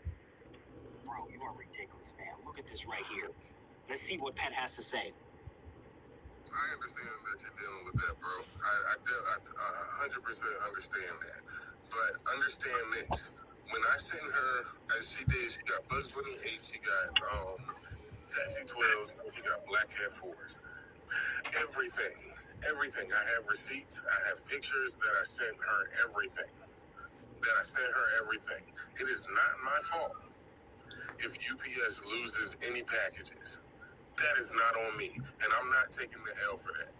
Let's see what Pat has to say. I understand that you're dealing with that, bro. I 100% understand that. But understand this. When I sent her, as she did, she got Buzz Bunny 8, she got Taxi 12s, she got Black Hat 4s. Everything. I have receipts, I have pictures that I sent her everything. It is not my fault if UPS loses any packages. That is not on me, and I'm not taking the L for that.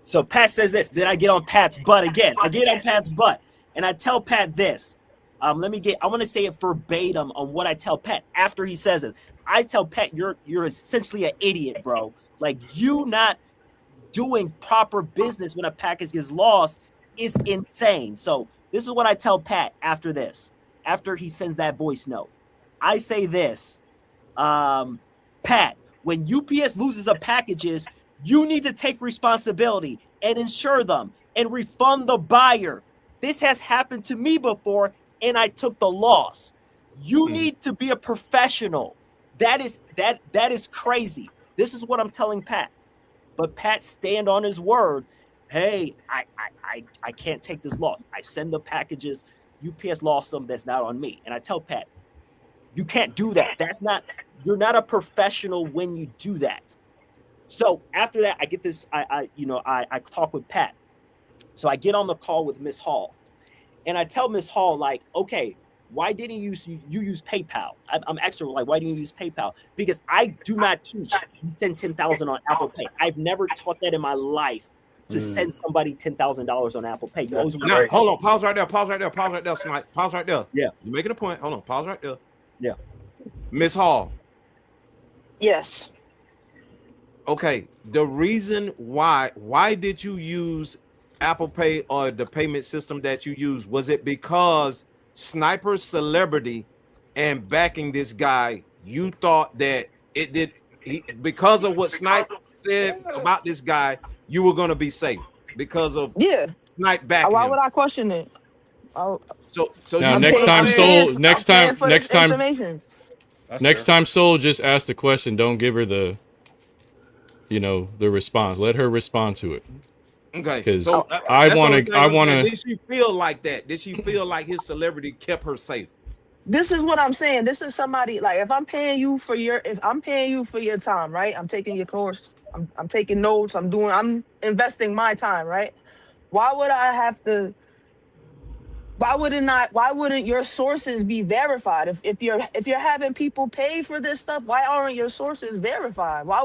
So Pat says this. Then I get on Pat's butt again. I get on Pat's butt, and I tell Pat this. I want to say it verbatim on what I tell Pat after he says it. I tell Pat, you're essentially an idiot, bro. Like, you not doing proper business when a package gets lost is insane. So this is what I tell Pat after this. After he sends that voice note, I say this. Pat, when UPS loses the packages, you need to take responsibility and insure them and refund the buyer. This has happened to me before, and I took the loss. You need to be a professional. That is crazy. This is what I'm telling Pat. But Pat stand on his word. Hey, I can't take this loss. I send the packages. UPS lost them. That's not on me. And I tell Pat, you can't do that. You're not a professional when you do that. So after that, I get this. I talk with Pat. So I get on the call with Miss Hall, and I tell Miss Hall, like, okay, why didn't you use PayPal? I'm extra like, why didn't you use PayPal? Because I do not teach you send 10,000 on Apple Pay. I've never taught that in my life to send somebody $10,000 on Apple Pay. Hold on, pause right there, Snipe. Pause right there. Yeah, you're making a point. Hold on, pause right there. Yeah, Miss Hall. Yes. Okay, the reason why did you use Apple Pay or the payment system that you use? Was it because Sniper's celebrity and backing this guy, you thought that because of what Snipe said about this guy, you were going to be safe because of Snipe backing Why him? would I question it? Now you next see what time I'm saying? Soul, next paying time, for next this time, information. next time Soul just ask the question. Don't give her the, the response. Let her respond to it. Okay, Because so I that's the only want thing to, I I'm want saying. to. Did she feel like that? Did she feel like his celebrity kept her safe? This is what I'm saying. This is somebody like if I'm paying you for your time, right? I'm taking your course. I'm taking notes. I'm investing my time, right? Why would I have to? Why wouldn't your sources be verified? If you're having people pay for this stuff, why aren't your sources verified? Why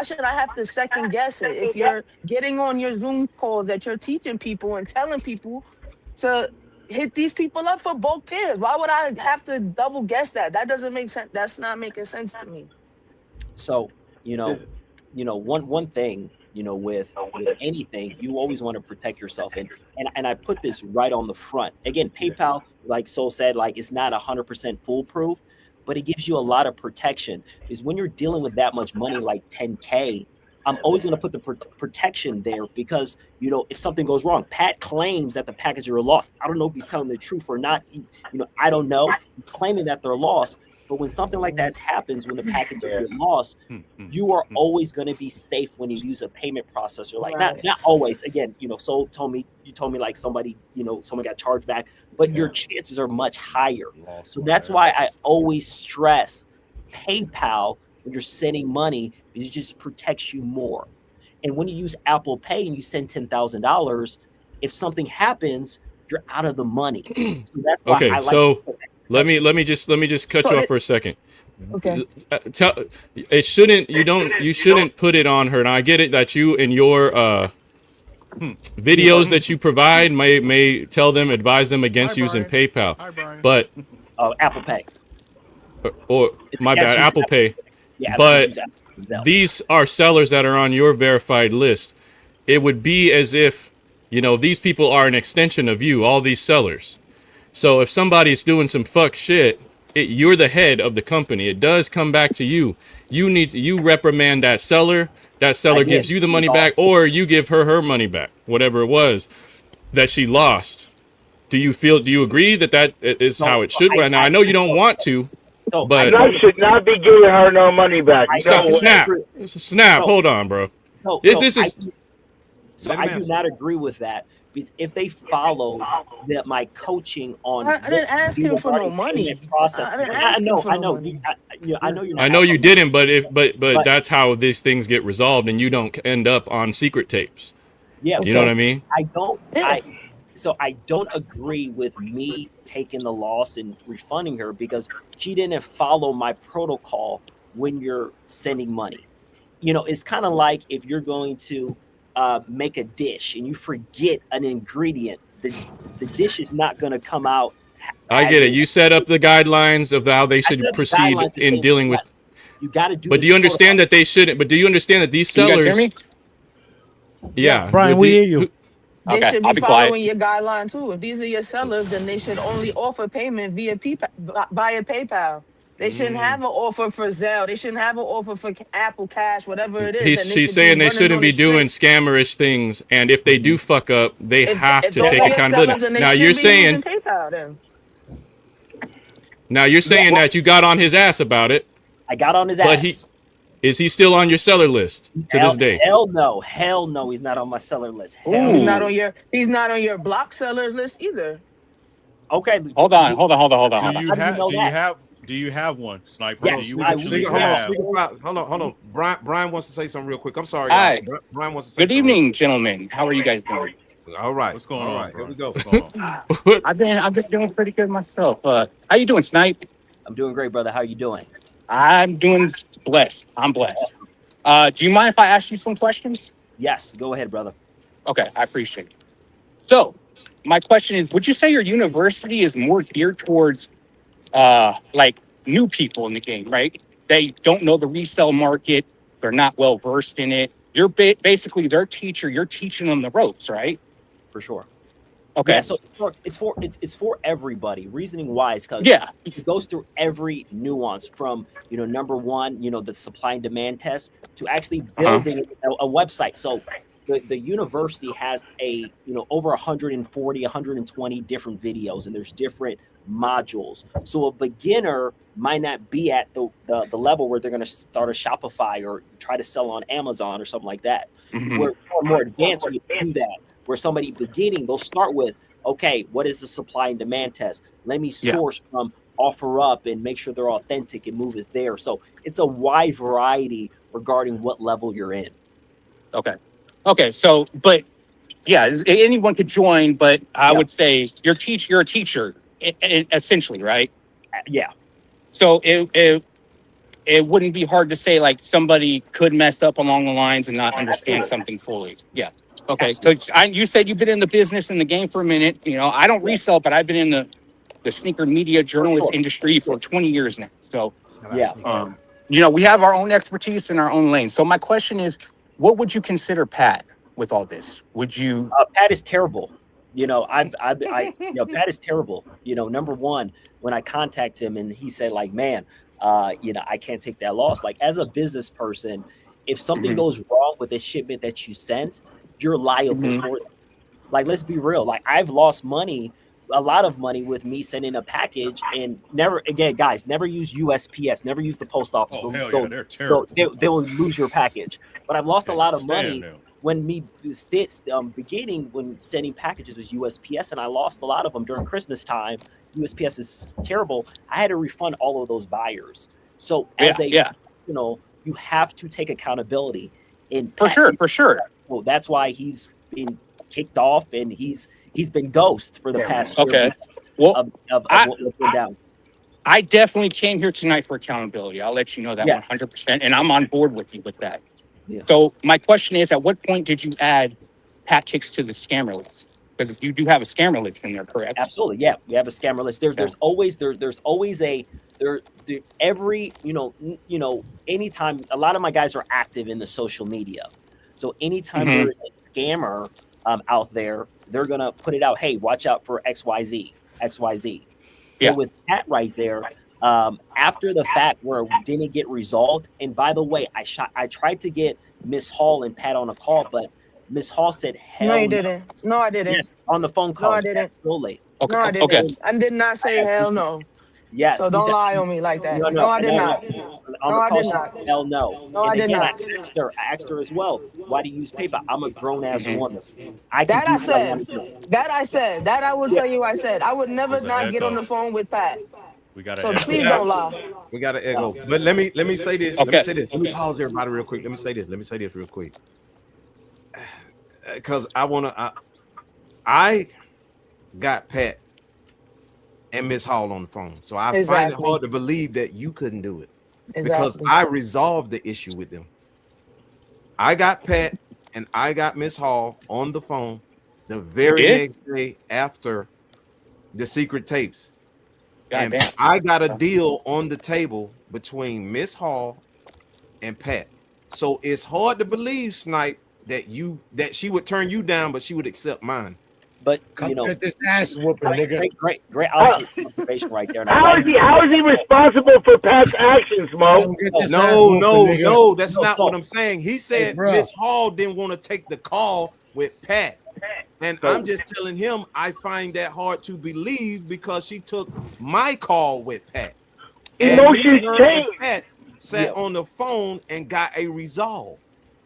should I have to second guess it? If you're getting on your Zoom calls that you're teaching people and telling people to hit these people up for bulk pairs, why would I have to double guess that? That doesn't make sense. That's not making sense to me. So, one thing, with anything, you always want to protect yourself. And I put this right on the front. Again, PayPal, like Soul said, like it's not 100% foolproof, but it gives you a lot of protection. Because when you're dealing with that much money, like 10K, I'm always going to put the protection there because, if something goes wrong, Pat claims that the packages are lost. I don't know if he's telling the truth or not. I don't know. He's claiming that they're lost. But when something like that happens, when the packages get lost, you are always going to be safe when you use a payment processor. Like not always. Again, Soul told me like somebody got charged back, but your chances are much higher. So that's why I always stress PayPal when you're sending money, because it just protects you more. And when you use Apple Pay and you send $10,000, if something happens, you're out of the money. So that's why I like. So let me just cut you off for a second. Okay. You shouldn't put it on her. And I get it that you in your videos that you provide may advise them against using PayPal. But Apple Pay. Or my bad, Apple Pay. Yeah, but these are sellers that are on your verified list. It would be as if, these people are an extension of you, all these sellers. So if somebody's doing some fuck shit, you're the head of the company. It does come back to you. You reprimand that seller. That seller gives you the money back, or you give her money back, whatever it was that she lost. Do you agree that is how it should be? Now I know you don't want to. But I should not be giving her no money back. Snap. Hold on, bro. I do not agree with that, because if they follow my coaching on, I didn't ask him for no money. I know I know you didn't, but that's how these things get resolved, and you don't end up on secret tapes. Yeah, you know what I mean. So I don't agree with me taking the loss and refunding her, because she didn't follow my protocol when you're sending money. It's kind of like if you're going to make a dish and you forget an ingredient, the dish is not going to come out. I get it. You set up the guidelines of how they should proceed in dealing with. You got to do. But do you understand that they shouldn't? But do you understand that these sellers? Can you guys hear me? Yeah, Brian, we hear you. They Okay, should I'll be be quiet. following your guideline too. If these are your sellers, then they should only offer payment via PayPal. They shouldn't have an offer for Zelle. They shouldn't have an offer for Apple Cash, whatever it is. She's saying they shouldn't be doing scammerish things, and if they do fuck up, they have to take accountability. Now you're saying that you got on his ass about it. I got on his ass. But is he still on your seller list to this day? Hell no, he's not on my seller list. He's not on your block seller list either. Okay. Hold on. Do you have one, Sniper? Yes, do you actually have? Hold on. Brian wants to say something real quick. I'm sorry. Hi. Brian wants to say Good evening, gentlemen. How are you guys doing? All right. What's going on? All right. Here we go. I've been doing pretty good myself. How you doing, Snipe? I'm doing great, brother. How are you doing? I'm doing blessed. I'm blessed. Do you mind if I ask you some questions? Yes, go ahead, brother. Okay, I appreciate it. So, my question is, would you say your university is more geared towards like new people in the game, right? They don't know the resale market. They're not well versed in it. You're basically their teacher. You're teaching them the ropes, right? For sure. Okay. Yeah, so it's for everybody. Reasoning wise, because it goes through every nuance from number one, the supply and demand test to actually building a website. So the university has over 140, 120 different videos, and there's different modules. So a beginner might not be at the level where they're going to start a Shopify or try to sell on Amazon or something like that. Where more advanced we do that. Where somebody beginning, they'll start with, okay, what is the supply and demand test? Let me source from OfferUp and make sure they're authentic and move it there. So it's a wide variety regarding what level you're in. Okay. So, but yeah, anyone could join, but I would say you're a teacher, essentially, right? Yeah. So it wouldn't be hard to say like somebody could mess up along the lines and not understand something fully. Yeah. Okay. So you said you've been in the business in the game for a minute. I don't resell, but I've been in the sneaker media journalist industry for 20 years now. So we have our own expertise in our own lane. So my question is, what would you consider Pat with all this? Would you? Pat is terrible. Pat is terrible. Number one, when I contact him and he said like, man, I can't take that loss. Like as a business person, if something goes wrong with a shipment that you sent, you're liable for it. Like, let's be real. Like I've lost money, a lot of money with me sending a package and never use USPS, never use the post office. They're terrible. They will lose your package. But I've lost a lot of money when beginning when sending packages was USPS, and I lost a lot of them during Christmas time. USPS is terrible. I had to refund all of those buyers. So you have to take accountability. For sure. Well, that's why he's been kicked off and he's been ghost for the past year. Okay. Well, what's been down. I definitely came here tonight for accountability. I'll let you know that 100%, and I'm on board with you with that. Yeah. So my question is, at what point did you add Pat Kicks to the scammer list? Because you do have a scammer list in there, correct? Absolutely, yeah. We have a scammer list. There's always anytime a lot of my guys are active in the social media. So anytime there is a scammer out there, they're gonna put it out. Hey, watch out for XYZ. So with Pat right there, after the fact where we didn't get resolved, and by the way, I tried to get Miss Hall and Pat on a call, but Miss Hall said, hell no, you didn't. No, I didn't. Yes, on the phone call. No, I didn't. So late. Okay. No, I didn't. Okay. I did not say hell no. Yes. So don't lie on me like that. No, I did not. On No, I the call, did she not. said, hell no. No, And I did again, not. I asked her as well, why do you use PayPal? I'm a grown ass woman. That I said. That I will tell you I said. I would never There's an not get echo. on the phone with Pat. We got So to please don't lie. We got to echo. But let me say this. Let me pause everybody real quick. Let me say this real quick. Because I got Pat and Miss Hall on the phone. So I find it hard to believe that you couldn't do it. Because I resolved the issue with them. I got Pat and I got Miss Hall on the phone the very next day after the secret tapes. And I got a deal on the table between Miss Hall and Pat. So it's hard to believe, Snipe, that she would turn you down, but she would accept mine. But get this ass whooping, nigga. Great observation right there. How is he responsible for Pat's actions, Mo? No, that's not what I'm saying. He said Miss Hall didn't want to take the call with Pat. And I'm just telling him I find that hard to believe because she took my call with Pat. Emotions change. Pat sat on the phone and got a resolve.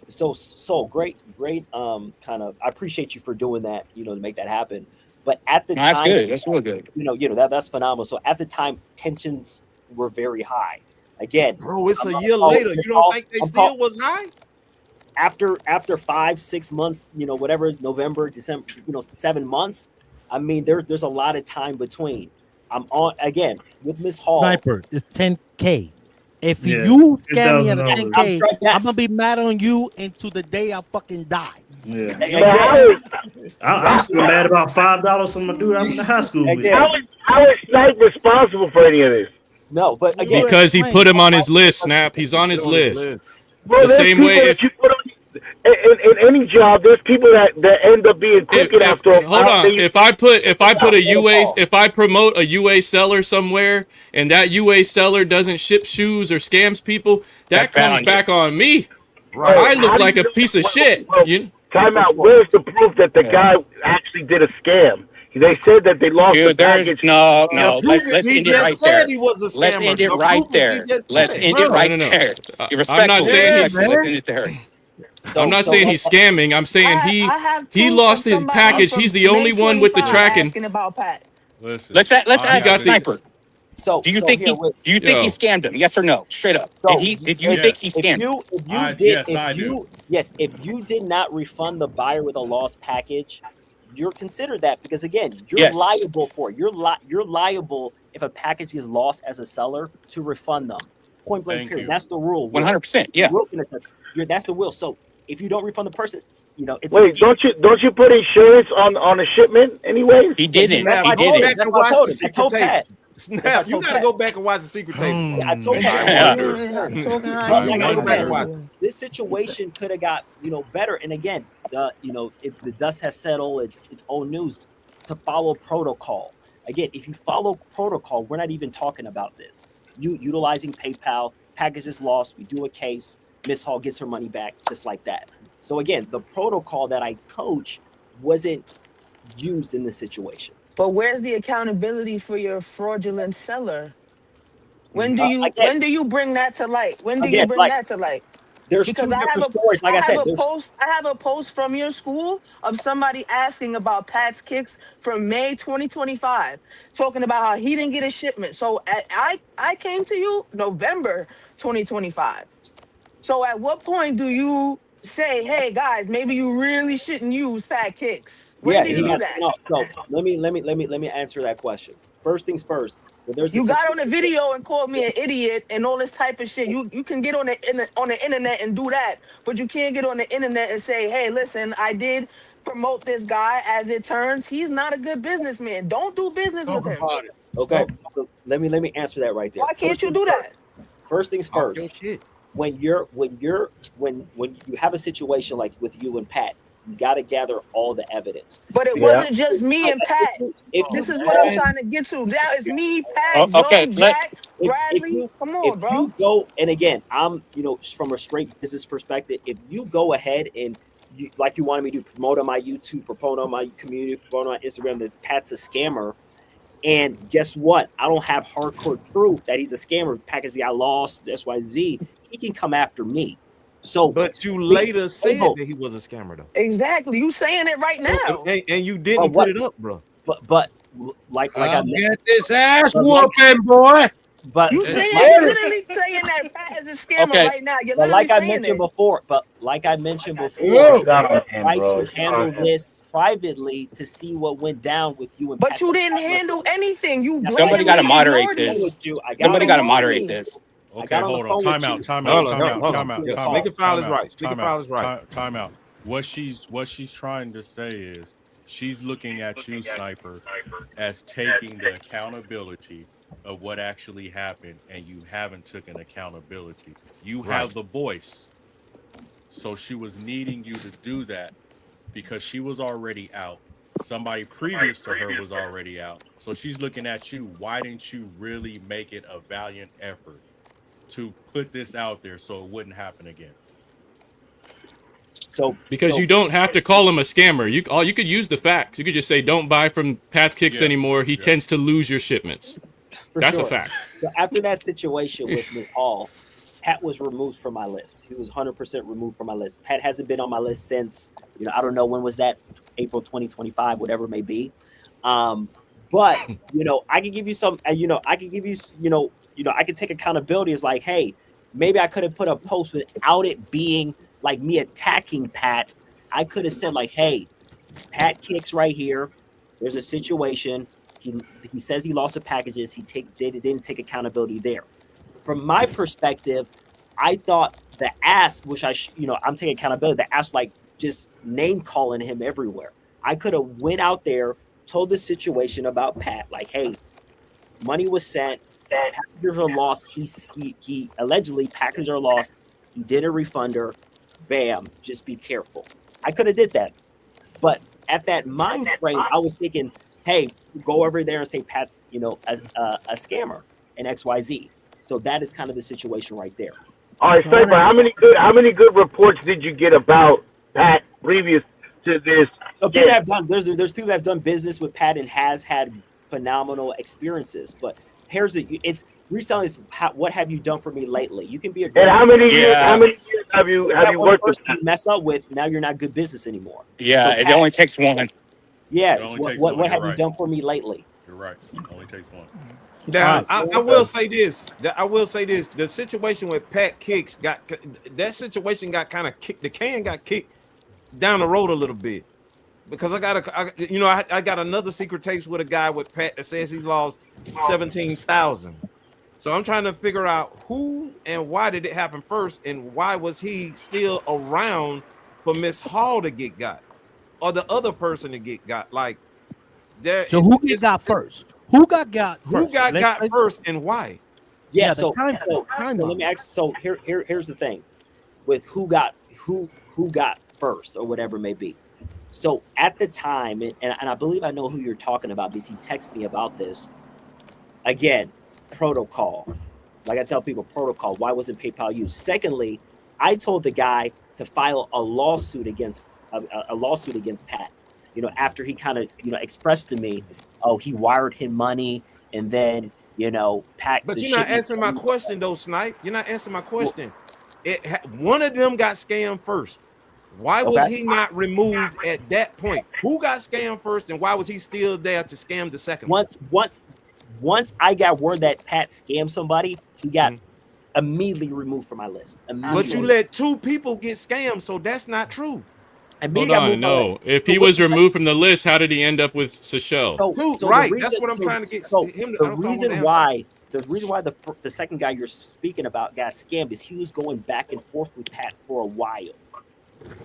So great kind of, I appreciate you for doing that, to make that happen. But at the time, that's good. That's really good. That's phenomenal. So at the time, tensions were very high. Again, bro, it's a year later. You don't think they still was high? After 5-6 months, whatever is November, December, 7 months. I mean, there's a lot of time between. I'm on again with Miss Hall. Sniper is 10K. If you scam me at a 10K, yes. I'm gonna be mad on you into the day I fucking die. Yeah. I'm still mad about $5 from my dude I'm in the high school with. How is Snipe responsible for any of this? No, but again, because he put him on his list. Snap, he's on his list. Well, The same way if you put in any job, there's people that end up being crooked after a while. Hold on. If I promote a UA seller somewhere and that UA seller doesn't ship shoes or scams people, that comes back on me. Right. I look like a piece of shit. Time out. For sure. Where's the proof that the guy actually did a scam? They said that they lost the Dude, there's package. no. The proof is Let's he end it just right said there. he was a Let's scammer. end it The right proof is he there. just Let's said end it. it right No. there. I'm Respectful. not saying he's. Respectful. Let's end it there. I'm not saying he's scamming. I'm saying I have he proof lost of his somebody package. from He's the only May one with the 25 tracking. asking about Pat. Listen, Let's I ask got Sniper. So Do you so think here, do you think he scammed him? Yes or no? Straight up. So Did you yes. think he scammed him? if you did not refund the buyer with a lost package, you're considered that because again, you're Yes. liable for it. You're liable if a package is lost as a seller to refund them. Point blank Thank period. you. That's the rule. 100%. Yeah. That's the will. So if you don't refund the person, it's Wait, don't you put insurance on a shipment anyways? He didn't. Snap, He go didn't. back and watch the secret tape. Pat. Snap, you gotta go back and watch the secret tape. I told Yeah. this situation could have got better. And again, the dust has settled. It's old news to follow protocol. Again, if you follow protocol, we're not even talking about this. You utilizing PayPal, package is lost. We do a case. Miss Hall gets her money back, just like that. So again, the protocol that I coach wasn't used in this situation. But where's the accountability for your fraudulent seller? When do you bring that to light? When do you bring that to light? There's Because two different stories. Like I said, I have a post from your school of somebody asking about Pat's Kicks from May 2025, talking about how he didn't get a shipment. So I came to you November 2025. So at what point do you say, hey guys, maybe you really shouldn't use Pat Kicks? When do you do that? No, let me answer that question. First things first. You got on the video and called me an idiot and all this type of shit. You can get on the internet and do that, but you can't get on the internet and say, hey, listen, I did promote this guy. As it turns, he's not a good businessman. Don't do business with him. Okay, so let me answer that right there. Why can't you do that? First things first. When you have a situation like with you and Pat, you got to gather all the evidence. But it wasn't just me and Pat. This is what I'm trying to get to. That is me, Pat, Young, Jack, Bradley. Come on, bro. You go, and again, I'm from a straight business perspective. If you go ahead and like you wanted me to promote on my YouTube, promote on my community, promote on my Instagram that Pat's a scammer, and guess what? I don't have hardcore proof that he's a scammer. Package got lost, XYZ. He can come after me. So, but you later said that he was a scammer, though. Exactly, you saying it right now, and you didn't put it up, bro. But like I get this ass whooping, boy. But you you're literally saying that Pat is a scammer right now. You're but literally like I saying mentioned it. before, try to handle this privately to see what went down with you and But Pat. you didn't handle anything. You Somebody got to blatantly moderate ignored this. me. Somebody got to moderate this. Okay, hold on. Time out. Speaker file is right. Speaker file is right. Time out. What she's trying to say is she's looking at you, Sniper, as taking the accountability of what actually happened, and you haven't taken accountability. You have the voice. So she was needing you to do that because she was already out. Somebody previous to her was already out. So she's looking at you. Why didn't you really make it a valiant effort to put this out there so it wouldn't happen again? Because you don't have to call him a scammer. You could use the facts. You could just say, don't buy from Pat's Kicks anymore. He tends to lose your shipments. That's a fact. So after that situation with Ms. Hall, Pat was removed from my list. He was 100% removed from my list. Pat hasn't been on my list since, I don't know when was that, April 2025, whatever it may be. But, I can give you some, I can take accountability as like, hey, maybe I could have put a post without it being like me attacking Pat. I could have said like, hey, Pat Kicks right here. There's a situation. He says he lost the packages. They didn't take accountability there. From my perspective, I thought the ass, which I'm taking accountability. The ass like just name calling him everywhere. I could have went out there, told the situation about Pat, like, hey, money was sent, packages are lost. He allegedly packages are lost. He did a refunder. Bam, just be careful. I could have did that, but at that mind frame, I was thinking, hey, go over there and say Pat's, a scammer and XYZ. So that is kind of the situation right there. All right, Sniper, how many good reports did you get about Pat previous to this. So people have done there's people that have done business with Pat and has had phenomenal experiences. But here's it's reselling is what have you done for me lately? You can be a And how many years have you worked with that? Mess up with now you're not good business anymore. Yeah, So it Pat, only takes one. Yeah, It only takes what one, have you're you done for me lately? You're right. It only takes one. Now, I will say this. The situation with Pat Kicks that situation got kind of kicked. The can got kicked down the road a little bit because I got another secret tapes with a guy with Pat that says he's lost 17,000. So I'm trying to figure out who and why did it happen first, and why was he still around for Miss Hall to get got, or the other person to get got? Like, so who got first? Who got first? Who got first and why? Yeah, so let me ask. So here's the thing, with who got first or whatever it may be. So at the time, and I believe I know who you're talking about because he texted me about this. Again, protocol. Like I tell people, protocol. Why wasn't PayPal used? Secondly, I told the guy to file a lawsuit against Pat. You know, after he kind of expressed to me, oh, he wired him money, and then Pat. But you're not answering my question, though, Snipe. You're not answering my question. One of them got scammed first. Why was he not removed at that point? Who got scammed first, and why was he still there to scam the second one? Once I got word that Pat scammed somebody, he got immediately removed from my list. But you let two people get scammed, so that's not true. Hold on, no. If he was removed from the list, how did he end up with Seychelles? That's what I'm trying to get him to. The reason why the second guy you're speaking about got scammed is he was going back and forth with Pat for a while.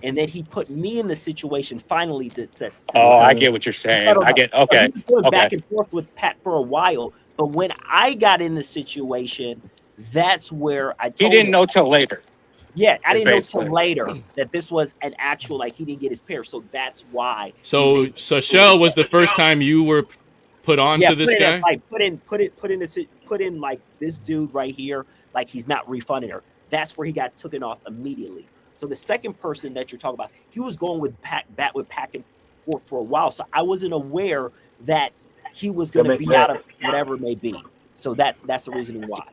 And then he put me in the situation finally to I get what you're saying. I get okay. So he was going back and forth with Pat for a while, but when I got in the situation, that's where I told he didn't know till later. Yeah, I didn't know till later that this was an actual, like, he didn't get his pair, so that's why. So Seychelles was the first time you were put on to this guy? Put in like this dude right here, like he's not refunding her. That's where he got taken off immediately. So the second person that you're talking about, he was going with Pat and forth for a while, so I wasn't aware that he was going to be out of whatever it may be. So that's the reasoning why.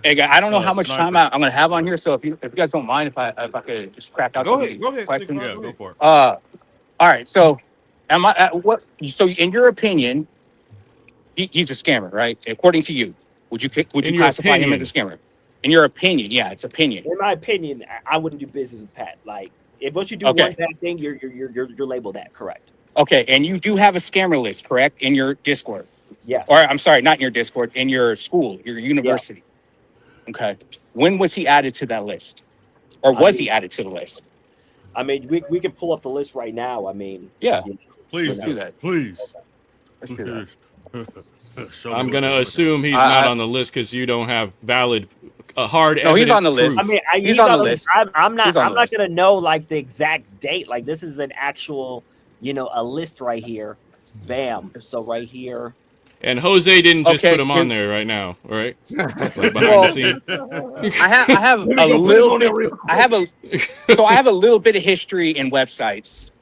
Hey, guys, I don't know how much time I'm going to have on here, so if you guys don't mind, if I could just crack out some questions. Yeah, go for it. All right, so So in your opinion, he's a scammer, right? According to you, would you classify him as a scammer? In your opinion, yeah, it's opinion. In my opinion, I wouldn't do business with Pat. Like, if once you do one bad thing, you're labeled that, correct? Okay, and you do have a scammer list, correct, in your Discord? Yes. Or I'm sorry, not in your Discord, in your school, your university. Yeah. Okay. When was he added to that list? Or was he added to the list? I mean, we can pull up the list right now. I mean, yeah. Please do that. Please. Let's do that. I'm gonna assume he's not on the list because you don't have valid, hard. No, he's on the list. I mean, he's on the list. I'm not gonna know like the exact date. Like this is an actual, a list right here. Bam. So right here. And Jose didn't just put him on there right now, right? Like behind the scene. I have a little bit. I have a little bit of history in websites.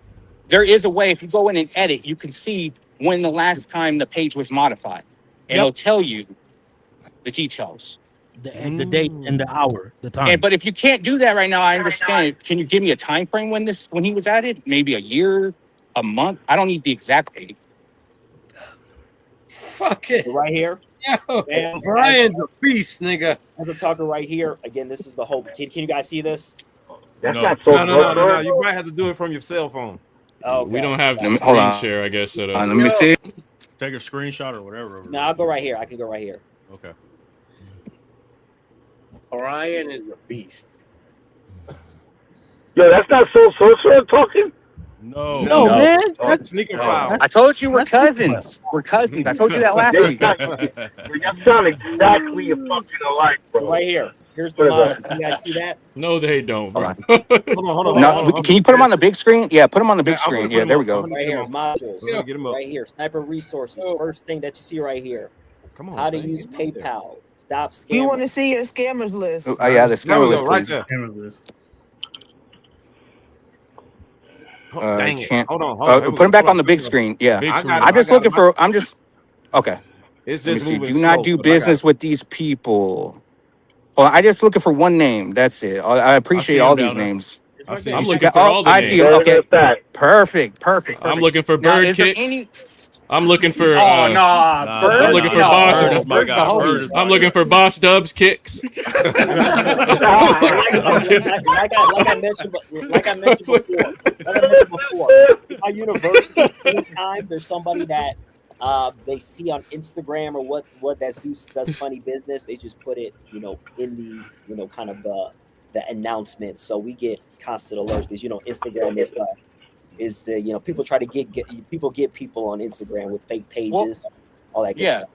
There is a way if you go in and edit, you can see when the last time the page was modified, and it'll tell you the details, the date and the hour, the time. But if you can't do that right now, I understand. Can you give me a time frame when he was added? Maybe a year, a month. I don't need the exact date. Fuck it. Right here. Yo, Brian's a beast, nigga. As a talker right here. Again, this is the whole. Can you guys see this? That's not so no. You might have to do it from your cell phone. Oh, we don't have screen share, I guess. Let me see. Take a screenshot or whatever. No, I'll go right here. I can go right here. Okay. Brian is a beast. Yo, that's not so social talking. No, man. That's sneaker file. I told you we're cousins. We're cousins. I told you that last week. You sound exactly fucking alike, bro. Right here. Here's the model. You guys see that? No, they don't. Hold on. Can you put them on the big screen? Yeah, put them on the big screen. Yeah, there we go. Right here, modules. Get them up. Right here, Sniper Resources. First thing that you see right here. Come on. How to use PayPal. Stop scamming. You want to see your scammers list? Oh yeah, the scammer list, right please. there. Scammer list. Dang it. Can't. Hold on. Here we Put him go. back Hold on the big screen. Yeah. I got I'm it. just looking for. I'm just. Okay. It's Let me just see. moving Do not slow, do but I got business it. with these people. Well, I just looking for one name. That's it. I appreciate see him all down these there. names. I see I'm him. looking for all the I see names. him. Okay. Perfect. I'm looking for Now, Bird is there Kicks. any? I'm looking for Oh no, Nah, Bird. I'm looking for no, Boss. Bird is my Bird's the guy. Bird homie. is my I'm looking guy. for Boss Dubs Kicks. Like I mentioned before, my university, anytime there's somebody that they see on Instagram or what does funny business, they just put it, in the, kind of the announcement. So we get constant alerts because Instagram is people try to get people on Instagram with fake pages, all that good Yeah. stuff.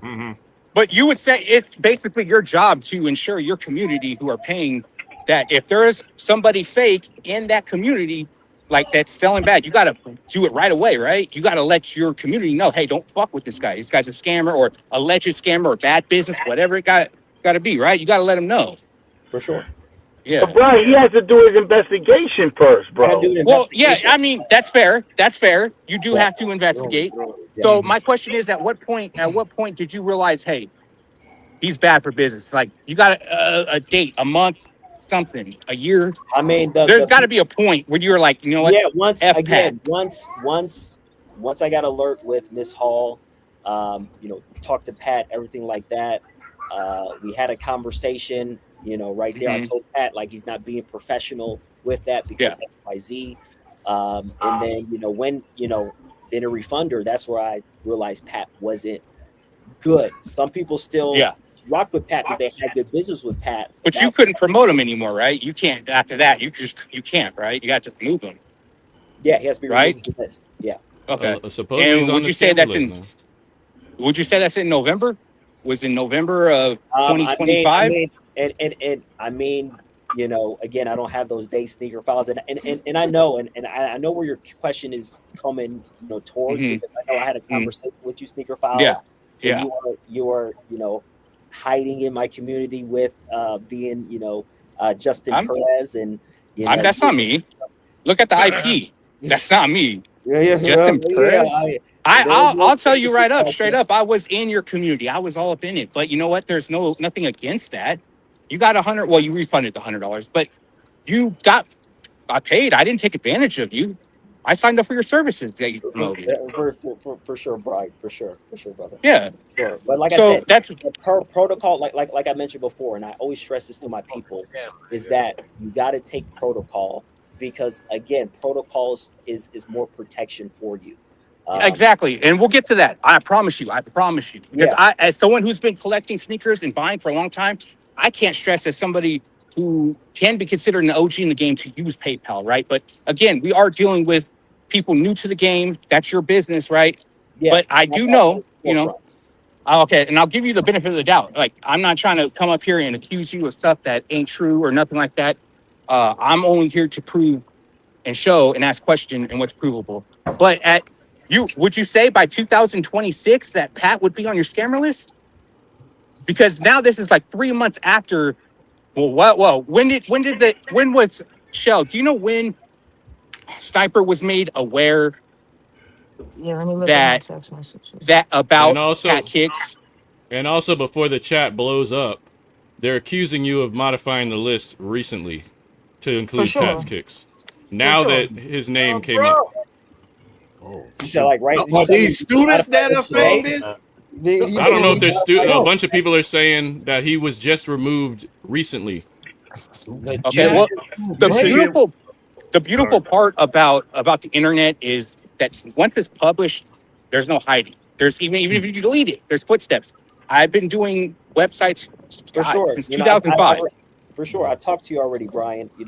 Mm-hmm. But you would say it's basically your job to ensure your community who are paying that if there is somebody fake in that community, like that's selling bad, you got to do it right away, right? You got to let your community know, hey, don't fuck with this guy. This guy's a scammer or alleged scammer or bad business, whatever it got to be, right? You got to let them know. For sure. Yeah. But Brian, he has to do his investigation first, bro. Well, yeah, I mean, that's fair. That's fair. You do have to investigate. So my question is, at what point did you realize, hey, he's bad for business? Like, you got a date, a month, something, a year? I mean, there's got to be a point where you're like, you know what? Yeah, once Pat. once I got alert with Miss Hall, talked to Pat, everything like that. We had a conversation, right there. I told Pat like he's not being professional with that because XYZ. And then when then a refunder, that's where I realized Pat wasn't good. Some people still rock with Pat because they had good business with Pat. But you couldn't promote him anymore, right? You can't after that. You can't, right? You got to move him. Yeah, he has to be right. removed from the list. Yeah. Okay. Supposedly he's And on would the you say scandal that's list in? now. Would you say that's in November? Was in November of 2025? I mean, again, I don't have those day sneaker files, and I know, and I know where your question is coming, toward, because I know I had a conversation with you, sneaker files. Yeah. And you are, hiding in my community with being, Justin Perez, and that's not me. Look at the IP. That's not me. Yeah. Justin Perez. I'll tell you right up, There's- straight up. I was in your community. I was all up in it. But you know what? There's nothing against that. You got $100. Well, you refunded the $100, but I paid. I didn't take advantage of you. I signed up for your services that you promoted. For sure, Brian. For sure, brother. Yeah. Sure. But like So I said, that's the protocol. Like I mentioned before, and I always stress this to my people, is that you got to take protocol because again, protocols is more protection for you. Exactly. And we'll get to that. I promise you. Because as someone who's been collecting sneakers and buying for a long time, I can't stress as somebody who can be considered an OG in the game to use PayPal, right? But again, we are dealing with people new to the game. That's your business, right? Yeah, but I do know, okay, and I'll give you the benefit of the doubt. Like, I'm not trying to come up here and accuse you of stuff that ain't true or nothing like that. I'm only here to prove and show and ask questions and what's provable. But would you say by 2026 that Pat would be on your scammer list? Because now this is like 3 months after. Well, when was Shell? Do you know when Sniper was made aware Yeah, let me look at my text messages. And also, Pat Kicks? And also, before the chat blows up, they're accusing you of modifying the list recently to include sure. Pat's Kicks. Now sure. that his name came up. You said like right? Are these students that are saying this? I don't know if there's a bunch of people are saying that he was just removed recently. Okay, well, the beautiful part about the internet is that once it's published, there's no hiding. There's even if you delete it, there's footsteps. I've been doing websites since 2005. For sure, I talked to you already, Brian. You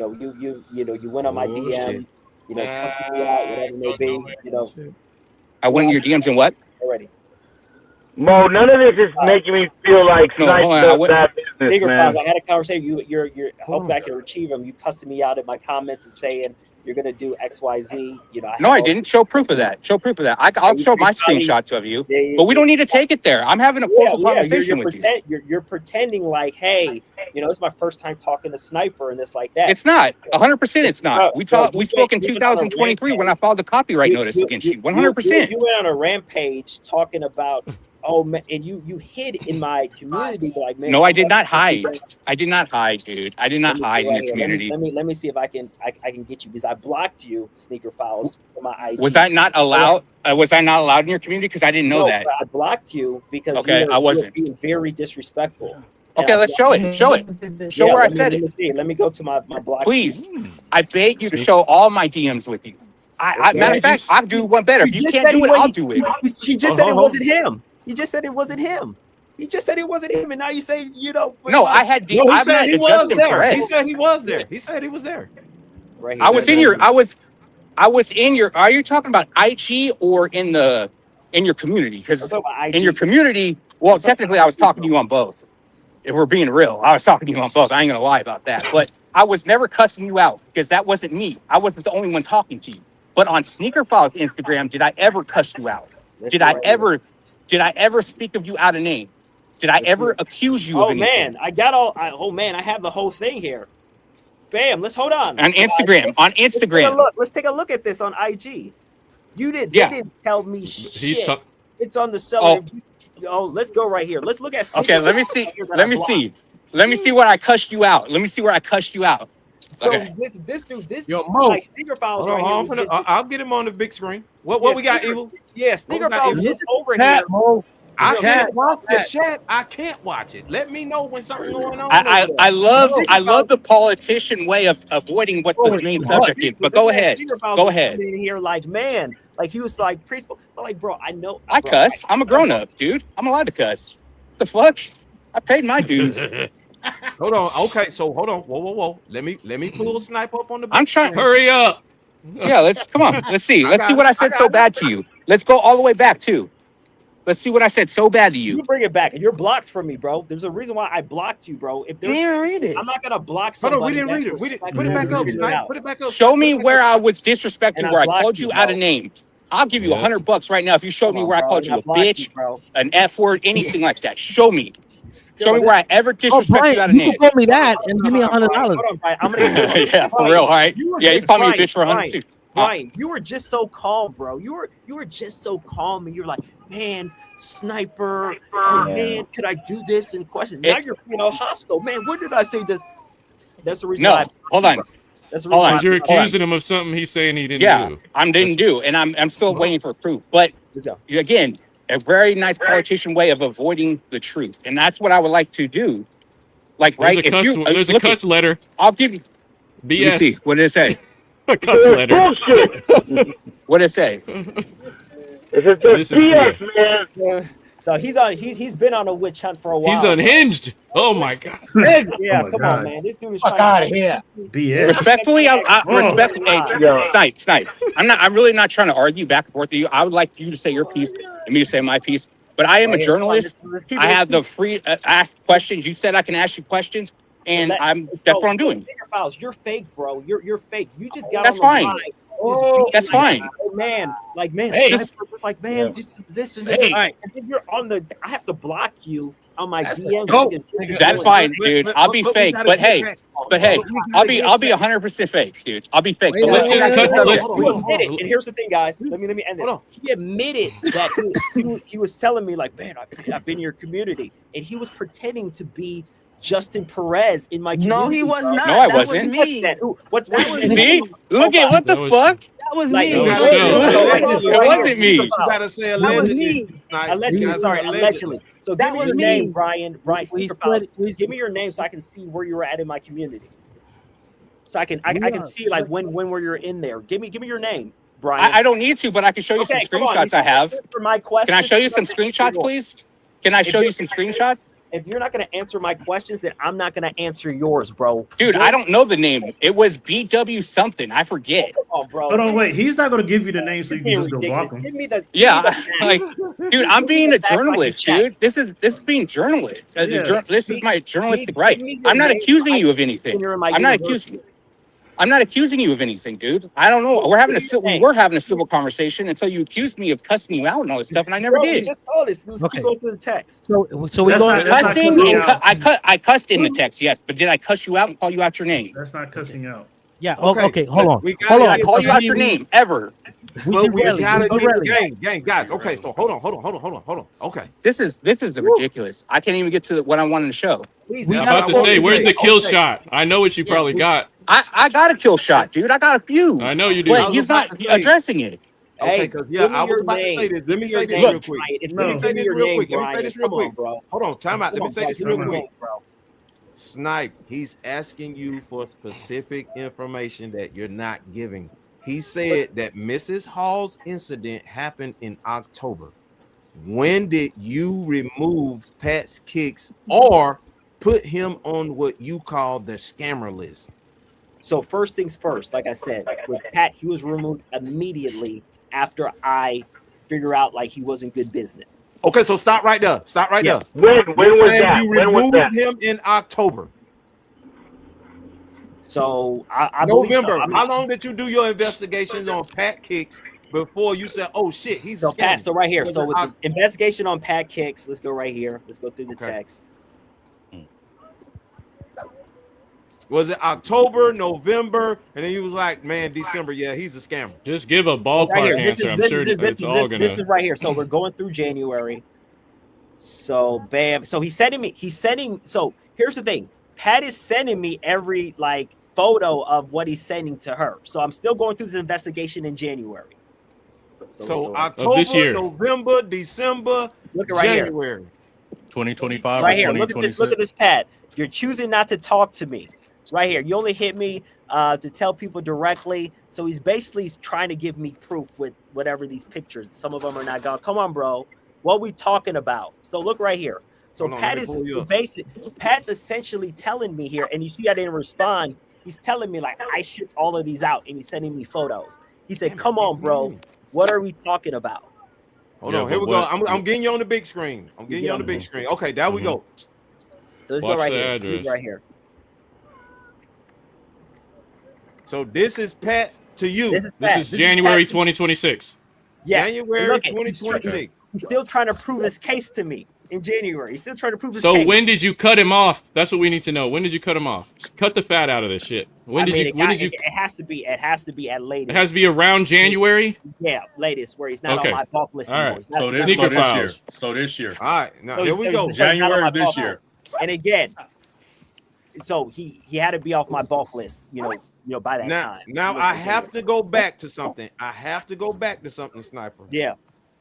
went on my DM. Cussing me out, whatever it may be. I went in your DMs and what? Already. Mo, none of this is making me feel like Snipe does that business, Bigger man. files. I had a conversation. I hope I can retrieve them. You cussing me out in my comments and saying, you're gonna do XYZ. You know, No, I didn't. Show proof of that. Show proof of that. I'll show my screenshots of you, but we don't need to take it there. I'm having a cordial conversation with you. You're pretending like, hey, you know, it's my first time talking to Sniper and this like that. It's not 100%. It's not. We spoke in 2023 when I filed the copyright notice against you. 100%. You went on a rampage talking about. Oh man, and you hid in my community, like man. No, I did not hide. I did not hide, dude. I did not hide in your community. Let me see if I can get you because I blocked you, Sneaker Files, from my IG. Was I not allowed? Was I not allowed in your community? Because I didn't know that. I blocked you because I wasn't being very disrespectful. Okay, let's show it. Show it. Show where I said it. Let me go to my block. Please, I beg you to show all my DMs with you. Matter of fact, I'll do one better. If you can't do it, I'll do it. He just said it wasn't him. He just said it wasn't him. He just said it wasn't him, and now you say you know. No, I had. No, he said he was there. Perez. He said he was there. He said he was there. Right. I was in your. I was in your. Are you talking about IG or in your community? Because in your community, well, technically, I was talking to you on both. If we're being real, I was talking to you on both. I ain't gonna lie about that. But I was never cussing you out because that wasn't me. I wasn't the only one talking to you. But on Sneaker Files Instagram, did I ever cuss you out? Did I ever speak of you out of name? Did I ever accuse you of anything? Man, I have the whole thing here. Bam, let's hold on. On Instagram, Let's take a look at this on IG. You did. They didn't tell me shit. It's on the seller. Oh, let's go right here. Let's look at. Okay, let me see. Let me see what I cussed you out. Let me see where I cussed you out. So Okay. this dude, Mo. like Sneaker Files right here. I'll get him on the big screen. What we got, Evil? Yeah, Sneaker Files just over Chat, here. Mo. I Chat. can't watch the chat. I can't watch it. Let me know when something's going on. I love the politician way of avoiding what the main subject is. But go ahead. Go ahead. In here, like man, like he was like preschool. But like, bro, I know. I cuss. I'm a grown up, dude. I'm allowed to cuss. The fuck? I paid my dues. Hold on. Okay, so hold on. Whoa. Let me pull a Sniper up on the. I'm trying. Hurry up. Yeah, come on. Let's see. Let's see what I said so bad to you. Let's go all the way back too. Let's see what I said so bad to you. You bring it back. You're blocked from me, bro. There's a reason why I blocked you, bro. If there's, read it. I'm not gonna block Hold somebody. on, we didn't read it. We didn't put it back up, Snipe. Put it back up. Show me where I was disrespecting, And I where I blocked called you, you out bro. of name. I'll give you $100 right now if you show me where I called you a bitch, an F word, anything like that. Show me. Show me where I ever disrespected you out of you name. can call me that and give me $100. Hold on, Brian. I'm gonna. Yeah, for real. All right. Yeah, you call me a bitch for 100 too. Brian, you were just so calm, bro. You were just so calm, and you're like, man, Sniper. Oh, man, could I do this? And question. Now you're hostile, man. When did I say this? That's the reason. No, why hold on. That's the reason. Hold on. Because you're accusing him of something he's saying he didn't do. I didn't do, and I'm still waiting for proof. But again, a very nice politician way of avoiding the truth, and that's what I would like to do. Like, There's right? a cuss, there's a cuss letter. I'll give you. BS. Let me see. What did it say? A cuss letter. What did it say? This is BS, man. So he's been on a witch hunt for a while. He's unhinged. Oh my god. Yeah, come on, man. This dude is Fuck trying out of here. BS. Respectfully, Snipe. I'm really not trying to argue back and forth with you. I would like you to say your piece and me to say my piece. But I am a journalist. I have the free ask questions. You said I can ask you questions, and that's what I'm doing. Files, you're fake, bro. You're fake. You just got. That's on the fine. line. That's fine. Oh, man, like man, Hey. just like man, just this and this. Hey. And then you're on the. I have to block you on my That's DM. dope. That's fine, dude. I'll be fake, but hey, I'll be 100% fake, dude. I'll be fake. But Let's just cut. Let's. You admitted, and here's the thing, guys. Let me end this. He admitted that he was telling me like, man, I've been in your community, and he was pretending to be Justin Perez in my community. No, he was bro. not. No, I That wasn't. was me. What's See? Look at what the fuck? That was Like, me. It wasn't me. You gotta say That was allegedly. me. Allegedly, sorry, allegedly. So That give me was your me. name, Brian. Please, Files. please. Give me your name so I can see where you were at in my community. So I can see like when were you in there. Give me your name, Brian. I don't need to, but I can show you some come on, screenshots I have. For my question, Can I show you some screenshots, please? Can I show you some screenshots? If you're not going to answer my questions, then I'm not going to answer yours, bro. Dude, I don't know the name. It was BW something. I forget. Come on, bro. Hold on, wait. He's not going to give you the name so you can just go block him. Give me the. Yeah, give me like, dude, I'm being a That's like journalist, chat. dude. This is being journalist. Yeah. This is my journalistic give right. me your I'm not name. accusing you of anything. You're in my I'm not university. accusing you. I'm not accusing you of anything, dude. I don't know. We were having a civil conversation until you accused me of cussing you out and all this stuff, and I never Bro, we did. just saw this. Let's Okay. keep going through the text. So we That's go. not- that's Cussing cussing and out. I cussed in the text, yes, but did I cuss you out and call you out your name? That's not cussing out. Yeah. Okay, Okay. Hold on. we gotta Hold Did on. I call you out your We- name ever? But we rally. gotta We get rally. gang, guys. Okay, so hold on. Okay. This is ridiculous. I can't even get to what I wanted to show. Please, We I'm got about to say, where's the kill Okay. shot? I know what you probably got. I got a kill shot, dude. I got a few. I know you do. But was he's about not to say- addressing it. Okay, Hey, 'cause, give me I was your about to say name. this. Give Let me me your say this name, real quick. Brian. If Let me you say give me this your real name, quick. Let me say Brian, this real come on, quick. bro. Hold on, time out. Let Come me on, say bro. this Give real me your quick. name, bro. Snipe, he's asking you for specific information that you're not giving. He said that Mrs. Hall's incident happened in October. When did you remove Pat's Kicks or put him on what you call the scammer list? So first things first, like I said, with Pat, he was removed immediately after I figure out like he wasn't good business. Okay, so stop right there. Stop right Yeah. there. When You're was saying that? You When was removed that? him in October. So I believe so. November. I mean, How long did you do your investigations on Pat Kicks before you said, "Oh shit, he's a so Pat, scammer"? so right here. Was So it with the investigation on Pat Kicks, let's go right here. Let's go through the Okay. text. Was it October, November, and then he was like, "Man, December, yeah, he's a scammer." Just give a Right ballpark here. This answer. is I'm this sure is this it's all is gonna. this is right here. So we're going through January. So bam. So he's sending. So here's the thing. Pat is sending me every like photo of what he's sending to her. So I'm still going through this investigation in January. let's So go. October, this year. November, December, Look at right here. January. 2025 Right or here. Look at this. Look at 2026. this, Pat. You're choosing not to talk to me. Right here. You only hit me to tell people directly. So he's basically trying to give me proof with whatever these pictures. Some of them are not gone. Come on, bro. What we talking about? So look right here. So Hold on, Pat let me is pull you up. Pat's essentially telling me here, and you see I didn't respond. He's telling me like I shipped all of these out, and he's sending me photos. He said, "Come on, bro. What are we talking about?" Hold Yeah, on, here but we go. what- I'm getting you on the big screen. I'm getting you on the big screen. Okay, there we go. So let's Watch go right the here. address. Leave right here. So this is Pat to you. This is This Pat. is January 2026. Yes. January And look, 2026. He's still trying to prove his case to me in January. He's still trying to prove his So case. when did you cut him off? That's what we need to know. When did you cut him off? Just cut the fat out of this shit. When did you? When did you? It has to be. It has to be at latest. It has to be around January. Yeah, latest where he's not Okay. on my bulk list All anymore. right. He's not- So he's this, not so on my this year. files. So this year. All right, now So here he's- we he's- go. he's not on January my of this bulk year. list. And again, so he had to be off my bulk list. You know, by that Now, time. now He was I okay have with to it. go back to something. I have to go back to something, Sniper. Yeah.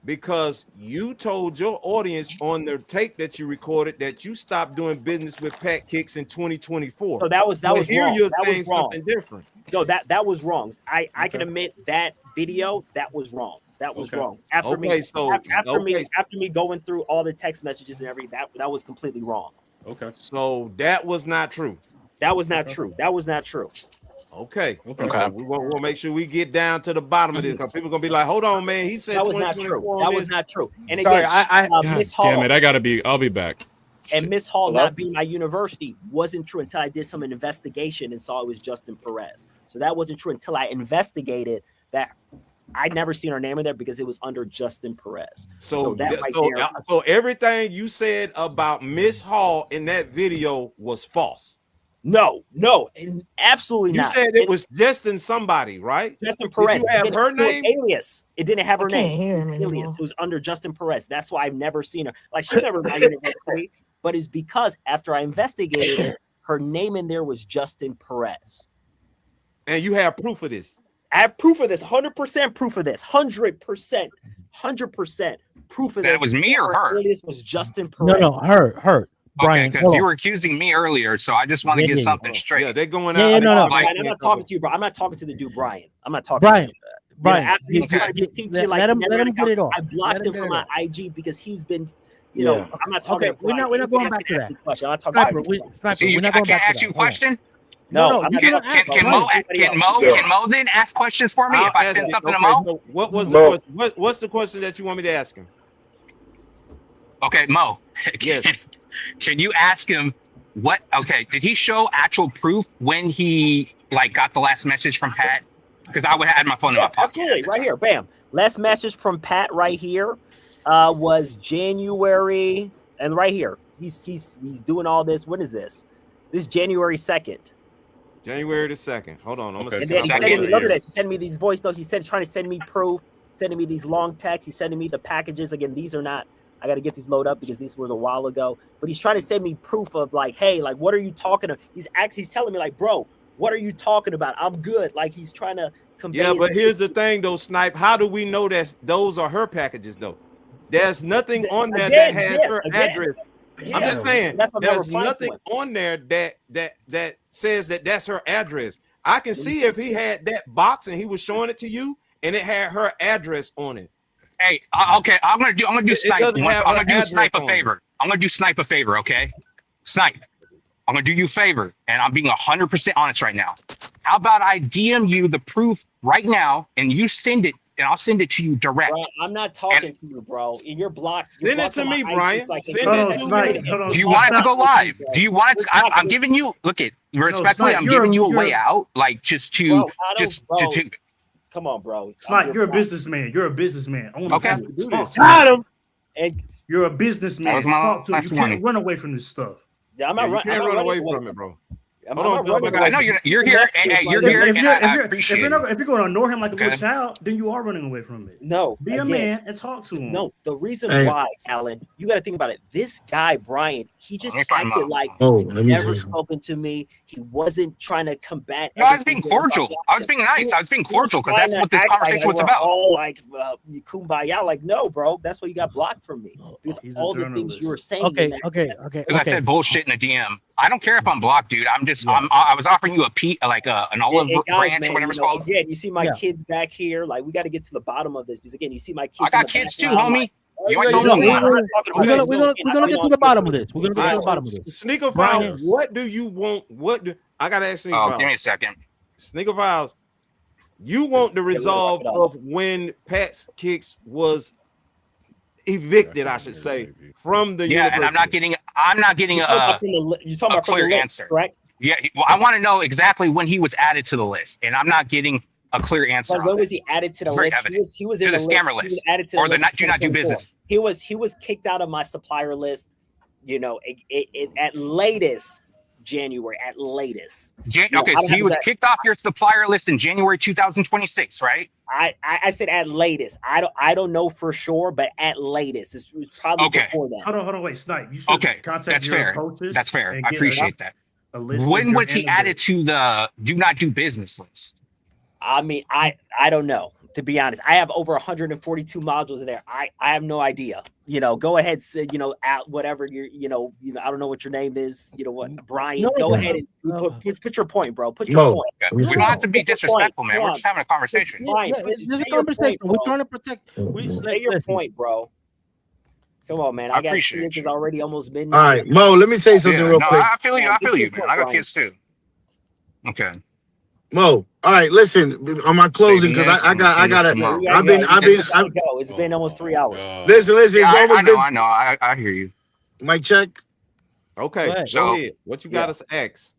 Because you told your audience on the tape that you recorded that you stopped doing business with Pat Kicks in 2024. So that was But here wrong. you're That saying was wrong. something different. No, that was wrong. I can admit that video that was wrong. That was Okay. wrong. After Okay, me, so- after me, okay. after me going through all the text messages and everything, that was completely wrong. Okay. So that was not true. That was not true. That was not true. Okay. Okay. So we'll make sure we get down to the bottom of this because people are gonna be like, hold on, man. He said That was not 2024 true. on That was this. not true. And Sorry, again, God Miss Hall damn it! I'll be back. and Miss Hall Hello? not being my university wasn't true until I did some investigation and saw it was Justin Perez. So that wasn't true until I investigated that. I'd never seen her name in there because it was under Justin Perez. So that right so, there- so everything you said about Miss Hall in that video was false. No, and absolutely You not. said it was Justin somebody, right? Justin Did Perez. you have It her was an name? alias. It didn't have her I can't name. hear It was him an alias. anymore. It was under Justin Perez. That's why I've never seen her. Like she's never my university, but it's because after I investigated it, her name in there was Justin Perez. And you have proof of this. I have proof of this. 100% proof of this. 100%. 100% proof of That this. was me or her? Alias was Justin Perez. No, her. Brian, Okay, because hold you on. were accusing me earlier, so I just want to Yeah, get yeah, something Yeah, straight. they're going Yeah, out. yeah, no, no. Brian, I'm not talking to you, bro. I'm not talking to the dude, Brian. I'm not talking Brian, to you. Brian, after he you- started you- teaching, let- like, let him- he never let him had get it account. off. I blocked Let him him from get my it IG because he's been, I'm not talking. Okay, we're not going back to that. I'm not talking. Sniper, about Sniper, So we're I not going can't back ask to you a that. Hold on. question? No, you I'm not cannot asking ask. about Can Brian, Mo then ask questions for me I'll if I ask send it. something Okay, to Mo? so what was the Mo. question? What's the question that you want me to ask him? Okay, Mo. Yes. Can you ask him what? Okay, did he show actual proof when he like got the last message from Pat? Because I would have had my phone in my pocket. Absolutely, right here, bam. Last message from Pat right here was January, and right here, he's doing all this. When is this? This is January 2nd. January the 2nd. Hold on, I'm gonna And then he's sending me, look at this. He's sending me these voice notes. He's trying to send me proof, sending me these long texts. He's sending me the packages. Again, these are not. I got to get these loaded up because these were a while ago. But he's trying to send me proof of like, hey, like, what are you talking about? He's telling me like, bro, what are you talking about? I'm good. Like he's trying to convey. Yeah, but here's the thing though, Snipe. How do we know that those are her packages though? There's nothing on there that has her address. I'm just saying there's nothing on there that says that that's her address. I can see if he had that box and he was showing it to you and it had her address on it. Hey, okay, I'm gonna do Snipe. I'm gonna do Snipe a favor. I'm gonna do Snipe a favor, okay? Snipe, I'm gonna do you a favor, and I'm being 100% honest right now. How about I DM you the proof right now, and you send it, and I'll send it to you direct. Bro, I'm not talking to you, bro. You're blocked. Send it to me, Brian. So send it to me. Do you want it to go live? Do you want it? I'm giving you. Look it respectfully. I'm giving you a way out, like just to Come on, bro. Snipe, you're a businessman. You're a businessman. Okay. Got him. And you're a businessman. Talk to him. You can't run away from this stuff. Yeah, I'm not you can't run away from it, bro. I know you're here, and you're here, and I appreciate it. If you're going to ignore him like a little child, then you are running away from it. No, be a man and talk to him. No, the reason why, Alan, you got to think about it. This guy, Brian, he just acted like never spoken to me. He wasn't trying to combat. No, I was being cordial. I was being nice. I was being cordial because that's what this conversation was about. Oh, like kumbaya. Like, no, bro, that's why you got blocked from me because all the things you were saying. Okay. Because I said bullshit in the DM. I don't care if I'm blocked, dude. I'm just. I was offering you an olive branch or whatever it's called. Again, you see my kids back here. Like, we got to get to the bottom of this because again, you see my kids. I got kids too, homie. We're gonna get to the bottom of this. We're gonna get to the bottom of this. Sneaker Files, what do you want? I gotta ask Sneaker Files. Give me a second. Sneaker Files, you want the resolve of when Pat's Kicks was evicted, I should say, from the university. And I'm not getting a clear answer, correct? Yeah, well, I want to know exactly when he was added to the list, and I'm not getting a clear answer. But when was he added to the list? He was in the scammer list. He was added to or the do not do business. He was kicked out of my supplier list. You know, at latest January. At latest. Okay, so he was kicked off your supplier list in January 2026, right? I said at latest. I don't know for sure, but at latest. It was probably before that. Hold on, wait, Snipe. You should contact your coaches. That's fair. I appreciate that. When was he added to the do not do business list? I mean, I don't know, to be honest. I have over 142 modules in there. I have no idea. You know, go ahead, say, at whatever I don't know what your name is. You know what, Brian? Go ahead and put your point, bro. Put your point. We don't have to be disrespectful, man. We're just having a conversation. Brian, this is a conversation. We're trying to protect. Say your point, bro. Come on, man. I got kids. It's already almost midnight. All right, Mo, let me say something real quick. I feel you, man. I got kids too. Okay. Mo, all right, listen, on my closing, because it's been almost 3 hours. Listen. Yeah, I know. I hear you. Mic check. Okay, go ahead. What you got us X?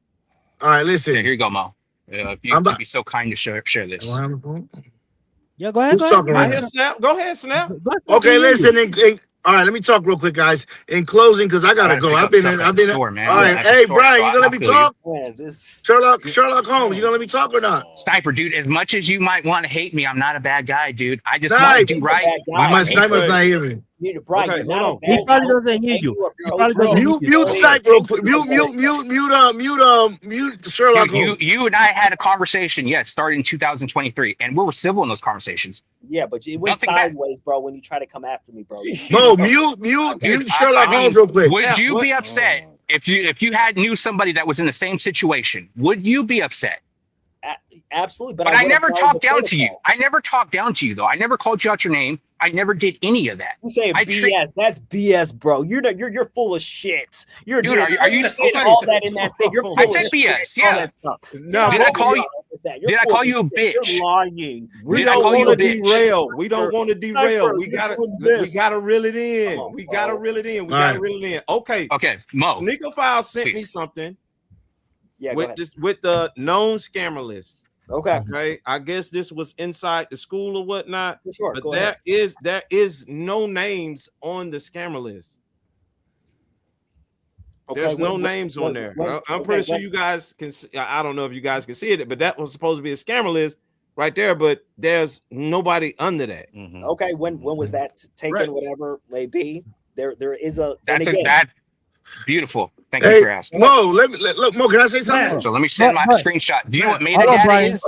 All right, listen. Yeah, here you go, Mo. If you could be so kind to share this. Yeah, go ahead. Go ahead, Snap. Okay, listen. All right, let me talk real quick, guys. In closing, because I gotta go. I've been. All right, hey, Brian, you gonna let me talk? Sherlock Holmes, you gonna let me talk or not? Sniper, dude. As much as you might want to hate me, I'm not a bad guy, dude. I just want to do right. Snipe must not hear me. Brian, he probably doesn't hear you. Mute Snipe real quick. Mute Sherlock Holmes. You and I had a conversation, yes, started in 2023, and we were civil in those conversations. Yeah, but it went sideways, bro, when you try to come after me, bro. No, mute Sherlock Holmes real quick. Would you be upset if you had knew somebody that was in the same situation? Would you be upset? Absolutely, but I never talked down to you. I never talked down to you, though. I never called you out your name. I never did any of that. You saying BS? That's BS, bro. You're full of shit. Dude, are you all that in that thing? You're full I said BS. Yeah. No, did I call you? Did I call you a bitch? You're lying. We don't want to derail. We don't want to derail. We gotta reel it in. We gotta reel it in. Okay. Mo. Sneaker File sent me something. Yeah, go with ahead. this with the known scammer list. Okay. Okay. I guess this was inside the school or whatnot. Sure, But go there ahead. is no names on the scammer list. Okay, There's no names on there. I'm pretty sure you guys can see, I don't know if you guys can see it, but that was supposed to be a scammer list right there, but there's nobody under that. Okay, when was that taken? Whatever may be, there is a. That's beautiful. Thank Hey, you for asking. Mo, look, Mo, can I say something? So let me send my screenshot. Do you know what metadata is?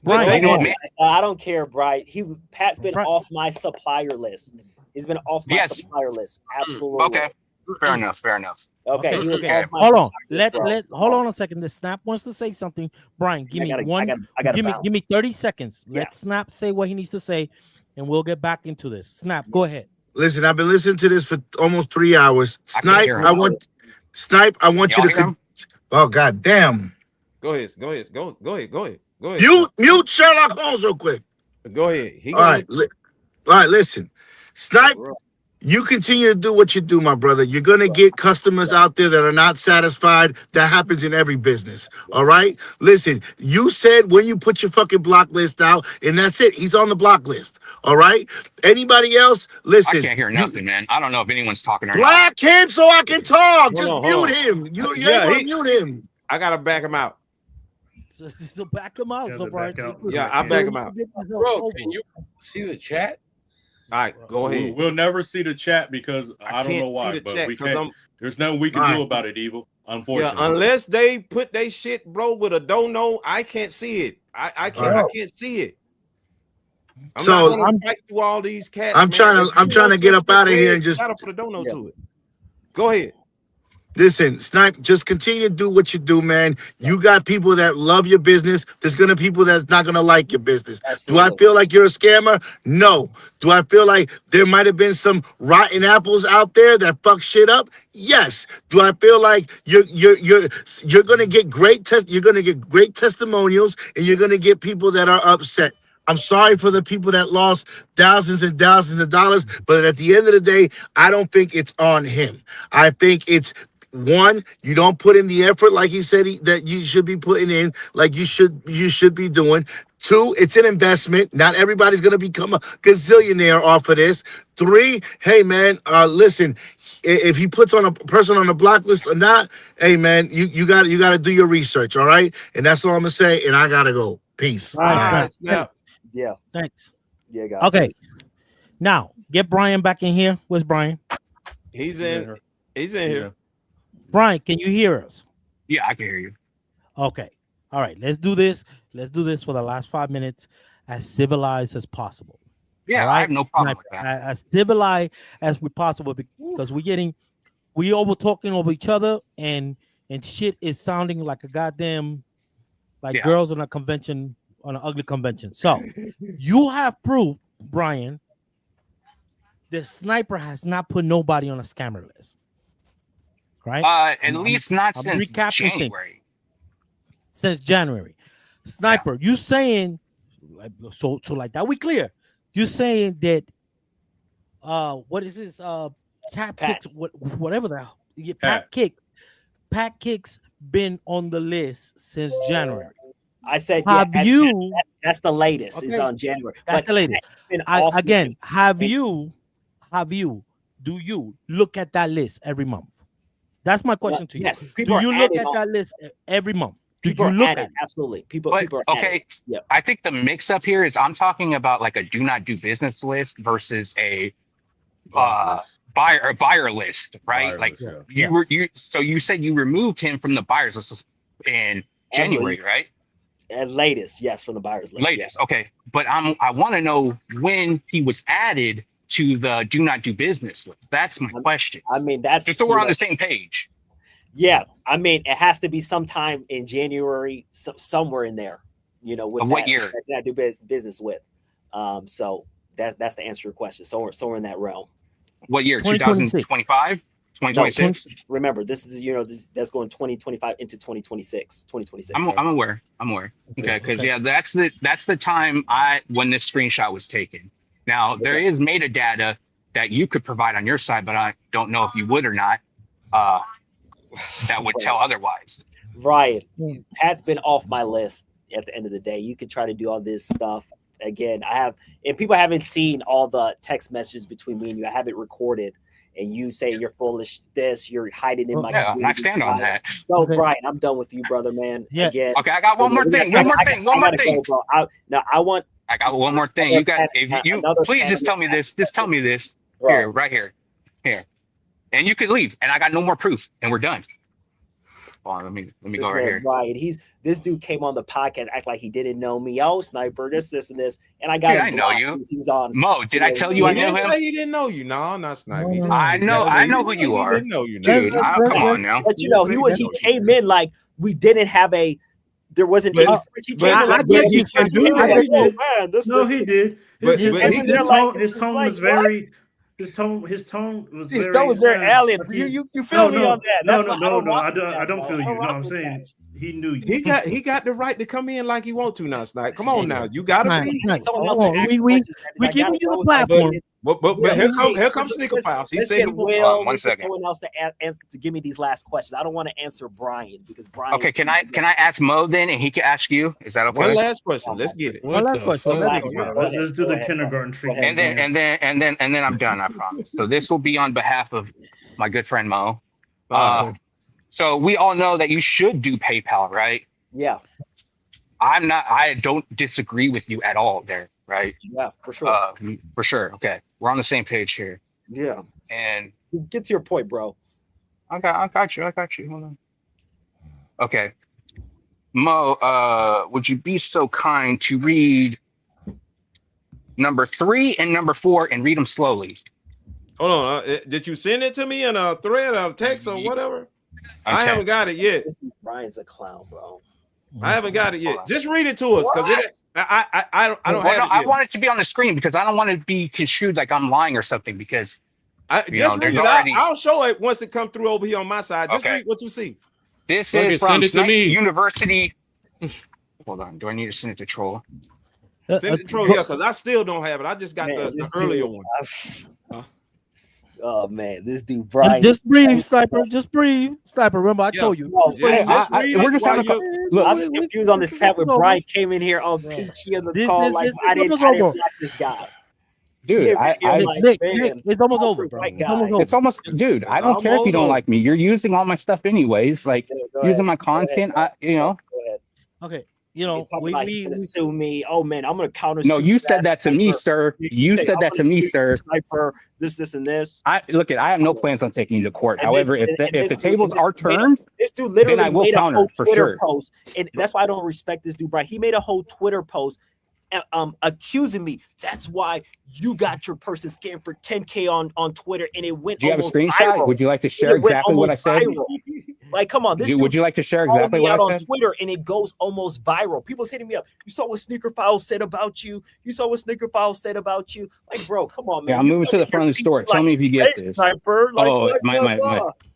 Brian, You know what I don't care, Brian. Pat's been off my supplier list. He's been off my supplier list. Absolutely. Okay. Fair enough. Fair enough. Okay. He was off my Hold on. supplier list, bro. Hold on a second. The Snap wants to say something. Brian, give me give me 30 seconds. Let Snap say what he needs to say, and we'll get back into this. Snap, go ahead. Listen, I've been listening to this for almost 3 hours. Snipe, I want you to. Oh, God damn. Go ahead. Go ahead. Mute Sherlock Holmes real quick. Go ahead. All right, listen. Snipe, you continue to do what you do, my brother. You're going to get customers out there that are not satisfied. That happens in every business. All right? Listen, you said when you put your fucking block list out, and that's it. He's on the block list. All right? Anybody else? Listen. I can't hear nothing, man. I don't know if anyone's talking or not. Block him so I can talk. Just Hold mute on. him. You ain't gonna mute him. I got to back him out. So back him out. So Brian, Yeah, I back him out. Bro, can you see the chat? All right, go ahead. We'll never see the chat because I don't can't know why, see the but chat we 'cause can't. There's nothing we can do about it, Evil. Yeah, Unfortunately, unless they put they shit, bro, with a don't know, I can't see it. I can't see it. I'm not gonna fight through all these cats. I'm trying to get up out of here and just gotta put a don't know to it. Go ahead. listen, Snipe, just continue to do what you do, man. You got people that love your business. There's gonna be people that's not gonna like your business. Absolutely. Do I feel like you're a scammer? No. Do I feel like there might have been some rotten apples out there that fuck shit up? Yes. Do I feel like you're gonna get great testimonials, and you're gonna get people that are upset? I'm sorry for the people that lost thousands and thousands of dollars, but at the end of the day, I don't think it's on him. I think it's one, you don't put in the effort like he said that you should be putting in, like you should be doing. Two, it's an investment. Not everybody's gonna become a gazillionaire off of this. Three, hey man, listen, if he puts on a person on the block list or not, hey man, you gotta do your research, all right? And that's all I'm gonna say. And I gotta go. Peace. All right, Yeah. Thanks. Yeah, guys. Okay. Now get Brian back in here. Where's Brian? He's in here. Brian, can you hear us? Yeah, I can hear you. Okay. All right. Let's do this. Let's do this for the last 5 minutes as civilized as possible. Yeah, All I right? have no problem with that. As civilized as we possible, because we over talking over each other, and shit is sounding like a goddamn girls on a convention, on an ugly convention. So you have proof, Brian, the Sniper has not put nobody on a scammer list. Right? At least not I'm since recapping things. January. Since January. Sniper, you saying so like that we clear. You saying that what is this? Tap Kicks, whatever the hell. Pat Kicks been on the list since January. I said, that's the latest. Okay. It's on January. That's But the latest. been off Again, the- do you look at that list every month? That's my question to you. Yes, Do people you are look adding at on. that list every month? Do People you are look adding, at it? absolutely. People But, are okay, adding. Yeah. I think the mix up here is I'm talking about like a do not do business list versus a buyer list, right? You said you removed him from the buyers list in January, right? And latest, yes, from the buyers list. Latest, okay. But I want to know when he was added to the do not do business list. That's my question. I mean, that's just so we're on the same page. Yeah, I mean, it has to be sometime in January, somewhere in there. You know, with Of what year? That I do business with. So that's the answer to your question. Somewhere in that realm. What year? 2025? 2026? No, remember, this is that's going 2025 into 2026. 2026. I'm aware. Okay, because that's the time when this screenshot was taken. Now there is metadata that you could provide on your side, but I don't know if you would or not. That would tell otherwise. Ryan, Pat's been off my list at the end of the day. You can try to do all this stuff. Again, and people haven't seen all the text messages between me and you. I have it recorded, and you say you're foolish this, you're hiding in my Yeah, I stand on that. So, Brian, I'm done with you, brother, man. Yeah. Again, Okay, I got one more thing. One more thing. One more thing. I got one more thing. You got. If you please just tell me this. Just tell me this. Here, right here, and you could leave, and I got no more proof, and we're done. Hold on, let me go right here. Right, this dude came on the podcast, act like he didn't know me. Oh, Sniper, this, and this, and I got. Dude, I know you. He was on. Mo, did I tell you I know him? He didn't know you. No, not Sniper. I know who you are. He didn't know you, dude. Come on now. But he came in like we didn't have a. There wasn't any. He did. He did. His tone was very. His tone was very alien. You feel me on that? No, I don't feel you. No, I'm saying he knew you. He got the right to come in like he want to now, Snipe. Come on now, you gotta be. We giving you the platform. But here comes Sneaker Files. He said, one second. Someone else to give me these last questions. I don't want to answer Brian because Brian. Okay, can I ask Mo then, and he can ask you? Is that okay? One last question. Let's get it. Let's do the kindergarten treatment. And then I'm done. I promise. So this will be on behalf of my good friend Mo. So we all know that you should do PayPal, right? Yeah. I don't disagree with you at all there, right? Yeah, for sure. For sure. Okay. We're on the same page here. Yeah. And just get to your point, bro. I got you. Hold on. Okay. Mo, would you be so kind to read number 3 and number 4 and read them slowly? Hold on. Did you send it to me in a thread of text or whatever? I haven't got it yet. Brian's a clown, bro. I haven't got it yet. Just read it to us, because I don't have it yet. I want it to be on the screen because I don't want to be construed like I'm lying or something. Because just read it. I'll show it once it comes through over here on my side. Just read what you see. This is from Snipe University. Hold on. Do I need to send it to Troll? Send it to Troll, yeah, because I still don't have it. I just got the earlier one. Oh man, this dude Brian. Just breathe, Sniper. Just breathe, Sniper. Remember, I told you. We're just having look. I'm confused on this tab with Brian came in here on peachy on the call like I didn't like this guy. Dude, it's almost over, bro. It's almost, dude. I don't care if you don't like me. You're using all my stuff anyways. Like using my content. Okay. We sue me. Oh man, I'm gonna counter. No, you said that to me, sir. You said that to me, sir. Sniper, this, and this. I have no plans on taking you to court. However, if the tables are turned, this dude literally then I will made counter a whole for Twitter sure. post, and that's why I don't respect this dude, Brian. He made a whole Twitter post, accusing me. That's why you got your person scammed for $10K on Twitter, and it went. Do you have a screenshot? Viral. Would you like to share exactly what I said? Like, come on, Would you like to share exactly what I on said? Twitter, and it goes almost viral. People's hitting me up. You saw what Sneaker Files said about you. You saw what Sneaker Files said about you. Like, bro, come on, man. Yeah, I'm moving to the front of the store. Tell me if you get this. Sniper, like, my.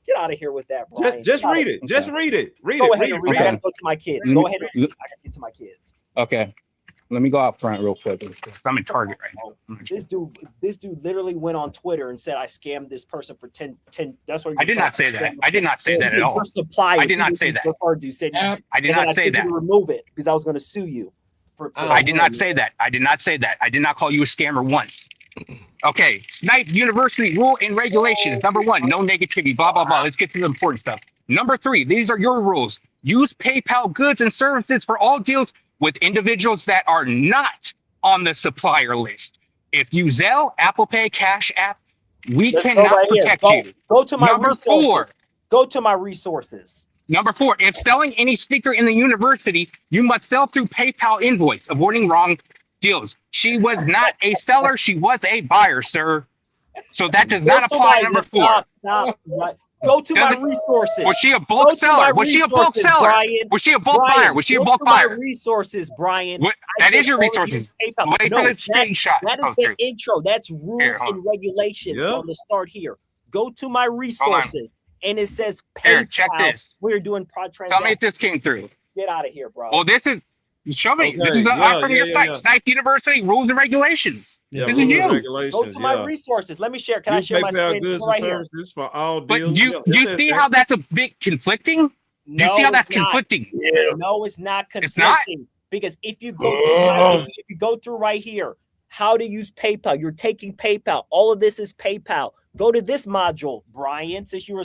Get out of here with that, Brian. Just read it. Just read it. Go ahead and read it. I gotta go to my kids. Go ahead. I gotta get to my kids. Okay. Let me go out front real quick. I'm in Target right now. This dude literally went on Twitter and said I scammed this person for 10. That's what I did not say that. I did not say that at all. I did not say that. You said I did not say that. Remove it because I was going to sue you. I did not say that. I did not say that. I did not call you a scammer once. Okay, Snipe University rule and regulations. Number 1, no negativity. Blah blah blah. Let's get to the important stuff. Number 3, these are your rules. Use PayPal goods and services for all deals with individuals that are not on the supplier list. If you Zelle, Apple Pay, Cash App, we cannot protect you. Go to my Number resources. 4. Go to my resources. Number 4, if selling any sneaker in the university, you must sell through PayPal invoice, avoiding wrong deals. She was not a seller, she was a buyer, sir. So that does not apply. Number 4. Stop. Go to my resources. Was she a bulk seller? Was she a bulk seller? Brian. Was she a bulk buyer? Was she a bulk buyer? My resources, Brian. That is your resources. Wait for the screenshot. That is the intro. That's rules and regulations on the start here. Go to my resources, and it says PayPal. Here, check this. We're doing prod transactions. Tell me if this came through. Get out of here, bro. Well, this is. Show me. This is from your site. Snipe University rules and regulations. Yeah, this is you. Go to my resources. Let me share. Can I share my screen goods right and services for all But deals? do you see how that's a bit conflicting? Do you see how that's conflicting? No, it's not It's not? conflicting. Because if you go through right here, how to use PayPal, you're taking PayPal. All of this is PayPal. Go to this module, Brian. Since you're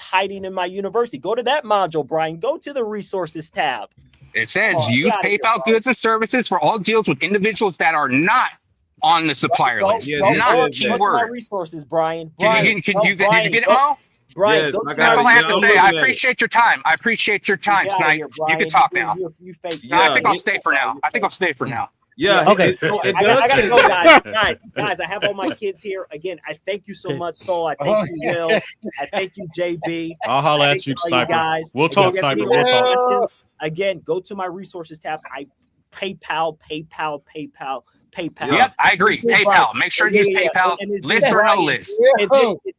hiding in my university, go to that module, Brian. Go to the resources tab. It says use PayPal goods and services for all deals with individuals that are not on the supplier list. Not keyword. My resources, Brian. Did you get it, Mo? Brian, That's all I have to say. I appreciate your time. I appreciate your time tonight. You can talk now. No, I think I'll stay for now. Yeah. Okay. It I does. gotta go, guys. I have all my kids here. Again, I thank you so much, Soul. I thank you, Will. I thank you, JB. I'll holler at you, Sniper. We'll talk, Sniper. We'll talk. Again, go to my resources tab. PayPal. Yep, I agree. PayPal. Make sure you use PayPal. List or no list.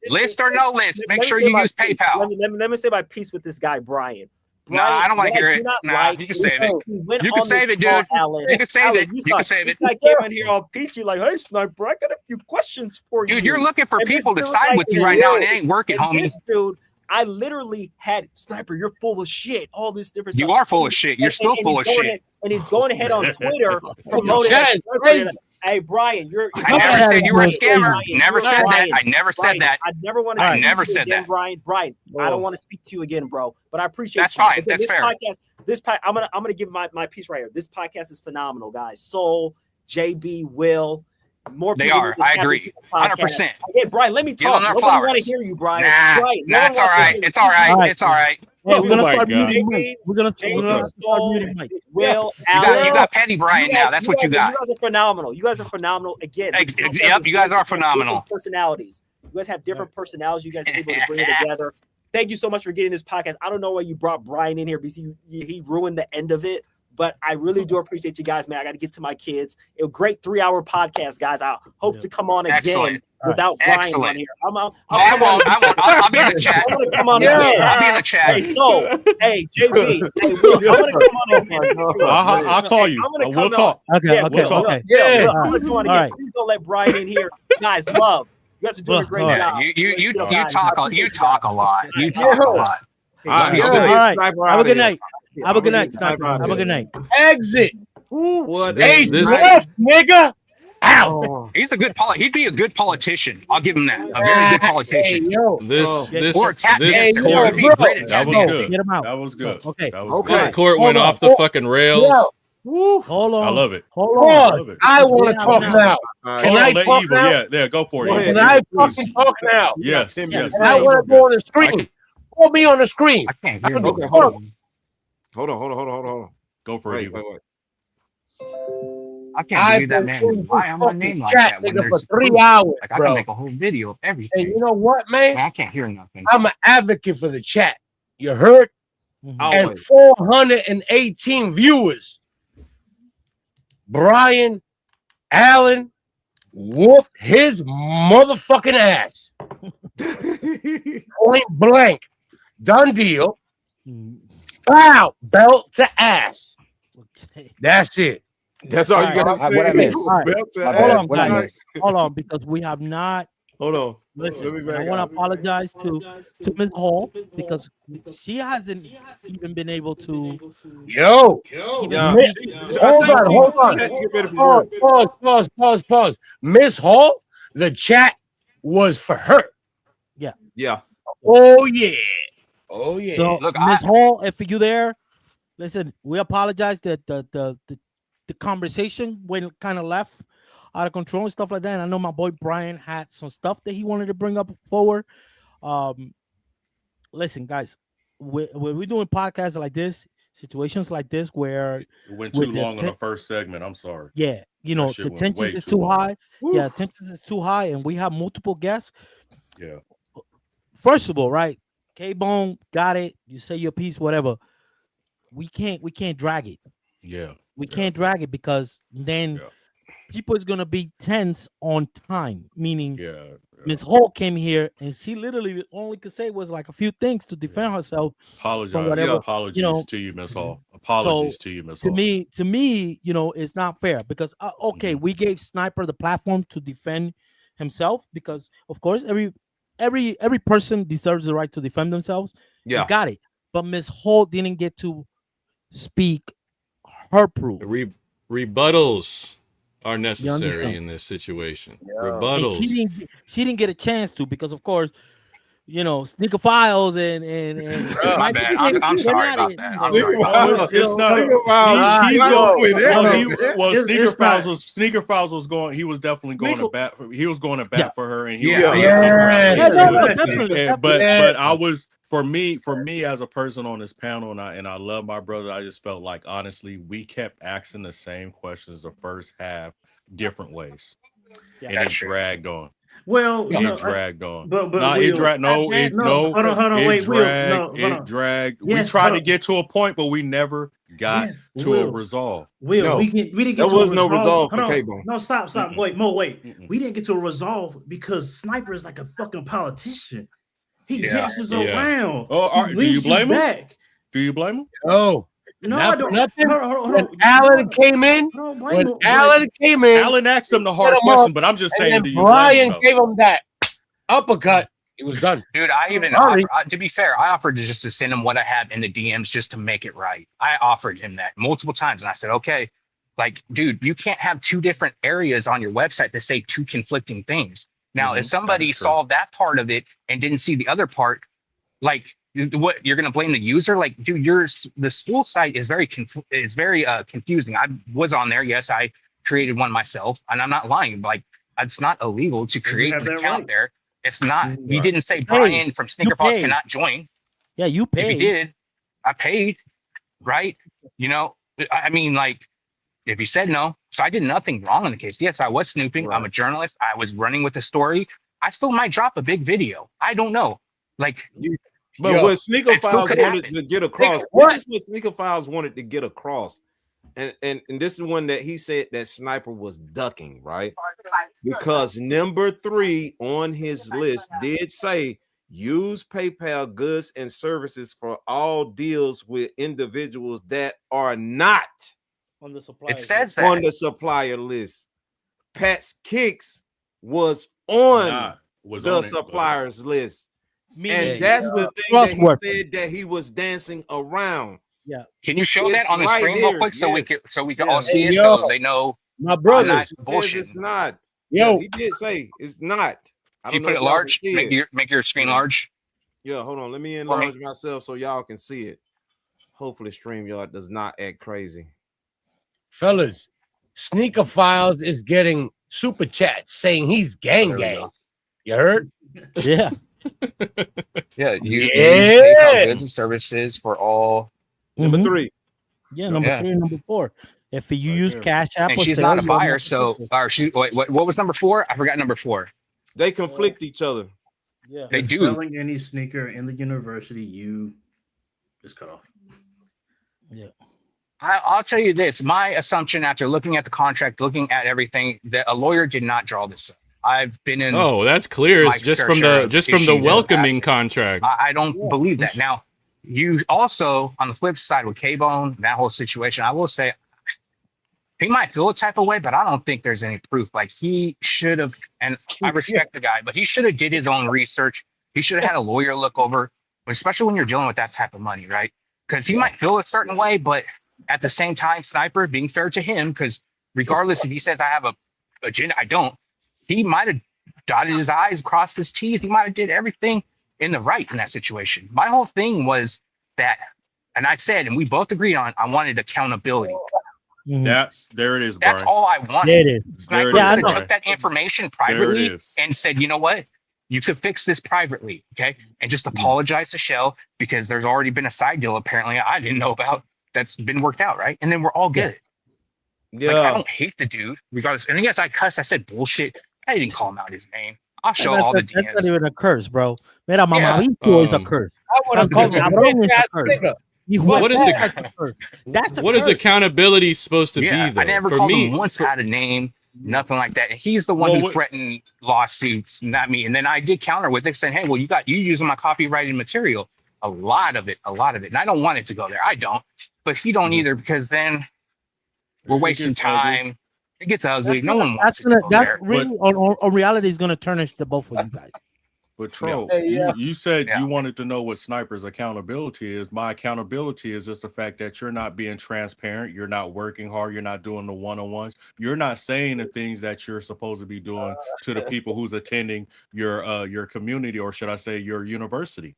List or no list. Make sure you use PayPal. Let me say my piece with this guy, Brian. Nah, I don't want to hear it. Nah, you can save it. You can save it, dude. You can save it. You can save it. This guy came in here all peachy, like, hey, Sniper, I got a few questions for you. Dude, you're looking for people to side with you right now, and it ain't working, homie. This dude, I literally had Sniper, you're full of shit. All this different You stuff. are full of shit. You're still full of shit. And he's going ahead on Twitter promoting Sniper. Hey, Brian, I never said you were a scammer. Never said that. I never said that. I never want to. I never said again, that. Brian. I don't want to speak to you again, bro. But I appreciate That's you. fine. Again, That's this fair. I'm gonna give my piece right here. This podcast is phenomenal, guys. Soul, JB, Will, more. They people are. need to I tap agree. into the podcast. 100%. Again, Brian, let me Give them talk. their Nobody flowers. want to hear you, Brian. Nah, Brian, that's all right. It's all right. It's all right. Hey, we're gonna Oh my start God. muting Mike. We're gonna start muting Mike. Will, You got Petty Brian now. That's what you got. You guys are phenomenal. You guys are phenomenal. Again, Yep, you guys are phenomenal. Personalities. You guys have different personalities. You guys are able to bring it together. Thank you so much for getting this podcast. I don't know why you brought Brian in here because he ruined the end of it. But I really do appreciate you guys, man. I got to get to my kids. It was a great 3-hour podcast, guys. I hope to come on again without Brian on here. I'll be in the chat. I'm gonna come on Yeah, again. I'll be in the chat. Hey, so, hey, JB, hey, Will, I'm gonna come on again. I'll call you. I'm gonna We'll come talk. on. Okay, Yeah, okay, Will, okay. Yeah, All I'm gonna come on right. again. Please don't let Brian in here. Guys, love. You guys are doing a great All job. You talk a lot. You talk a lot. All right. Have a good night. Have a good night, Sniper. Have a good night. Exit. What? Stage This- left, nigga. Ow. He's a good he'd be a good politician. I'll give him that. A very good politician. Hey, yo. This Or tap this dance. court He'd be great at That tap was dance. good. Get him out. That was good. Okay. That was this good. court went off the fucking rails. Hold on. I love it. Hold I on. love it. I want to talk now. Hold Can on, I let talk Evil. now? Yeah, go for it. Go ahead. Can I fucking talk now? Yes, yes. And I want to go on the screen. Put me on the screen. I can't I hear can him. do Okay, both. hold on. Go for it, Wait. Evil. I can't believe that man. Why am I named like chat, that? When nigga, for there's 3 proof? hours, Like I bro. can make a whole video of everything. And you know what, man? Man, I can't hear nothing. I'm an advocate for the chat. You heard? And Always. 418 viewers. Brian Allen whooped his motherfucking ass. Point blank. Done deal. Bow. Belt to ass. Okay. That's it. That's all you got to What I say. meant. All right. Belt to Hold ass. on, guys. Hold on, because we have not. Hold on. Listen, Let me I back want up. to apologize to Ms. Hall because she hasn't even been able to. Yo. even Yeah. make- Hold on. Get ready for work. Pause. Miss Hall, the chat was for her. Yeah. Oh, yeah. Oh, yeah. So, Look, Ms. Hall, if you there, listen, we apologize that the conversation went kind of left out of control and stuff like that. And I know my boy Brian had some stuff that he wanted to bring up forward. Listen, guys, when we're doing podcasts like this, situations like this where It went with too the long on te- the first segment. I'm sorry. yeah, you That know, shit the went tension way is too too long. high. Yeah, tension is too high, and we have multiple guests. Yeah. First of all, right? K-Bone got it. You say your piece, whatever. We can't drag it. Yeah. We can't drag it because then people is gonna be tense on time. Meaning, Ms. Hall came here and she literally only could say was like a few things to defend herself. Apologize. from whatever, Apologies you know. to you, Miss Hall. Apologies So, to you, Miss To Hall. me, you know, it's not fair because okay, we gave Sniper the platform to defend himself because of course every person deserves the right to defend themselves. Yeah. You got it. but Miss Holt didn't get to speak her proof. Rebuttals are necessary understand? in this situation. And Rebuttals. she didn't get a chance to because, of course, you know, Sneaker Files and My bad. I'm sorry about that. I'm sorry about that. It's not. Sneaker Files was going. He was definitely going to bat. He was going to bat for her, and he was definitely. But I was for me as a person on this panel, and I love my brother. I just felt like honestly, we kept asking the same questions the first half, different ways, and it dragged on. Well, it dragged on. But it dragged. Hold on, wait, it dragged. We tried to get to a point, but we never got to a resolve. We didn't get there to was a no resolve for Hold on. K-Bone. No, stop. Wait. We didn't get to a resolve because Sniper is like a fucking politician. He dances around. Oh, do you blame him? Do you blame him? Oh. No, I don't. Nothing. Hold When on. Alan came in, Alan asked him the hard question, but I'm just saying, do you Brian blame him? gave him that uppercut. It was done. Dude, I even offered, to be fair, I offered just to send him what I have in the DMs just to make it right. I offered him that multiple times, and I said, okay, like, dude, you can't have two different areas on your website that say two conflicting things. Now, if somebody solved that part of it and didn't see the other part, like, what you're gonna blame the user? Like, dude, the school site is very confusing. I was on there. Yes, I created one myself, and I'm not lying. Like, it's not illegal to create an account there. It's not. You didn't say Brian from Sneaker Boss cannot join. Yeah, you paid. If you did, I paid, right? You know, I mean, like, if you said no, so I did nothing wrong in the case. Yes, I was snooping. Right. I'm a journalist. I was running with the story. I still might drop a big video. I don't know. Like, but what Sneaker Files wanted to get across, this is what Sneaker Files wanted to get across. And this is one that he said that Sniper was ducking, right? Because number 3 on his list did say use PayPal goods and services for all deals with individuals that are not on the supplier. It says that on the supplier list. Pat's Kicks was on the suppliers list. And that's the thing that he said that he was dancing around. Yeah. Can you show that on the screen real quick so we can all see it Yo, so they know my brother. not bullshit. It's not. Yo, yeah, he did say it's not. I you don't put know it if y'all large. can see Make your screen large. Yeah, hold on. Let me enlarge myself so y'all can see it. Hopefully, StreamYard does not act crazy. Fellas, Sneaker Files is getting super chats saying he's gang. You heard? Yeah. Yeah. You PayPal goods and services for all. Number 3. Yeah, number 3 and number 4. If you use Cash App, and she's not a buyer, so or she. Wait, what was number 4? I forgot number 4. They conflict each other. Yeah, they do. Selling any sneaker in the university, you just cut off. Yeah. I'll tell you this. My assumption after looking at the contract, looking at everything, that a lawyer did not draw this up. I've been in. Oh, that's clear. It's just from the welcoming contract. I don't believe that. Now, you also on the flip side with K-Bone, that whole situation, I will say he might feel a type of way, but I don't think there's any proof. Like he should have, and I respect the guy, but he should have did his own research. He should have had a lawyer look over, especially when you're dealing with that type of money, right? Because he might feel a certain way, but at the same time, Sniper, being fair to him, because regardless if he says I have a agenda, I don't. He might have dotted his I's, crossed his T's. He might have did everything in the right in that situation. My whole thing was that, and I said, and we both agreed on, I wanted accountability. There it is, Brian. That's all I wanted. There it is. Sniper could have took that information privately and said, you know what? You could fix this privately, okay? And just apologize to Shell because there's already been a side deal apparently I didn't know about that's been worked out, right? And then we're all good. Yeah. Like, I don't hate the dude, regardless. And yes, I cussed. I said bullshit. I didn't call him out his name. I'll show all the DMs. That's not even a curse, bro. Mira, mamavito is a curse. I would have called him a bitch-ass nigga. What is accountability supposed to be, though? I never called him once out a name, nothing like that. And he's the one who threatened lawsuits, not me. And then I did counter with it, saying, "Hey, well, you using my copyrighted material, a lot of it." And I don't want it to go there. I don't, but he don't either, because then we're wasting time. It gets ugly. No one wants it. That's really on reality is gonna tarnish the both of you guys. But Tro, you said you wanted to know what Sniper's accountability is. My accountability is just the fact that you're not being transparent, you're not working hard, you're not doing the one-on-ones, you're not saying the things that you're supposed to be doing to the people who's attending your community, or should I say your university.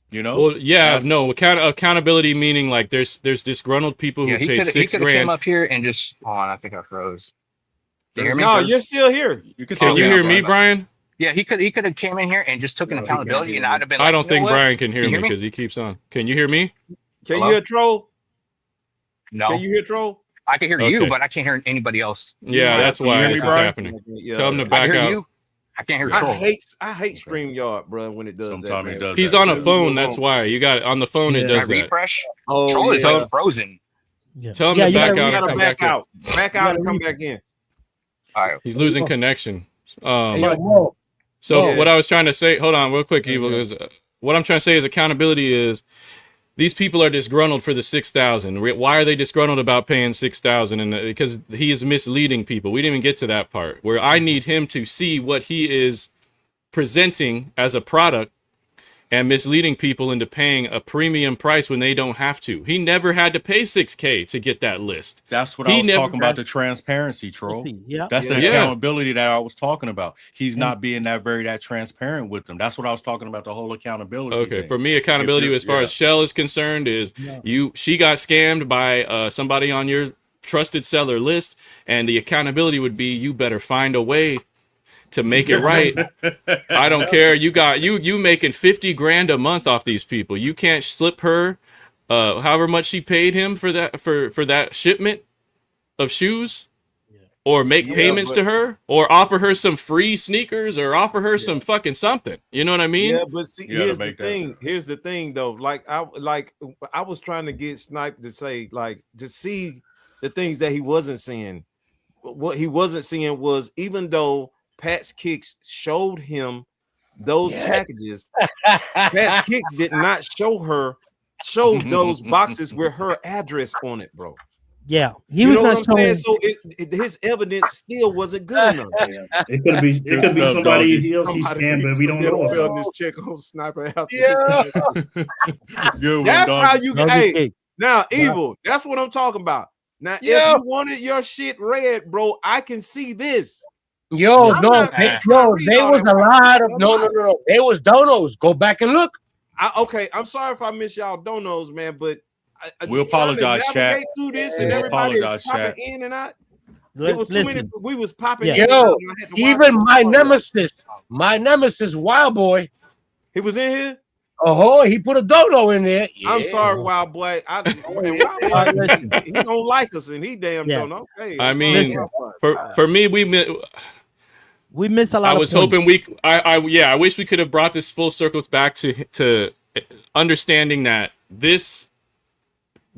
You know? Well, yeah, no, accountability meaning like there's disgruntled people who pay $6 grand. He could have came up here and just hold on, I think I froze. You hear me? No, you're still here. Can you hear me, Brian? Yeah, he could have came in here and just took an accountability, and I'd have been. I don't think Brian can can hear me because he keeps on. Can you hear me? Can you hear Troll? No. Can you hear Troll? I can hear you, but I can't hear anybody else. Yeah, that's why this is happening. Tell him to back out. I can't hear Troll. I hate StreamYard, bro, when it does Sometimes that. it does. He's on a phone. That's why you got it on the phone. It does that. Refresh. Oh, Troll is like frozen. Tell him to back out. You gotta back out. Back out and come back in. All right. He's losing connection. So Yeah. what I was trying to say, hold on real quick, Evil, is what I'm trying to say is accountability is these people are disgruntled for the 6,000. Why are they disgruntled about paying 6,000? And because he is misleading people. We didn't even get to that part where I need him to see what he is presenting as a product and misleading people into paying a premium price when they don't have to. He never had to pay $6K to get that list. That's what I was talking about, the transparency, Troll. That's the accountability that I was talking about. He's not being that transparent with them. That's what I was talking about, the whole accountability thing. For me, accountability as far as Shell is concerned is she got scammed by somebody on your trusted seller list, and the accountability would be you better find a way to make it right. I don't care. You making 50 grand a month off these people. You can't slip her however much she paid him for that shipment of shoes, or make payments to her, or offer her some free sneakers, or offer her some fucking something. You know what I mean? Yeah, but see, here's the thing. Here's the thing, though. Like I was trying to get Snipe to say, like, to see the things that he wasn't seeing. What he wasn't seeing was, even though Pat's Kicks showed him those packages, Pat's Kicks did not show those boxes with her address on it, bro. Yeah, he was not showing. So his evidence still wasn't good enough. It could be somebody else he scammed, but we don't know. This check on Sniper after Good that's one, how dog. you get. Hey, now Evil. That's what I'm talking about. Now, if you wanted your shit read, bro, I can see this. They was a lot of no. They was donos. Go back and look. Okay, I'm sorry if I miss y'all donos, man, but we apologize, chat. Through this and everybody is popping in and out. There was too many. We was popping. Even my nemesis, Wild Boy, he was in here. Oh, he put a dono in there. Yeah. I'm sorry, Wild Boy. Wild Boy, he don't like us, and he damn don't. Okay, I mean, for me, we miss a lot. I was hoping I wish we could have brought this full circle back to understanding that this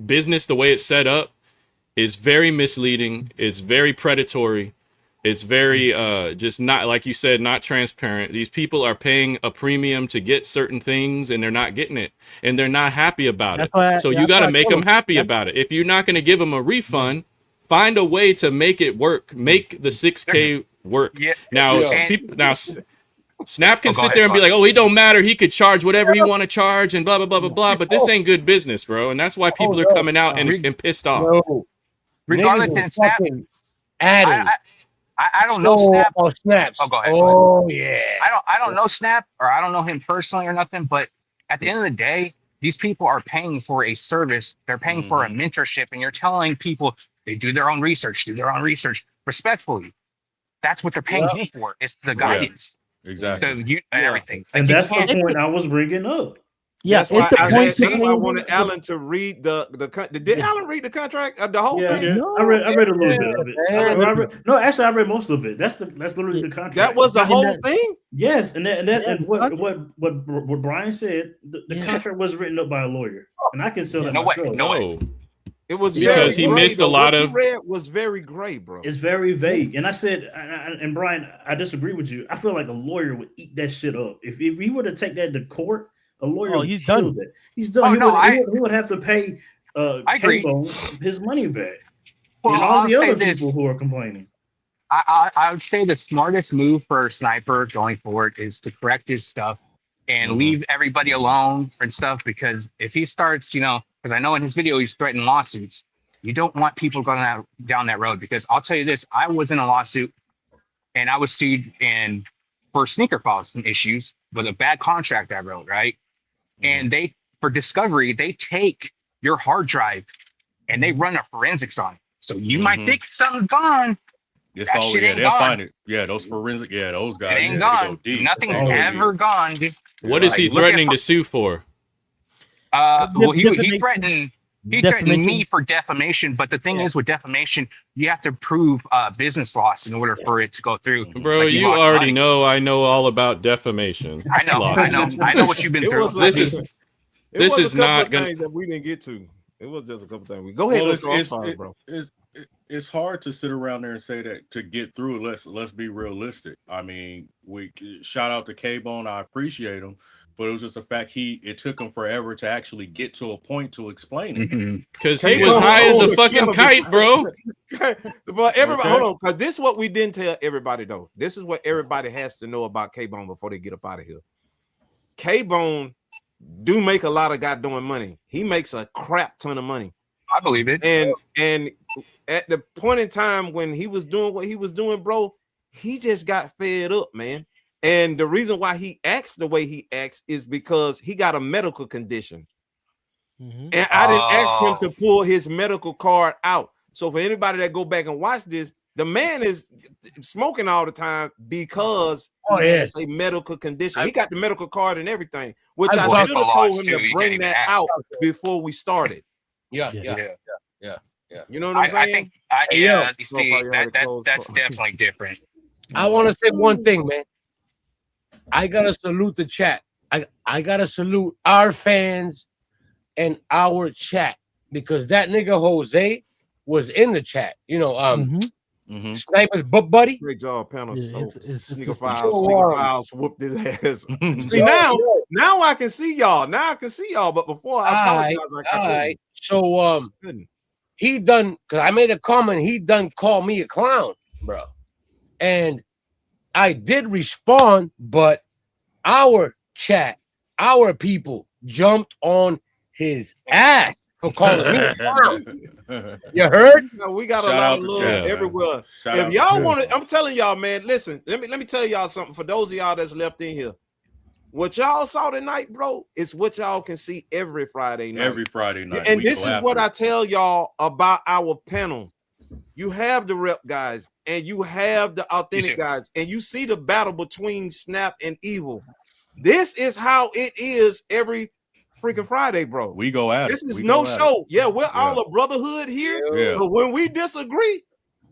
business, the way it's set up, is very misleading. It's very predatory. It's very just not, like you said, not transparent. These people are paying a premium to get certain things, and they're not getting it, and they're not happy about it. So you got to make them happy about it. If you're not going to give them a refund, find a way to make it work. Make the 6K work. Now Snap can sit there and be like, "Oh, it don't matter. He could charge whatever he want to charge, and blah blah blah blah blah." But this ain't good business, bro, and that's why people are coming out and pissed off. Regardless of Snap, I don't know Snap. Snaps. Oh, go ahead. Oh, yeah. I don't know Snap, or I don't know him personally or nothing, but at the end of the day, these people are paying for a service. They're paying for a mentorship, and you're telling people they do their own research, respectfully. That's what they're paying you for. It's the guidance. Exactly. Everything. And that's the point I was bringing up. Yeah, that's why I wanted Alan to read the did Alan read the contract, the whole thing? Yeah. I read a little bit of it. I read most of it. That's literally the contract. That was the whole thing. Yes, and what Brian said, the contract was written up by a lawyer, and I can sell that myself. No. It was because he missed a lot of. What you read was very gray, bro. It's very vague, and I said, and Brian, I disagree with you. I feel like a lawyer would eat that shit up if he were to take that to court. A lawyer, he's done. That. He's done. He would have to pay K-Bone his money back, and all the other people who are complaining. I would say the smartest move for Sniper going forward is to correct his stuff and leave everybody alone and stuff. Because if he starts, because I know in his video he's threatening lawsuits. You don't want people going down that road, because I'll tell you this: I was in a lawsuit and I was sued for sneaker policy issues with a bad contract I wrote, right? And for discovery, they take your hard drive and they run a forensics on it. So you might think something's gone. It's all, yeah, they'll find it. Yeah, those forensic, those guys. It ain't gone. Nothing's ever gone, dude. What is he threatening to sue for? Well, he threatened me for defamation, but the thing is, with defamation, you have to prove business loss in order for it to go through. Bro, like you already know I know all about defamation. I know what you've been through. This is not gonna that we didn't get to. It was just a couple things. Go ahead, bro. It's hard to sit around there and say that to get through it. Let's be realistic. I mean, we shout out to K-Bone. I appreciate him, but it was just the fact it took him forever to actually get to a point to explain it. Because he was high as a fucking kite, bro. But everybody, hold on, because this is what we didn't tell everybody though. This is what everybody has to know about K-Bone before they get up out of here. K-Bone do make a lot of goddamn money. He makes a crap ton of money. I believe it. And at the point in time when he was doing what he was doing, bro, he just got fed up, man. And the reason why he acts the way he acts is because he got a medical condition. And I didn't ask him to pull his medical card out. So for anybody that go back and watch this, the man is smoking all the time because he has a medical condition. He got the medical card and everything, which I should have told him to bring that out before we started. Yeah. You know what I'm saying? I think that's definitely different. I want to say one thing, man. I gotta salute the chat. I gotta salute our fans and our chat, because that nigga Jose was in the chat. Sniper's buddy. Great job, panel. Sneaker Files Files whooped his ass. See, now I can see y'all. Now I can see y'all, but before I apologize. All right. So he done, because I made a comment, he done call me a clown, bro. And I did respond, but our chat, our people jumped on his ass for calling me a clown. You heard? We got a lot of love everywhere. If y'all want to, I'm telling y'all, man, listen, let me tell y'all something. For those of y'all that's left in here, what y'all saw tonight, bro, is what y'all can see every Friday night. Every Friday night. And this is what I tell y'all about our panel. You have the rep guys and you have the authentic guys, and you see the battle between Snap and Evil. This is how it is every freaking Friday, bro. We go at this is no show. Yeah, we're all a brotherhood here. Yeah. But when we disagree,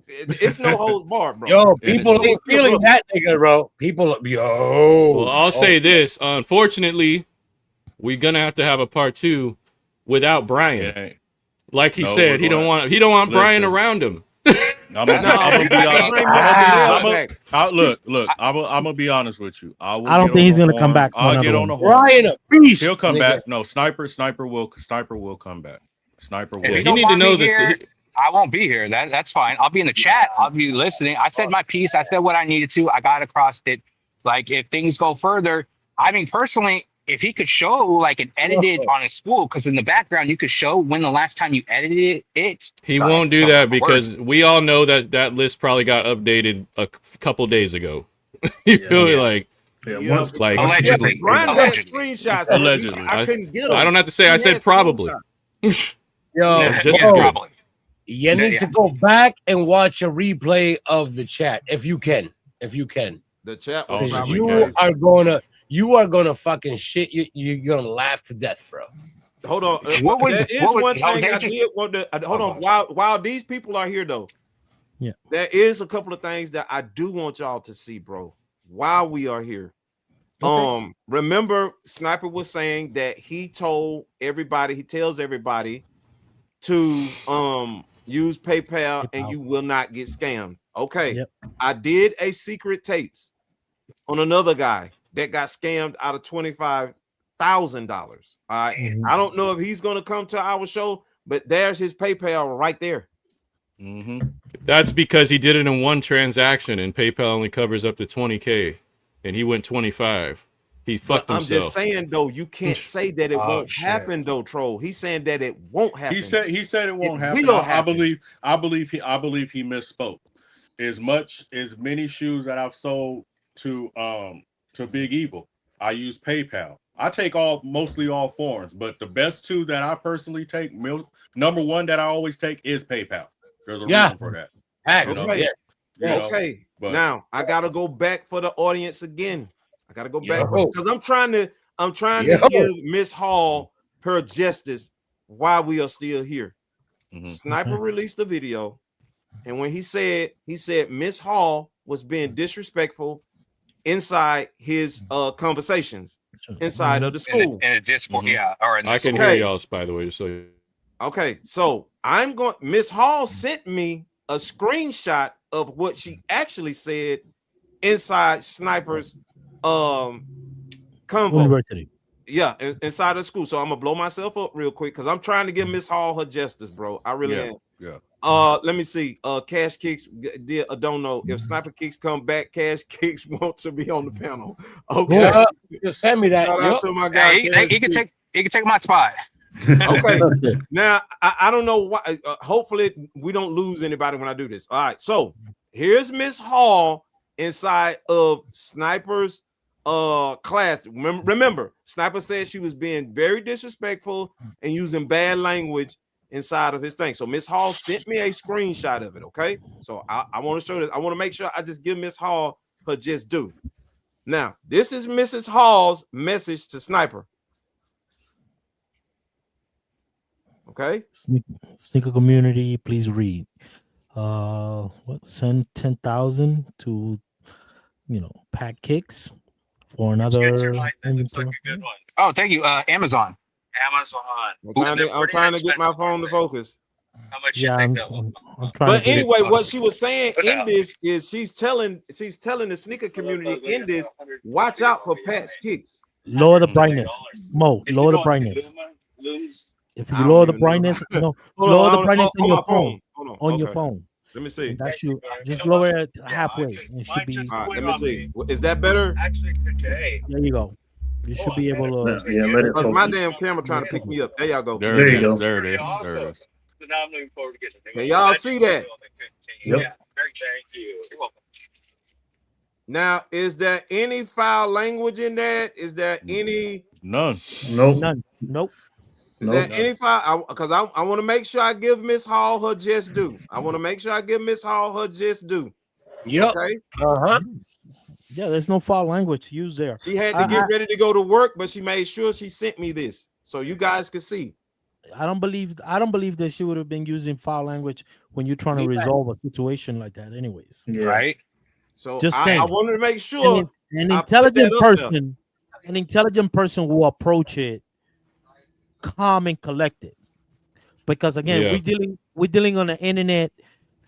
it's no holds barred, bro. Yo, people ain't feeling that nigga, bro. Well, I'll say this. Unfortunately, we're gonna have to have a part 2 without Brian. Like he said, he don't want Brian around him. I'm gonna be honest with you. I don't think he's gonna come back. I'll get on the horn. Brian, a beast. He'll come back. No, Sniper will come back. Sniper will. You need to know that I won't be here. That's fine. I'll be in the chat. I'll be listening. I said my piece. I said what I needed to. I got across it. Like, if things go further, I mean, personally, if he could show like an edited on his school, because in the background you could show when the last time you edited it. He won't do that because we all know that list probably got updated a couple days ago. You feel me? Like allegedly. Brian had screenshots. Allegedly. I couldn't get them. I don't have to say. I said probably. Probably. You need to go back and watch a replay of the chat if you can. The chat. You are gonna fucking shit. You're gonna laugh to death, bro. Hold on. There is one thing I did want to. Hold on. While these people are here, though, there is a couple of things that I do want y'all to see, bro. While we are here, remember, Sniper was saying that he tells everybody to use PayPal and you will not get scammed. Okay, I did a secret tapes on another guy that got scammed out of $25,000. All right. I don't know if he's gonna come to our show, but there's his PayPal right there. That's because he did it in one transaction, and PayPal only covers up to 20K, and he went 25. He fucked I'm himself. just saying though, you can't say that it won't happen though, Troll. He's saying that it won't happen. He said it won't happen. Will I happen. believe he misspoke. As many shoes that I've sold to Big Evil, I use PayPal. I take mostly all forms, but the best two that I personally take, number one that I always take is PayPal. There's a reason for that. Okay. Okay. But now I gotta go back for the audience again. I gotta go back because I'm trying to give Miss Hall her justice while we are still here. Sniper released the video, and when he said Miss Hall was being disrespectful inside his conversations inside of the school. In a Discord, or in I can hear y'all, by the way. So okay, so Miss Hall sent me a screenshot of what she actually said inside Sniper's convo. University. Yeah, inside the school. So I'm gonna blow myself up real quick because I'm trying to give Miss Hall her justice, bro. I really am. Yeah. Let me see. Cash Kicks don't know if Sniper Kicks come back. Cash Kicks want to be on the panel. Okay, just send me that. Shout out to my guy. He can take my spot. Okay. Now I don't know why. Hopefully we don't lose anybody when I do this. All right. So here's Miss Hall inside of Sniper's class. Remember, Sniper said she was being very disrespectful and using bad language inside of his thing. So Miss Hall sent me a screenshot of it. Okay. So I want to show this. I want to make sure I just give Miss Hall her just due. Now, this is Mrs. Hall's message to Sniper. Okay. Sneaker community, please read. Send 10,000 to Pack Kicks for another. Oh, thank you. Amazon. I'm trying to get my phone to focus. How much I'm trying. But anyway, what she was saying in this is she's telling the sneaker community in this, watch out for Pat's Kicks. Lower the brightness, Mo. Lower the brightness. If you lower the brightness, lower the brightness on your phone. On your phone. Let me see. That should just lower it halfway. It should be. All right, let me see. Is that better? There you go. You should be able to. Let it focus. My damn camera trying to pick me up. There y'all go. There it is. There it is. So now I'm looking forward to getting it. Can y'all see that? Yep. Yeah, very thank you. You're welcome. Now, is there any foul language in that? Is there any? None. Nope. None. Nope. Is there any foul? Because I want to make sure I give Miss Hall her just due. I want to make sure I give Miss Hall her just due. Yep. Okay. Yeah, there's no foul language used there. She had to get ready to go to work, but she made sure she sent me this so you guys could see. I don't believe that she would have been using foul language when you're trying to resolve a situation like that, anyways. Yeah. Right. So just saying. I wanted to make sure an intelligent person will approach it calm and collected, because again, we're dealing on an internet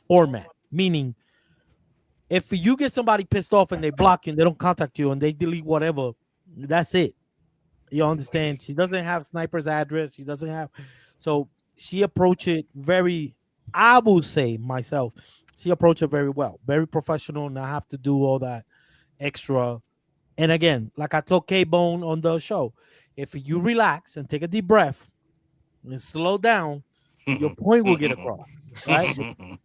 format, meaning if you get somebody pissed off and they block you and they don't contact you and they delete whatever, that's it. You understand? She doesn't have Sniper's address. She doesn't have, so she approached it very, I will say myself, she approached it very well, very professional, not have to do all that extra. And again, like I told K-Bone on the show, if you relax and take a deep breath and slow down, your point will get across. Right?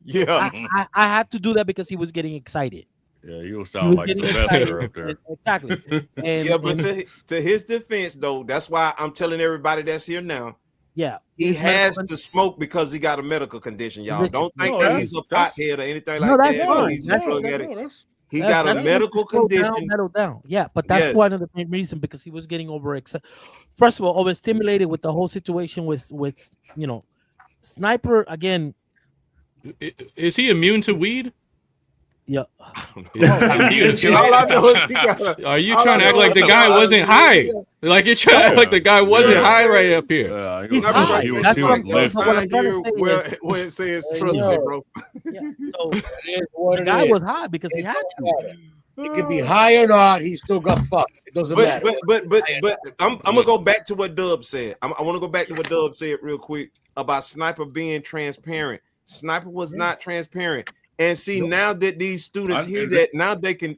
Yeah. I had to do that because he was getting excited. Yeah, you sound like Sylvester up there. Exactly. And, yeah, but to his defense, though, that's why I'm telling everybody that's here now. Yeah, he has to smoke because he got a medical condition, y'all. Don't think that he's a pothead or anything like that. He's a drug addict. He got a medical condition. Down. Yeah, but that's one of the main reasons, because he was getting first of all, overstimulated with the whole situation with Sniper again. Is he immune to weed? Yeah. Are you trying to act like the guy wasn't high? Like you're trying to act like the guy wasn't high right up here. He was where it says trust me, bro. So, the guy was high because he had to. He could be high or not. He still got fucked. It doesn't matter. But I'm gonna go back to what Dub said. I want to go back to what Dub said real quick about Sniper being transparent. Sniper was not transparent. And see, now that these students hear that,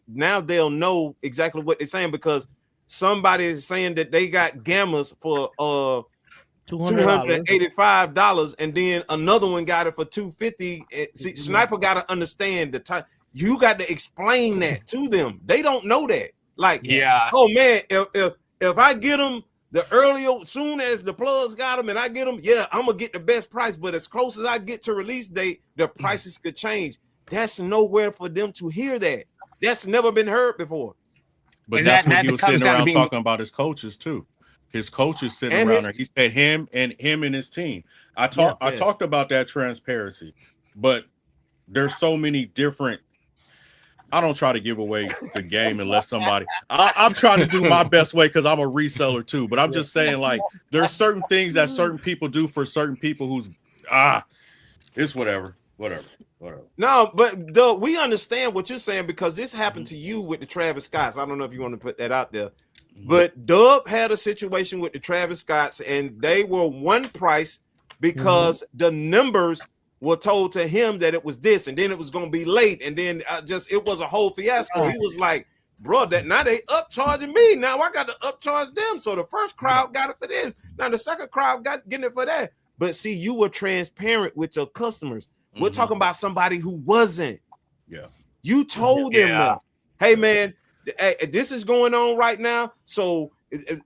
now they'll know exactly what they're saying, because somebody is saying that they got gammas for $285, and then another one got it for $250. See, Sniper got to understand the time. You got to explain that to them. They don't know that. Like, oh man, if I get them the earlier, soon as the plugs got them and I get them, I'm gonna get the best price. But as close as I get to release date, the prices could change. That's nowhere for them to hear that. That's never been heard before. But that's what he was sitting around talking about his coaches too. His coaches sitting around there. He said him and his team. I talked about that transparency, but there's so many different. I don't try to give away the game unless somebody. I'm trying to do my best way because I'm a reseller too. But I'm just saying, like, there's certain things that certain people do for certain people who's it's whatever. No, but we understand what you're saying, because this happened to you with the Travis Scotts. I don't know if you want to put that out there, but Dub had a situation with the Travis Scotts, and they were one price because the numbers were told to him that it was this, and then it was going to be late, and then it was a whole fiasco. He was like, bro, that now they upcharging me. Now I got to upcharge them. So the first crowd got it for this. Now the second crowd getting it for that. But see, you were transparent with your customers. We're talking about somebody who wasn't. Yeah. You told them that, hey man, this is going on right now. So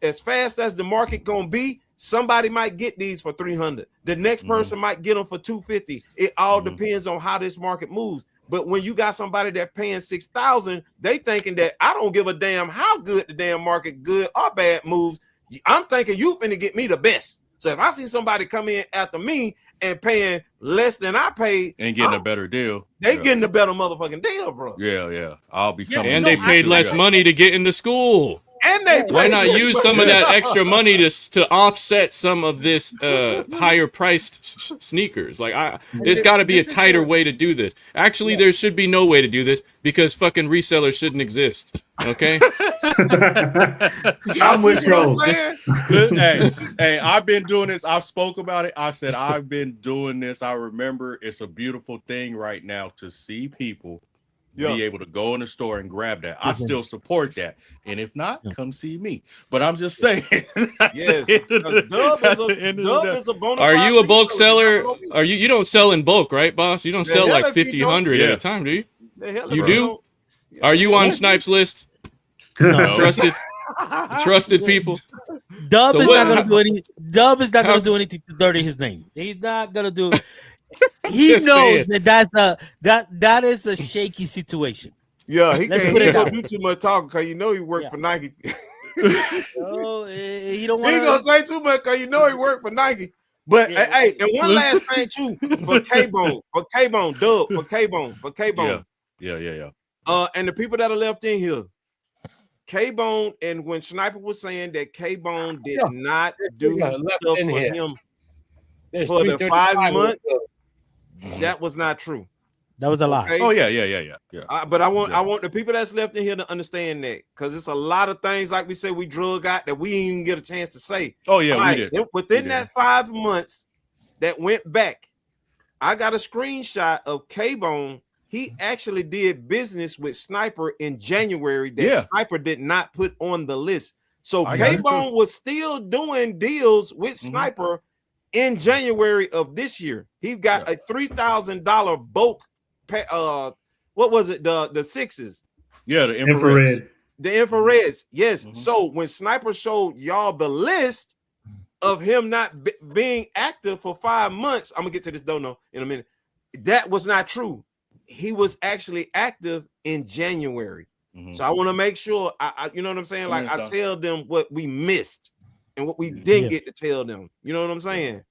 as fast as the market gonna be, somebody might get these for $300. The next person might get them for $250. It all depends on how this market moves. But when you got somebody that paying $6,000, they thinking that I don't give a damn how good the damn market, good or bad, moves. I'm thinking you finna get me the best. So if I see somebody come in after me and paying less than I paid and getting a better deal, they getting a better motherfucking deal, bro. Yeah. I'll be coming. And they paid less money to get into school. And they why not use some of that extra money to offset some of this higher priced sneakers? Like, there's got to be a tighter way to do this. Actually, there should be no way to do this, because fucking resellers shouldn't exist. Okay. I'm with you. Hey, I've been doing this. I've spoke about it. I said I've been doing this. I remember it's a beautiful thing right now to see people be able to go in the store and grab that. I still support that. And if not, come see me. But I'm just saying. Yes. Dub is a bona fide. Are you a bulk seller? Are you don't sell in bulk, right, boss? You don't sell like 50, 100 at a time, do you? You do? Are you on Snipes list? No. Trusted people. Dub is not gonna do any. Dub is not gonna do anything to dirty his name. He's not gonna do. He knows that is a shaky situation. Yeah, he can't do too much talking because you know he worked for Nike. So, he don't want. He gonna say too much because you know he worked for Nike. But hey, and one last thing too for K-Bone, Dub, for K-Bone. Yeah. And the people that are left in here, K-Bone, and when Sniper was saying that K-Bone did not do stuff for him for the 5 months, that was not true. That was a lie. Okay? Oh yeah. But I want the people that's left in here to understand that, because it's a lot of things, like we said, we drug out that we didn't even get a chance to say. Oh yeah, we did. Within that 5 months that went back, I got a screenshot of K-Bone. He actually did business with Sniper in January that Sniper did not put on the list. So K-Bone was still doing deals with Sniper in January of this year. He got a $3,000 bulk. What was it? The sixes. Yeah, the infrared. The infrareds. Yes. So when Sniper showed y'all the list of him not being active for 5 months, I'm gonna get to this dono in a minute. That was not true. He was actually active in January. So I want to make sure I you know what I'm saying? Like, I tell them what we missed and what we didn't get to tell them. You know what I'm saying?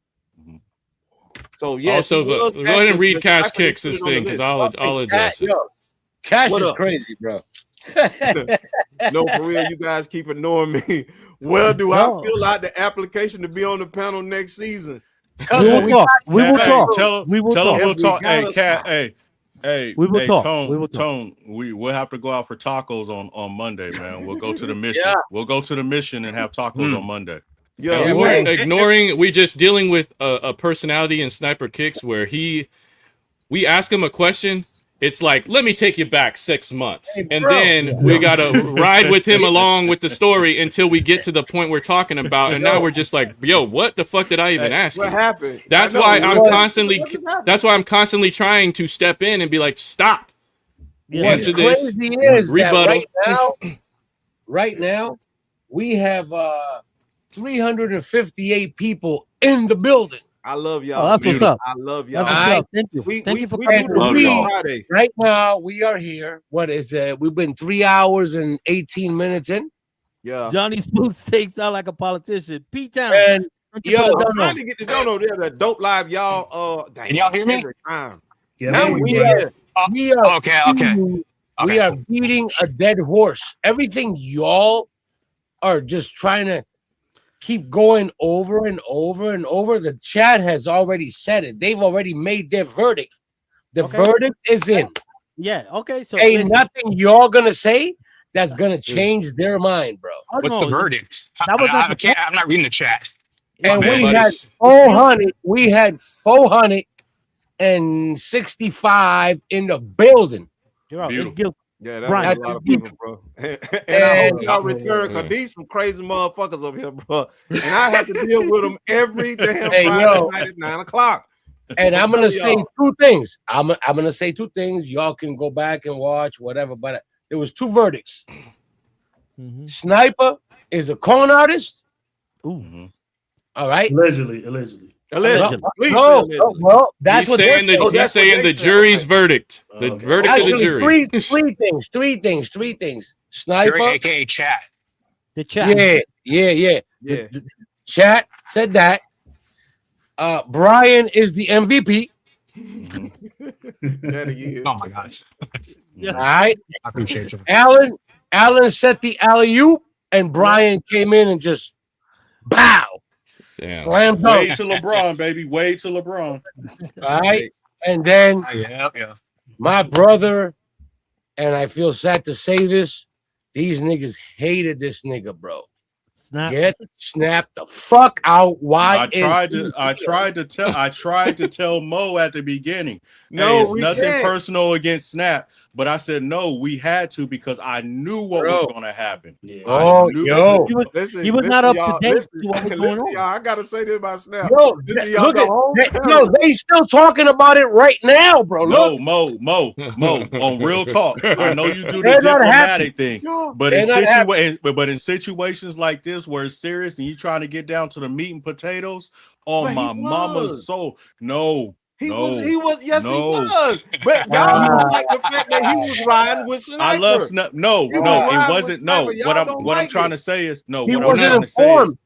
So Also, go ahead and read Cash Kicks this thing, because I'll address it. Cash is crazy, bro. No, for real, you guys keep ignoring me. Well, do I fill out the application to be on the panel next season? We will talk. We will talk. Hey, we will talk. Tone, we'll have to go out for tacos on Monday, man. We'll go to the mission. We'll go to the mission and have tacos on Monday. We're ignoring. We just dealing with a personality in Sniper Kicks where he we ask him a question, it's like, let me take you back 6 months. Hey, And bro. then we got to ride with him along with the story until we get to the point we're talking about. And now we're just like, yo, what the fuck did I even ask What you? happened? That's I know, why I'm what- constantly, what happened? that's why I'm constantly trying to step in and be like, stop. What's Answer this. crazy is that Rebuttal. right now, we have 358 people in the building. I love y'all. Oh, that's what's up. I love y'all. That's what's up. Thank you. Thank you for coming. do the Friday. Right now, we are here. What is it? We've been 3 hours and 18 minutes in. Yeah. Johnny Smooth takes out like a politician. P-Town. And yo, I'm trying to get the dono there. The dope live, y'all. Can y'all hear me? Every time. Yeah, Now man, we we get are, it. we are Okay. beating- we are beating a dead horse. Everything y'all are just trying to keep going over and over and over. The chat has already said it. They've already made their verdict. The Okay. verdict is in. Yeah. Okay. So Ain't listen. nothing y'all gonna say that's gonna change their mind, bro. Oh, What's no, the verdict? that was not the can't, I'm not reading the chat. And Man, we but had it's- 400. We had 465 in the building. You're out. It's Beautiful. guilty. Yeah, that Brian, was a lot of that's people, bro. And I hope And- y'all return because these some crazy motherfuckers up here, bro. And I have to deal with them every damn Hey, Friday yo. night at 9 o'clock. And I'm gonna Tell say y'all. two things. I'm gonna say two things. Y'all can go back and watch whatever. But there was two verdicts. Mhm. Sniper is a con artist. Ooh. All right. Allegedly. Allegedly. No, Please no, say allegedly. well, that's He's what saying they're that saying. he's saying the jury's verdict. The Okay. verdict of the Actually, jury. three things. Sniper. You're AKA chat. The chat. Yeah. Yeah. The chat said that. Brian is the MVP. That he is. Oh my gosh. All right. I appreciate you. Alan set the alley-oop, and Brian came in and just bow. Damn. Slam Wade dunk. to LeBron, baby. Wade to LeBron. All right. And then Yeah. my brother, and I feel sad to say this, these niggas hated this nigga, bro. Snap. Get snapped the fuck out. Why? I tried to tell Mo at the beginning. No, Hey, it's we nothing can't. personal against Snap, but I said no, we had to because I knew what Bro. was gonna happen. Yeah. Oh, I knew yo. He was not up to y'all, date Listen, to what was going listen, on. y'all, I gotta say this about Snap. Yo, Listen, y'all look go at home. they still talking about it right now, bro. No, Look, Mo, on real talk. I know you do the They're not diplomatic thing, but in They're not but in situations like this where it's serious and you trying to get down to the meat and potatoes, on But he my mama's was. soul, no. He no, was, yes, he no. was. But y'all don't like the fact that he was riding with Sniper. I love Snap. No, He was no, riding it with wasn't. No, Sniper. what Y'all I'm don't what I'm like trying it. to say is no. he What I'm wasn't trying to say is informed.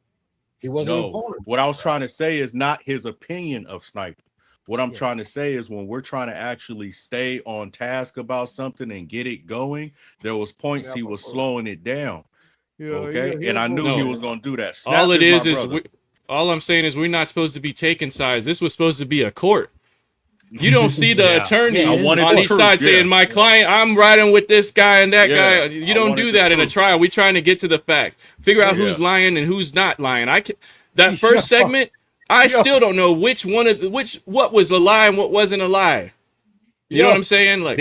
He wasn't no. informed. What I was trying to say is not his opinion of Sniper. What I'm trying to say is when we're trying to actually stay on task about something and get it going, there was points he was slowing it down. Okay, and I knew he was going to do that. Snap All it my is brother. all I'm saying is we're not supposed to be taking sides. This was supposed to be a court. You don't see the attorneys I wanted on the each truth, side yeah. saying, my client, I'm riding with this guy and that Yeah, guy. You I don't wanted do the that in a truth. trial. We're trying to get to the fact. Figure out who's Yeah. lying and who's not lying. That first Yo. segment, I still don't know which what was a lie and what wasn't a lie. You know what I'm saying? Like,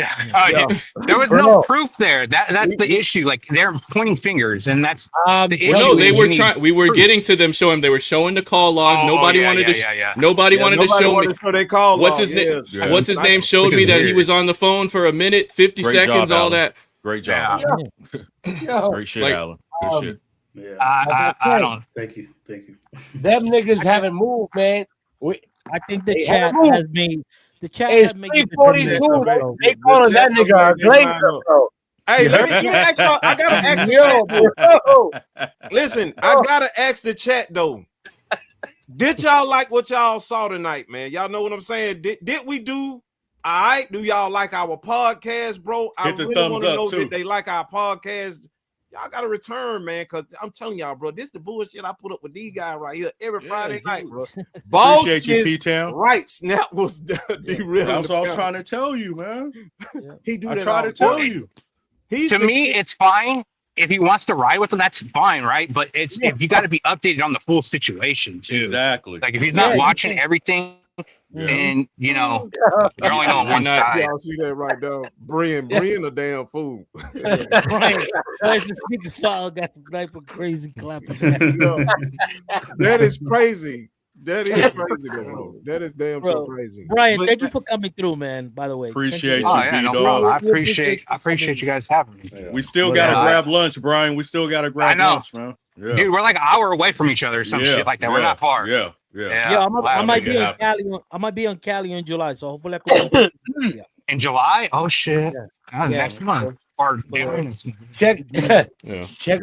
There was no proof there. That's the issue. Like they're pointing fingers, and that's the issue. well, no, they is were you need trying. We were proof. getting to them showing. They were showing the call logs. Nobody wanted to. Nobody wanted to show me. They call What's his name? Yeah. What's his name? Showed Which me is that he weird. was on the phone for a minute, 50 Great seconds, job, all Alan. that. Great job. Yo. Yo. Great shit, Like, Alan. Good shit. Yeah. I don't. Thank you. Them niggas haven't moved, man. I think the They chat haven't moved. has made the chat It's has made the 342. determination. They calling that nigga a glazer, bro. Hey, let me ask y'all. I gotta ask the Yo, chat. bro. Listen, I gotta ask the chat though. Did y'all like what y'all saw tonight, man? Y'all know what I'm saying? Did we do all right? Do y'all like our podcast, bro? I Hit the really thumbs want to up, know too. that they like our podcast. Y'all gotta return, man, because I'm telling y'all, bro, this the bullshit I put up with these guys right here every Friday night, bro. Boss Appreciate you, is P-Town. right. Snap was derailed. That's what I was trying to tell you, man. He do I that try all to the tell time. you. He's To the me, kid- it's fine. If he wants to ride with them, that's fine, right? But if you got to be updated on the full situation too. Exactly. Like if he's not watching everything, then you know you're only on one side. Y'all see that right now? Brian a damn fool. Brian, the sneaker file got sniper crazy clapping. Yo, that is crazy. That is crazy, bro. That is damn so crazy. Brian, But- thank you for coming through, man. By the way, Appreciate you, Oh yeah, no B-Dog. problem. I appreciate you guys having me. We still gotta grab lunch, Brian. We still gotta grab lunch, man. Yeah. Dude, we're like an hour away from each other or some shit like that. We're not far. Yeah. Yeah, I might be on Cali. I might be on Cali in July, so hopefully I can. In July? Oh shit! Yeah. Next month. Or check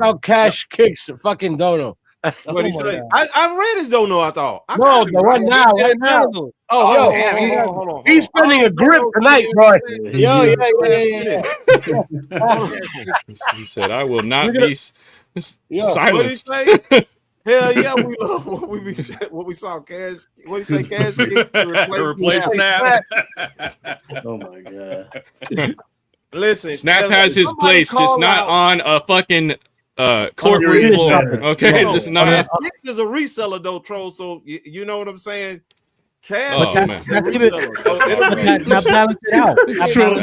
out Cash Kicks fucking dono. What he say? I read his dono. I thought. No, the one now, right now. Oh, yo, hold on. he's spending a grip tonight, bro. Yo, yeah. He said, "I will not Look at be What silenced." did he say? Hell yeah, we love what we saw. Cash. What did he say? Cash replace Snap. Oh my god. Listen, Snap has his place, just not on a fucking courtroom floor. Okay, No, just not. Kicks is a reseller though, troll. So you know what I'm saying? Cash. Oh, man. Now balance it out. I'm just saying,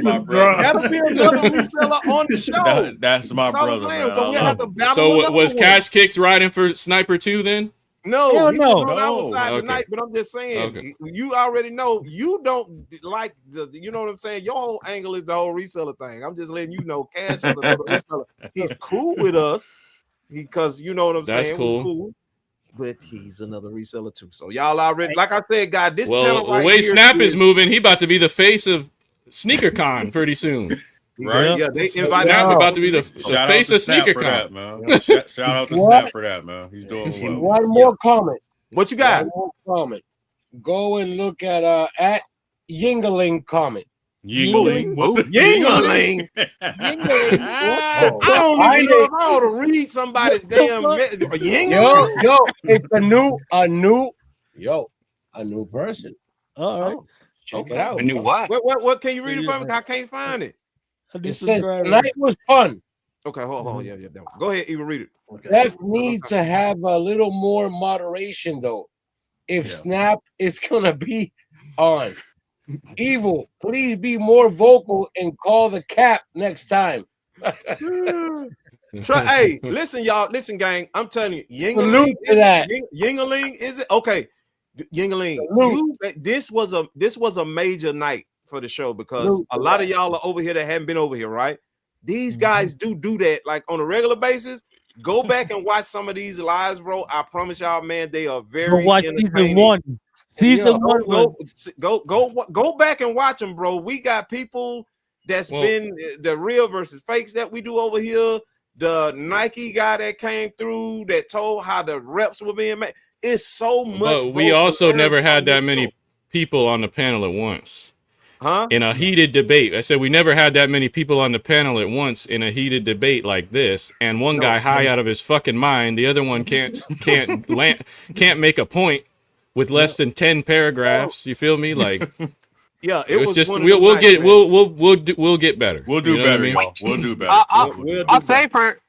that'll be another reseller on the show. That's my That's all I'm brother, saying. man. So we have to battle So another was one. Cash Kicks riding for Sniper 2 then? No, Hell he no. was on our side Okay. tonight, but I'm just saying, Okay. you already know you don't like you know what I'm saying? Your whole angle is the whole reseller thing. I'm just letting you know Cash is another reseller. He's cool with us because you know what I'm That's saying. cool. We're cool. But he's another reseller too. So y'all already, like I said, guys, this Well, panel the right way here Snap is moving, he about to be the face of SneakerCon pretty soon. Right? Yeah, they Snap invited about to be the Shout out face to of Snap for that, SneakerCon. man. Shout out to What? Snap for that, man. He's doing well. One more comment. What you got? One more comment. Go and look at Yingling comment. Yingling. What the Yingling? I don't even know if I ought to read somebody's damn Yingling. Yo, it's a new person. All right. Check it out. A new what? What can you read it from? I can't find it. It says tonight was fun. Okay, hold on. Yeah. Go ahead, even read it. Steph needs to have a little more moderation though. If Snap is gonna be on. Evil, please be more vocal and call the cap next time. Hey, listen, y'all. Listen, gang. I'm telling you, Yingling. Salute to that. Yingling, is it okay? Yingling, this was a major night for the show because Salute a to lot that. of y'all are over here that haven't been over here, right? These guys do that like on a regular basis. Go back and watch some of these lives, bro. I promise y'all, man, they are very Watch season entertaining. one. Season one Go back and watch them, bro. We got people that's been the real versus fakes that we do over here. The Nike guy that came through that told how the reps were being made. It's so much. But we bro, also to never learn had from that this many show. people on the panel at once. Huh? In a heated debate. I said we never had that many people on the panel at once in a heated debate like this. And one guy high out of his fucking mind, the other one can't make a point with less than 10 paragraphs. You feel me? Like yeah, it was was just one of we'll them nights, man. we'll get better. We'll do You know what I better, mean? y'all. We'll do better. I'll say for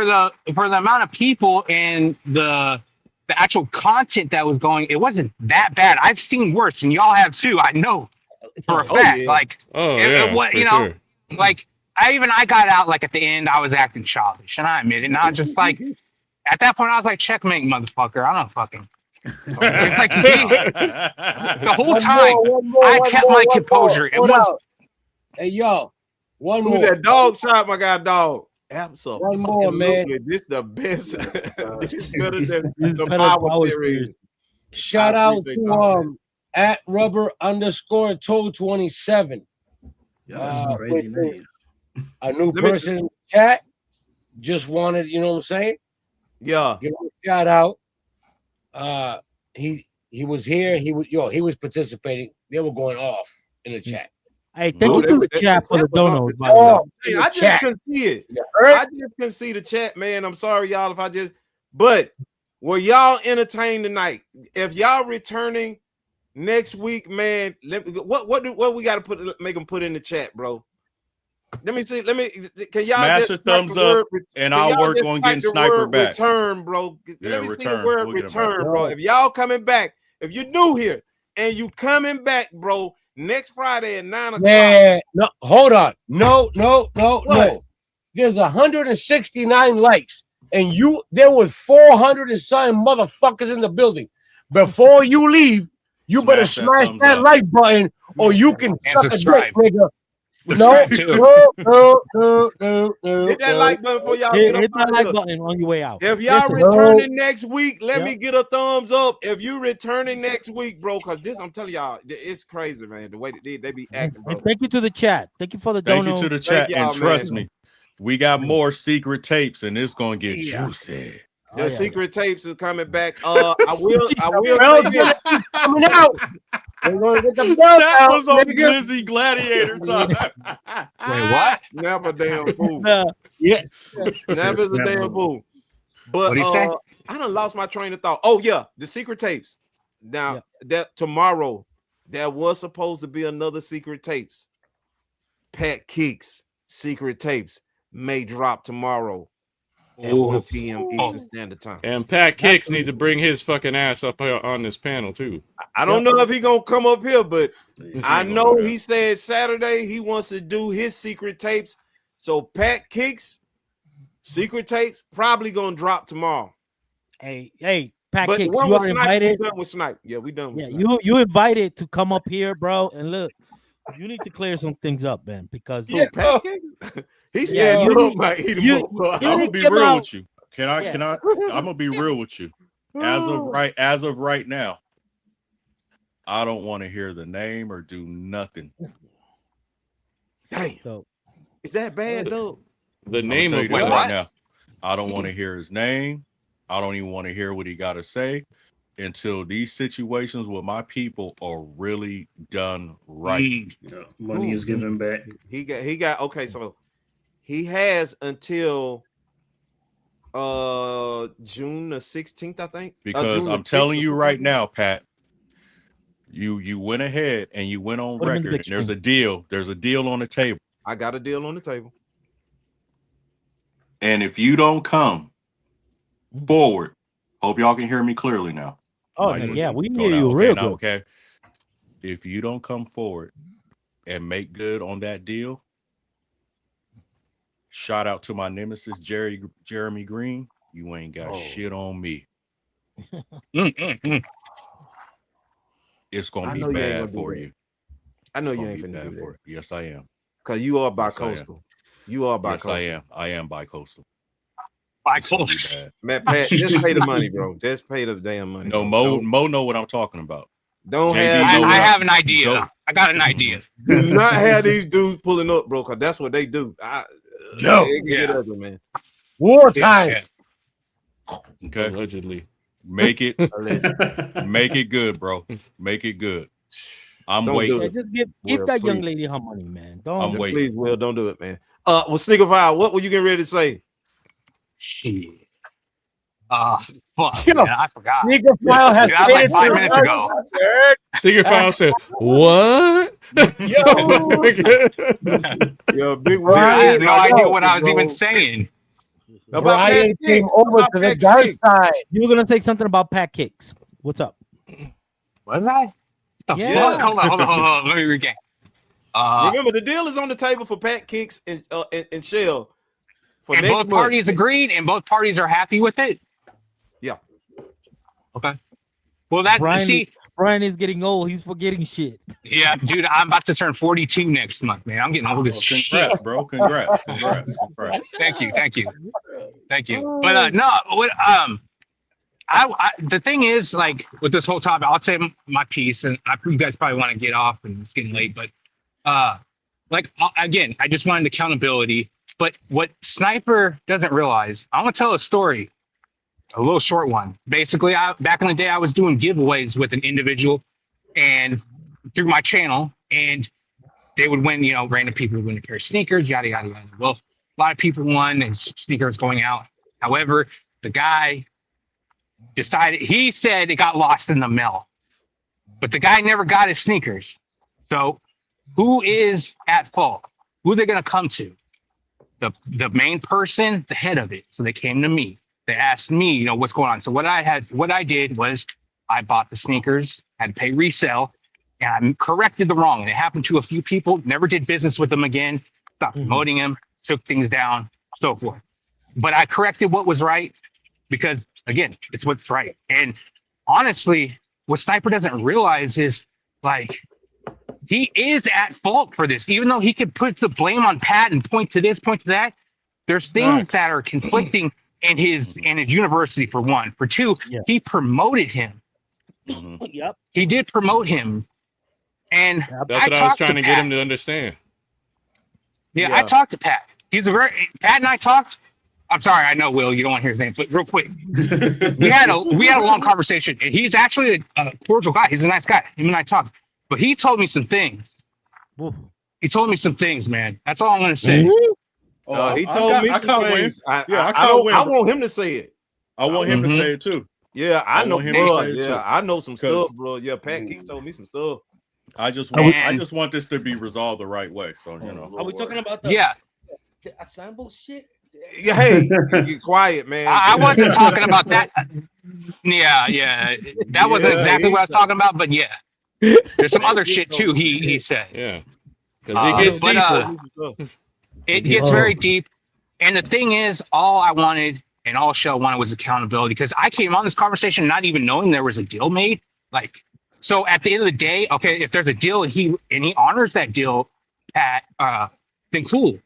the amount of people and the actual content that was going, it wasn't that bad. I've seen worse, and y'all have too. I know for a fact. Yeah. Like, you know, like I got out like at the end. I was acting childish, and I admit it. And I was just like, at that point, I was like, checkmate, motherfucker. I don't fucking. It's like the whole time I kept my composure. It was. Hey yo, one Who's more. that dog shot? My guy, dog. Absolutely. One more, man. This the best. This is better than This is the better power Power series. Shout I out appreciate to that. at rubber_toe27. Yeah, that's a crazy name. A new me- person in the chat. Just wanted, you know what I'm saying? Yeah. Give him a shout out. He was here. He was participating. They were going off in the chat. Hey, thank you to the chat for the donos. By the way. Oh, Hey, I just chat. couldn't see it. You heard? I just couldn't see the chat, man. I'm sorry, y'all, if I just. But were y'all entertained tonight? If y'all returning next week, man, what we got to make them put in the chat, bro? Let me see. Can y'all Smash just a thumbs type the word up, re- and can I'll y'all work just on type getting the Sniper word back. Return, bro. Yeah, Let me see the return. word We'll get 'em return, back. bro. If y'all coming back, if you're new here and you coming back, bro, next Friday at 9 o'clock. Yeah, no, hold on. No. There's 169 likes, and there was 400 and something motherfuckers in the building. Before you leave, you better smash that like button, or you can suck a dick, nigga. No. Hit that like button before y'all get up. Hit that like button on your way out. If y'all returning next week, let me get a thumbs up. If you returning next week, bro, because this, I'm telling y'all, it's crazy, man. The way they be acting, bro. And thank you to the chat. Thank you for the dono. Thank you to the chat, and trust me, we got more secret tapes, and it's gonna get juicy. The secret tapes are coming back. I will say this. Coming out. We're gonna get the belt That out, was on nigga. Glizzy Gladiator time. Wait, what? Never damn fool. Yes. Never a damn fool. But What'd he say? I done lost my train of thought. Oh yeah, the secret tapes. Now that tomorrow there was supposed to be another secret tapes. Pat Kicks secret tapes may drop tomorrow at 1 p.m. Eastern Standard Time. And Pat Kicks needs to bring his fucking ass up on this panel too. I don't know if he gonna come up here, but I know he said Saturday he wants to do his secret tapes. So Pat Kicks secret tapes probably gonna drop tomorrow. Hey, Pat But Kicks, one you with are Snipe, invited. We done with Snipe. Yeah, we done with Yeah, Snipe. you invited to come up here, bro. And look, you need to clear some things up, man, because Pat Kicks? He's Yeah, scared you you need- might eat him you- up, bro. I'm gonna be give real out- with you. Can I? Yeah. I'm gonna be real with you. As of right now, I don't want to hear the name or do nothing. Damn. So Is that bad, though? The I'm name gonna of tell you this what? right now. I don't want to hear his name. I don't even want to hear what he got to say until these situations with my people are really done right. Money is given back. He got okay, so he has until June the 16th, I think. Because June the I'm telling 6th. you right now, Pat, you went ahead and you went on Put him in the record. big And there's a screen. deal. There's a deal on the table. I got a deal on the table. And if you don't come forward, hope y'all can hear me clearly now. Oh, Like, yeah, we go hear now. you Okay, real now, good. okay. If you don't come forward and make good on that deal, shout out to my nemesis, Jeremy Green. You ain't got shit on me. It's gonna I be know you ain't bad gonna do for that. you. I know It's you gonna ain't be finna bad do for that. you. Yes, I am. Because you are Yes, I am. bi-coastal. You are Yes, bi-coastal. I am. I am bi-coastal. By It's gonna be coastal. bad. Matt, Pat, just pay the money, bro. Just pay the damn money. No, bro. Mo know what I'm talking about. Don't JB have know I what have an idea. Joe- I got an idea. do not have these dudes pulling up, bro, because that's what they do. Yo. It can get Yeah. ugly, man. Wartime. Yeah. Okay, Allegedly. make it Allegedly. make it good, bro. Make it good. I'm Don't do waiting. Yeah, it. just give Will, that young please. lady her money, man. Don't. I'm waiting. Please, Will, don't do it, man. Well, Sneaker File, what were you getting ready to say? Shit. Fuck, Yo. man, I forgot. Sneaker File has Dude, that was like stated 5 to minutes us- ago. Secret File said, "What?" Yo, Big Will. Dude, I had no Brian, idea what I was bro. even saying. About Brian Pat came Kicks. over About to the Pat dark Kicks. side. You were gonna say something about Pat Kicks. What's up? Was I? The Yeah. fuck? Hold on. Let me regain. Remember, the deal is on the table for Pat Kicks and Shell. For And next both month. parties agreed, and both parties are happy with it. Yeah. Okay. Well, that Brian is getting old. He's forgetting shit. yeah, dude, I'm about to turn 42 next month, man. I'm getting old as shit. Congrats, bro. Congrats. Thank you. But no, what I the thing is, like, with this whole topic, I'll say my piece, and you guys probably want to get off, and it's getting late. But again, I just wanted accountability. But what Sniper doesn't realize, I want to tell a story, a little short one. Basically, back in the day, I was doing giveaways with an individual, and through my channel, and they would win. Random people would win a pair of sneakers, yada yada yada. Well, a lot of people won, and sneakers going out. However, the guy decided, he said it got lost in the mail, but the guy never got his sneakers. So who is at fault? Who are they going to come to? The main person, the head of it. So they came to me. They asked me, what's going on. So what I did was I bought the sneakers, had to pay resale, and I corrected the wrong. And it happened to a few people, never did business with them again, stopped promoting them, took things down, so forth. But I corrected what was right because, again, it's what's right. And honestly, what Sniper doesn't realize is, like, he is at fault for this. Even though he could put the blame on Pat and point to this, point to that, there's things that are conflicting in his university, for one. For two, he promoted him. Yep. He did promote him. And that's what I was trying to get him to understand. Yeah, I talked to Pat. Pat and I talked. I'm sorry, I know, Will, you don't want to hear his name, but real quick, we had a long conversation, and he's actually a cordial guy. He's a nice guy. Him and I talked, but he told me some things. He told me some things, man. That's all I'm going to say. He told me some things. I want him to say it. I want him to say it too. Yeah, I know him bro. to say it Yeah, too. I know some stuff, bro. Yeah, Pat Geeks told me some stuff. I just want this to be resolved the right way. So you know. Are we talking about the assemble shit? Yeah, hey, get quiet, man. I wasn't talking about that. Yeah. That wasn't exactly what I was talking about, but yeah. There's some other shit too, he said. Yeah. Because it gets deeper. It gets very deep. And the thing is, all I wanted and all Shell wanted was accountability, because I came on this conversation not even knowing there was a deal made. Like, so at the end of the day, okay, if there's a deal and he honors that deal, Pat, then cool.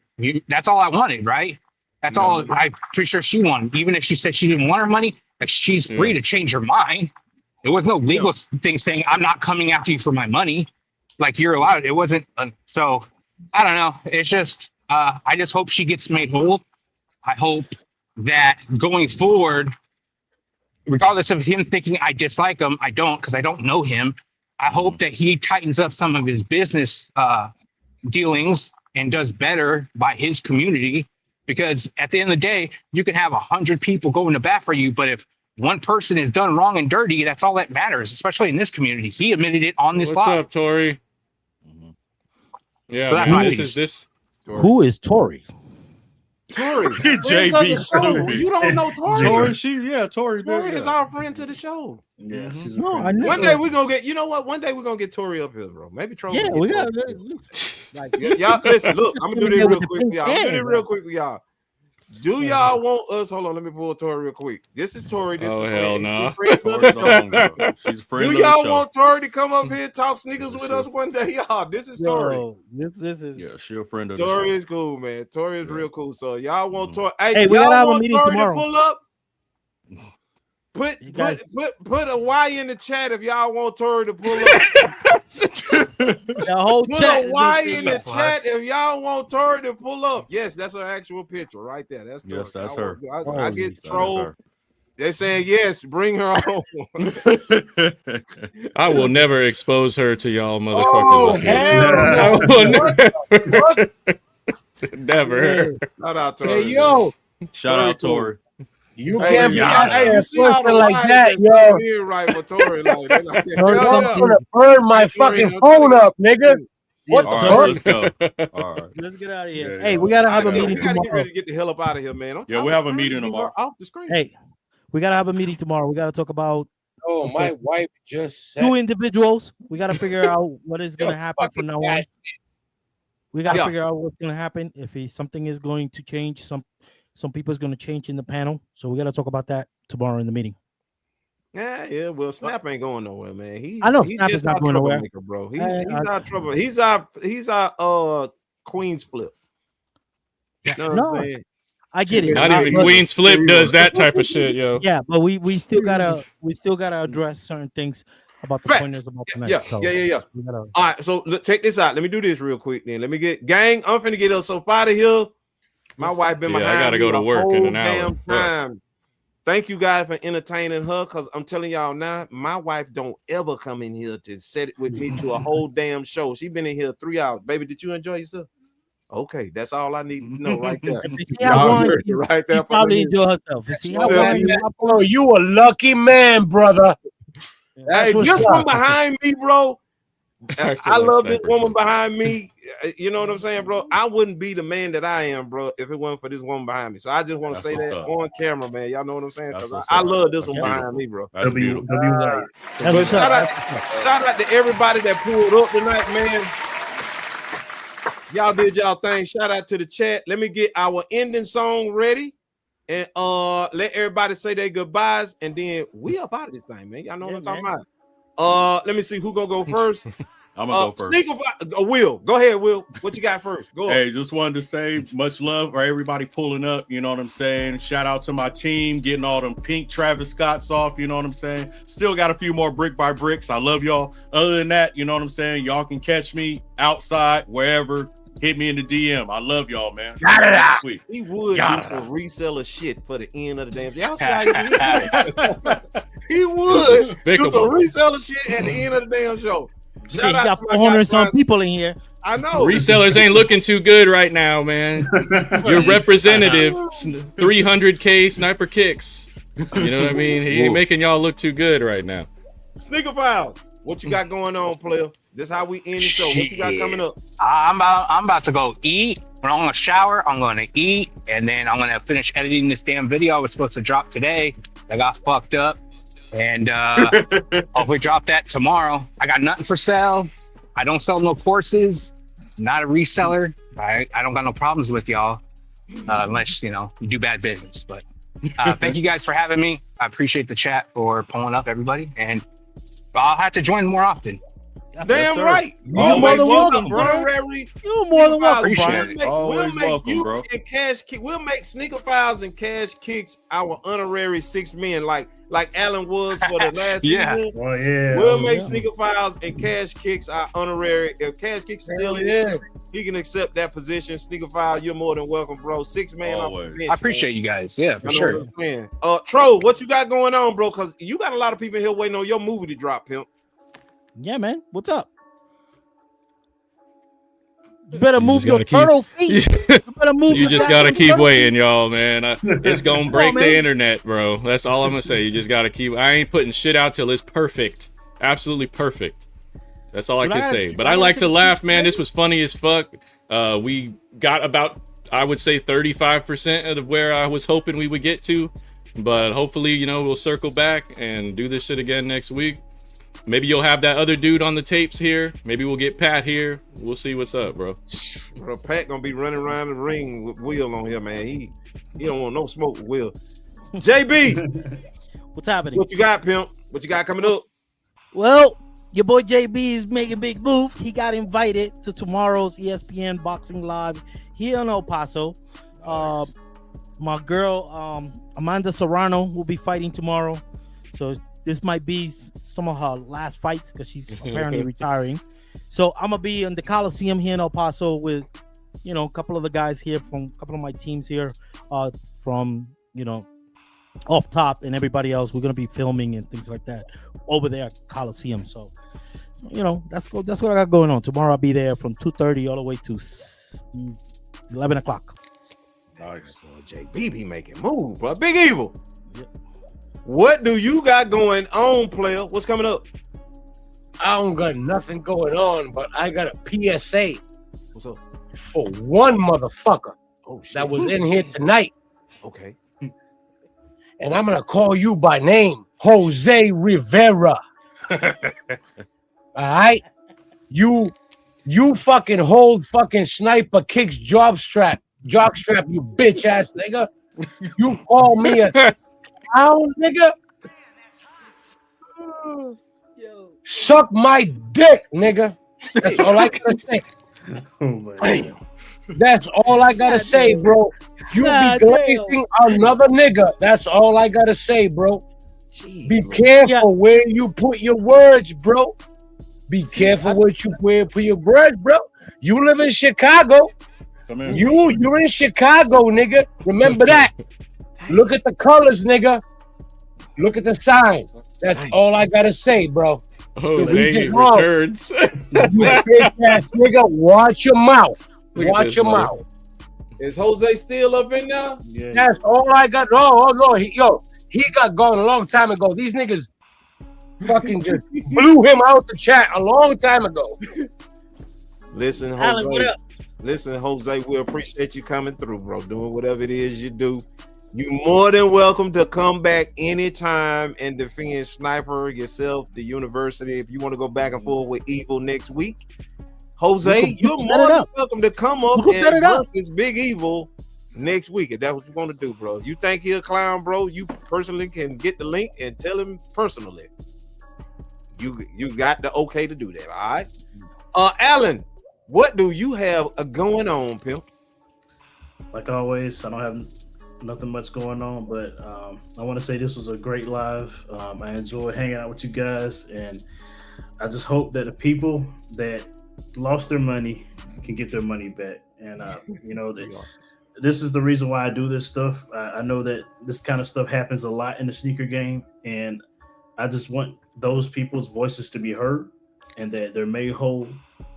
That's all I wanted, right? That's all. I'm pretty sure she wanted. Even if she said she didn't want her money, like, she's free to change her mind. There was no legal thing saying I'm not coming after you for my money. Like, you're allowed. It wasn't. So I don't know. It's just I just hope she gets made whole. I hope that going forward, regardless of him thinking I dislike him, I don't, because I don't know him. I hope that he tightens up some of his business dealings and does better by his community. Because at the end of the day, you can have 100 people going to bat for you, but if one person is done wrong and dirty, that's all that matters, especially in this community. He admitted it on this live. What's up, Tori? Yeah, So man, this. Who is Tori? Tori, JB stupid. You don't know Tori? Tori. Tori is our friend to the show. Yeah, she's No, I know. One day we're gonna get. You know what? One day we're gonna get Tori up here, bro. Maybe Troll. Yeah, we got. Like, y'all listen. Look, I'm gonna do this real quick for y'all. I'm gonna do this real quick for y'all. Do y'all want us? Hold on, let me pull Tori real quick. This is Tori. This is hell no. She's a friend Do of y'all the show. want Tori to come up here and talk sneakers with us one day, y'all? This is Tori. This is. Yeah, she's a friend of Tori the show. is cool, man. Tori is real cool. So y'all want Tori? Hey, we gotta have a want meeting Tori tomorrow. to pull up? Put a Y in the chat if y'all want Tori to pull up. The whole Put chat a Y in the chat if y'all want Tori to pull up. Yes, that's her actual picture right there. That's Tori. Yes, that's her. I get That is trolled. her. They're saying yes, bring her on. I will never expose her to y'all motherfuckers. Oh, up here. hell I will never. Shout out Tori. Hey, yo. Shout out Tori. You Hey, can't you be see- out hey, there you see how the posting like wires that, just yo. came in right for Tori. Like, they're like, I'm gonna burn my fucking phone up, nigga. What All the right, fuck? let's go. All right. Let's get out of here. Yeah, Hey, yeah. we gotta have a we meeting gotta get tomorrow. ready to get the hell up out of here, man. Yeah, we have a meeting tomorrow. Off the screen. Hey, we gotta have a meeting tomorrow. We gotta talk about Oh, my wife just said. two individuals. We gotta figure out what is gonna happen from now on. We gotta Yeah. figure out what's gonna happen. If something is going to change, some people's gonna change in the panel. So we gotta talk about that tomorrow in the meeting. Yeah. Well, Snap ain't going nowhere, man. I know he's Snap just is not our going nowhere. troublemaker, bro. He's I- our trouble. He's our Queen's flip. You know what No, I'm saying? I get it. Not even But- Queen's Flip does that type of shit, yo. Yeah, but we still gotta address certain things about the Facts. pointers about tonight. Yeah. So Yeah. we gotta- All right, so check this out. Let me do this real quick. Then let me get gang. I'm finna get us up out of here. My wife been Yeah, I behind gotta me go to the work in whole an hour. damn Fuck. time. Thank you guys for entertaining her, because I'm telling y'all now, my wife don't ever come in here to set it with me through a whole damn show. She been in here 3 hours. Baby, did you enjoy yourself? Okay, that's all I need to know right there. Y'all heard it right there. She probably enjoy herself. You see how Oh, you a lucky man, brother. That's Hey, what's this up. one behind me, bro. I love this Sniper. woman behind me. You know what I'm saying, bro? I wouldn't be the man that I am, bro, if it wasn't for this woman behind me. So I just want to say that on camera, man. Y'all know what I'm saying? Because I love this one behind me, bro. That's beautiful. But shout out to everybody that pulled up tonight, man. Y'all did y'all thing. Shout out to the chat. Let me get our ending song ready. And let everybody say their goodbyes. And then we up out of this thing, man. Y'all know what I'm talking about. Let me see who gonna go first. I'm gonna go first. Will, go ahead, Will. What you got first? Go Hey, just wanted to say much love for everybody pulling up. You know what I'm saying? Shout out to my team, getting all them pink Travis Scotts off. You know what I'm saying? Still got a few more brick by bricks. I love y'all. Other than that, you know what I'm saying? Y'all can catch me outside, wherever. Hit me in the DM. I love y'all, man. He would do some reseller shit for the end of the damn. Y'all see how he would do some reseller shit at the end of the damn show. Shit, you got 400 some people in here. I know. Resellers ain't looking too good right now, man. Your representative, 300K Sniper Kicks. You know what I mean? He ain't making y'all look too good right now. Sneaker Files, what you got going on, player? This how we end the show. What you got coming up? I'm about to go eat. When I'm gonna shower, I'm gonna eat, and then I'm gonna finish editing this damn video I was supposed to drop today. I got fucked up, and hopefully drop that tomorrow. I got nothing for sale. I don't sell no courses. Not a reseller. I don't got no problems with y'all, unless you do bad business. But thank you guys for having me. I appreciate the chat for pulling up everybody, and I'll have to join more often. Damn right. You're more than welcome, bro. You're more than welcome, bro. We'll make you and Cash Kick. We'll make Sneaker Files and Cash Kicks our honorary 6 men, like Alan was for the last season. Oh yeah. We'll make Sneaker Files and Cash Kicks our honorary. If Cash Kicks still in here, he can accept that position. Sneaker Files, you're more than welcome, bro. 6 man off the bench, I appreciate you guys. Yeah, for sure. Tro, what you got going on, bro? Because you got a lot of people here waiting on your movie to drop, pimp. Yeah, man. What's up? You better move your turtle feet. You just gotta keep waiting, y'all, man. It's gonna break the internet, bro. That's all I'm gonna say. You just gotta keep. I ain't putting shit out till it's perfect, absolutely perfect. That's all I can say. But I like to laugh, man. This was funny as fuck. We got about, I would say, 35% of where I was hoping we would get to. But hopefully, we'll circle back and do this shit again next week. Maybe you'll have that other dude on the tapes here. Maybe we'll get Pat here. We'll see what's up, bro. Bro, Pat gonna be running around the ring with Will on here, man. He don't want no smoke with Will. JB, what's happening? What you got, pimp? What you got coming up? Well, your boy JB is making a big move. He got invited to tomorrow's ESPN Boxing Live here in El Paso. My girl, Amanda Serrano, will be fighting tomorrow. So this might be some of her last fights because she's apparently retiring. So I'm gonna be in the Coliseum here in El Paso with, a couple of the guys here from a couple of my teams here, from Off Top and everybody else. We're gonna be filming and things like that over there at Coliseum. So that's what I got going on. Tomorrow I'll be there from 2:30 all the way to 11 o'clock. Nice. JB be making moves, bro. Big Evil. Yep. What do you got going on, player? What's coming up? I don't got nothing going on, but I got a PSA. What's up? For one motherfucker that was in here tonight. Okay. And I'm gonna call you by name, Jose Rivera. All right? You fucking hold fucking Sniper Kicks jockstrap, you bitch ass nigga. You call me a clown, nigga. Suck my dick, nigga. That's all I gotta say. That's all I gotta say, bro. You be glazing another nigga. That's all I gotta say, bro. Jeez, be careful where you put your words, bro. Be careful where you put your words, bro. You live in Chicago. You're in Chicago, nigga. Remember that. Look at the colors, nigga. Look at the signs. That's all I gotta say, bro. Jose returns. You bitch ass nigga, watch your mouth. Watch your mouth. Is Jose still up in there? Yeah. That's all I got. Oh no, he got gone a long time ago. These niggas fucking just blew him out the chat a long time ago. Listen, Alan, what Jose. up? Listen, Jose, we appreciate you coming through, bro. Doing whatever it is you do. You more than welcome to come back anytime and defend Sniper, yourself, the university. If you want to go back and forth with Evil next week, Jose, you're more than welcome to come up and versus Big Evil next week. If that's what you want to do, bro. You think he's a clown, bro? You personally can get the link and tell him personally. You got the okay to do that, all right? Alan, what do you have going on, pimp? Like always, I don't have nothing much going on, but I want to say this was a great live. I enjoyed hanging out with you guys, and I just hope that the people that lost their money can get their money back. And you know, this is the reason why I do this stuff. I know that this kind of stuff happens a lot in the sneaker game, and I just want those people's voices to be heard, and that they're made whole,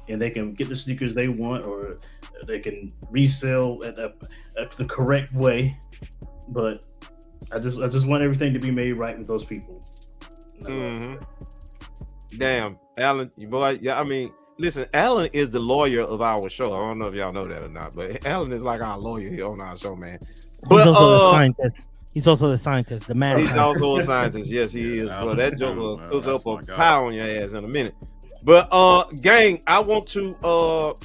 and they can get the sneakers they want, or they can resell at the correct way. But I just want everything to be made right with those people. Mm-hmm. Damn, Alan, you boy. Yeah, I mean, listen, Alan is the lawyer of our show. I don't know if y'all know that or not, but Alan is like our lawyer here on our show, man. But he's also the scientist. He's also the scientist, the man. He's also a scientist. Yes, he is, bro. That joke will cook up a pie on your ass in a minute. But gang, I want to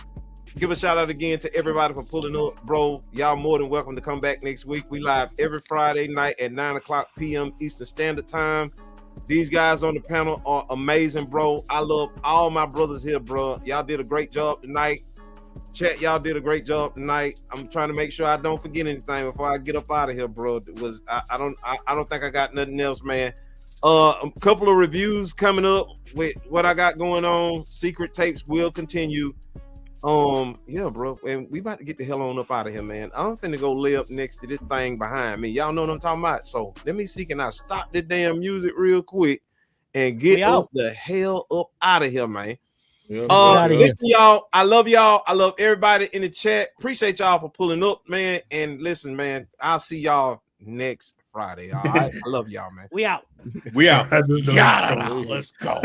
give a shout out again to everybody for pulling up, bro. Y'all more than welcome to come back next week. We live every Friday night at 9:00 p.m. Eastern Standard Time. These guys on the panel are amazing, bro. I love all my brothers here, bro. Y'all did a great job tonight. Chat, y'all did a great job tonight. I'm trying to make sure I don't forget anything before I get up out of here, bro. I don't think I got nothing else, man. A couple of reviews coming up with what I got going on. Secret tapes will continue. Yeah, bro, and we about to get the hell on up out of here, man. I'm finna go lay up next to this thing behind me. Y'all know what I'm talking about. So let me see, can I stop the damn music real quick and get us the hell up out of here, man. Listen, y'all, I love y'all. I love everybody in the chat. Appreciate y'all for pulling up, man. And listen, man, I'll see y'all next Friday. All right. I love y'all, man. We out. We out. Let's go.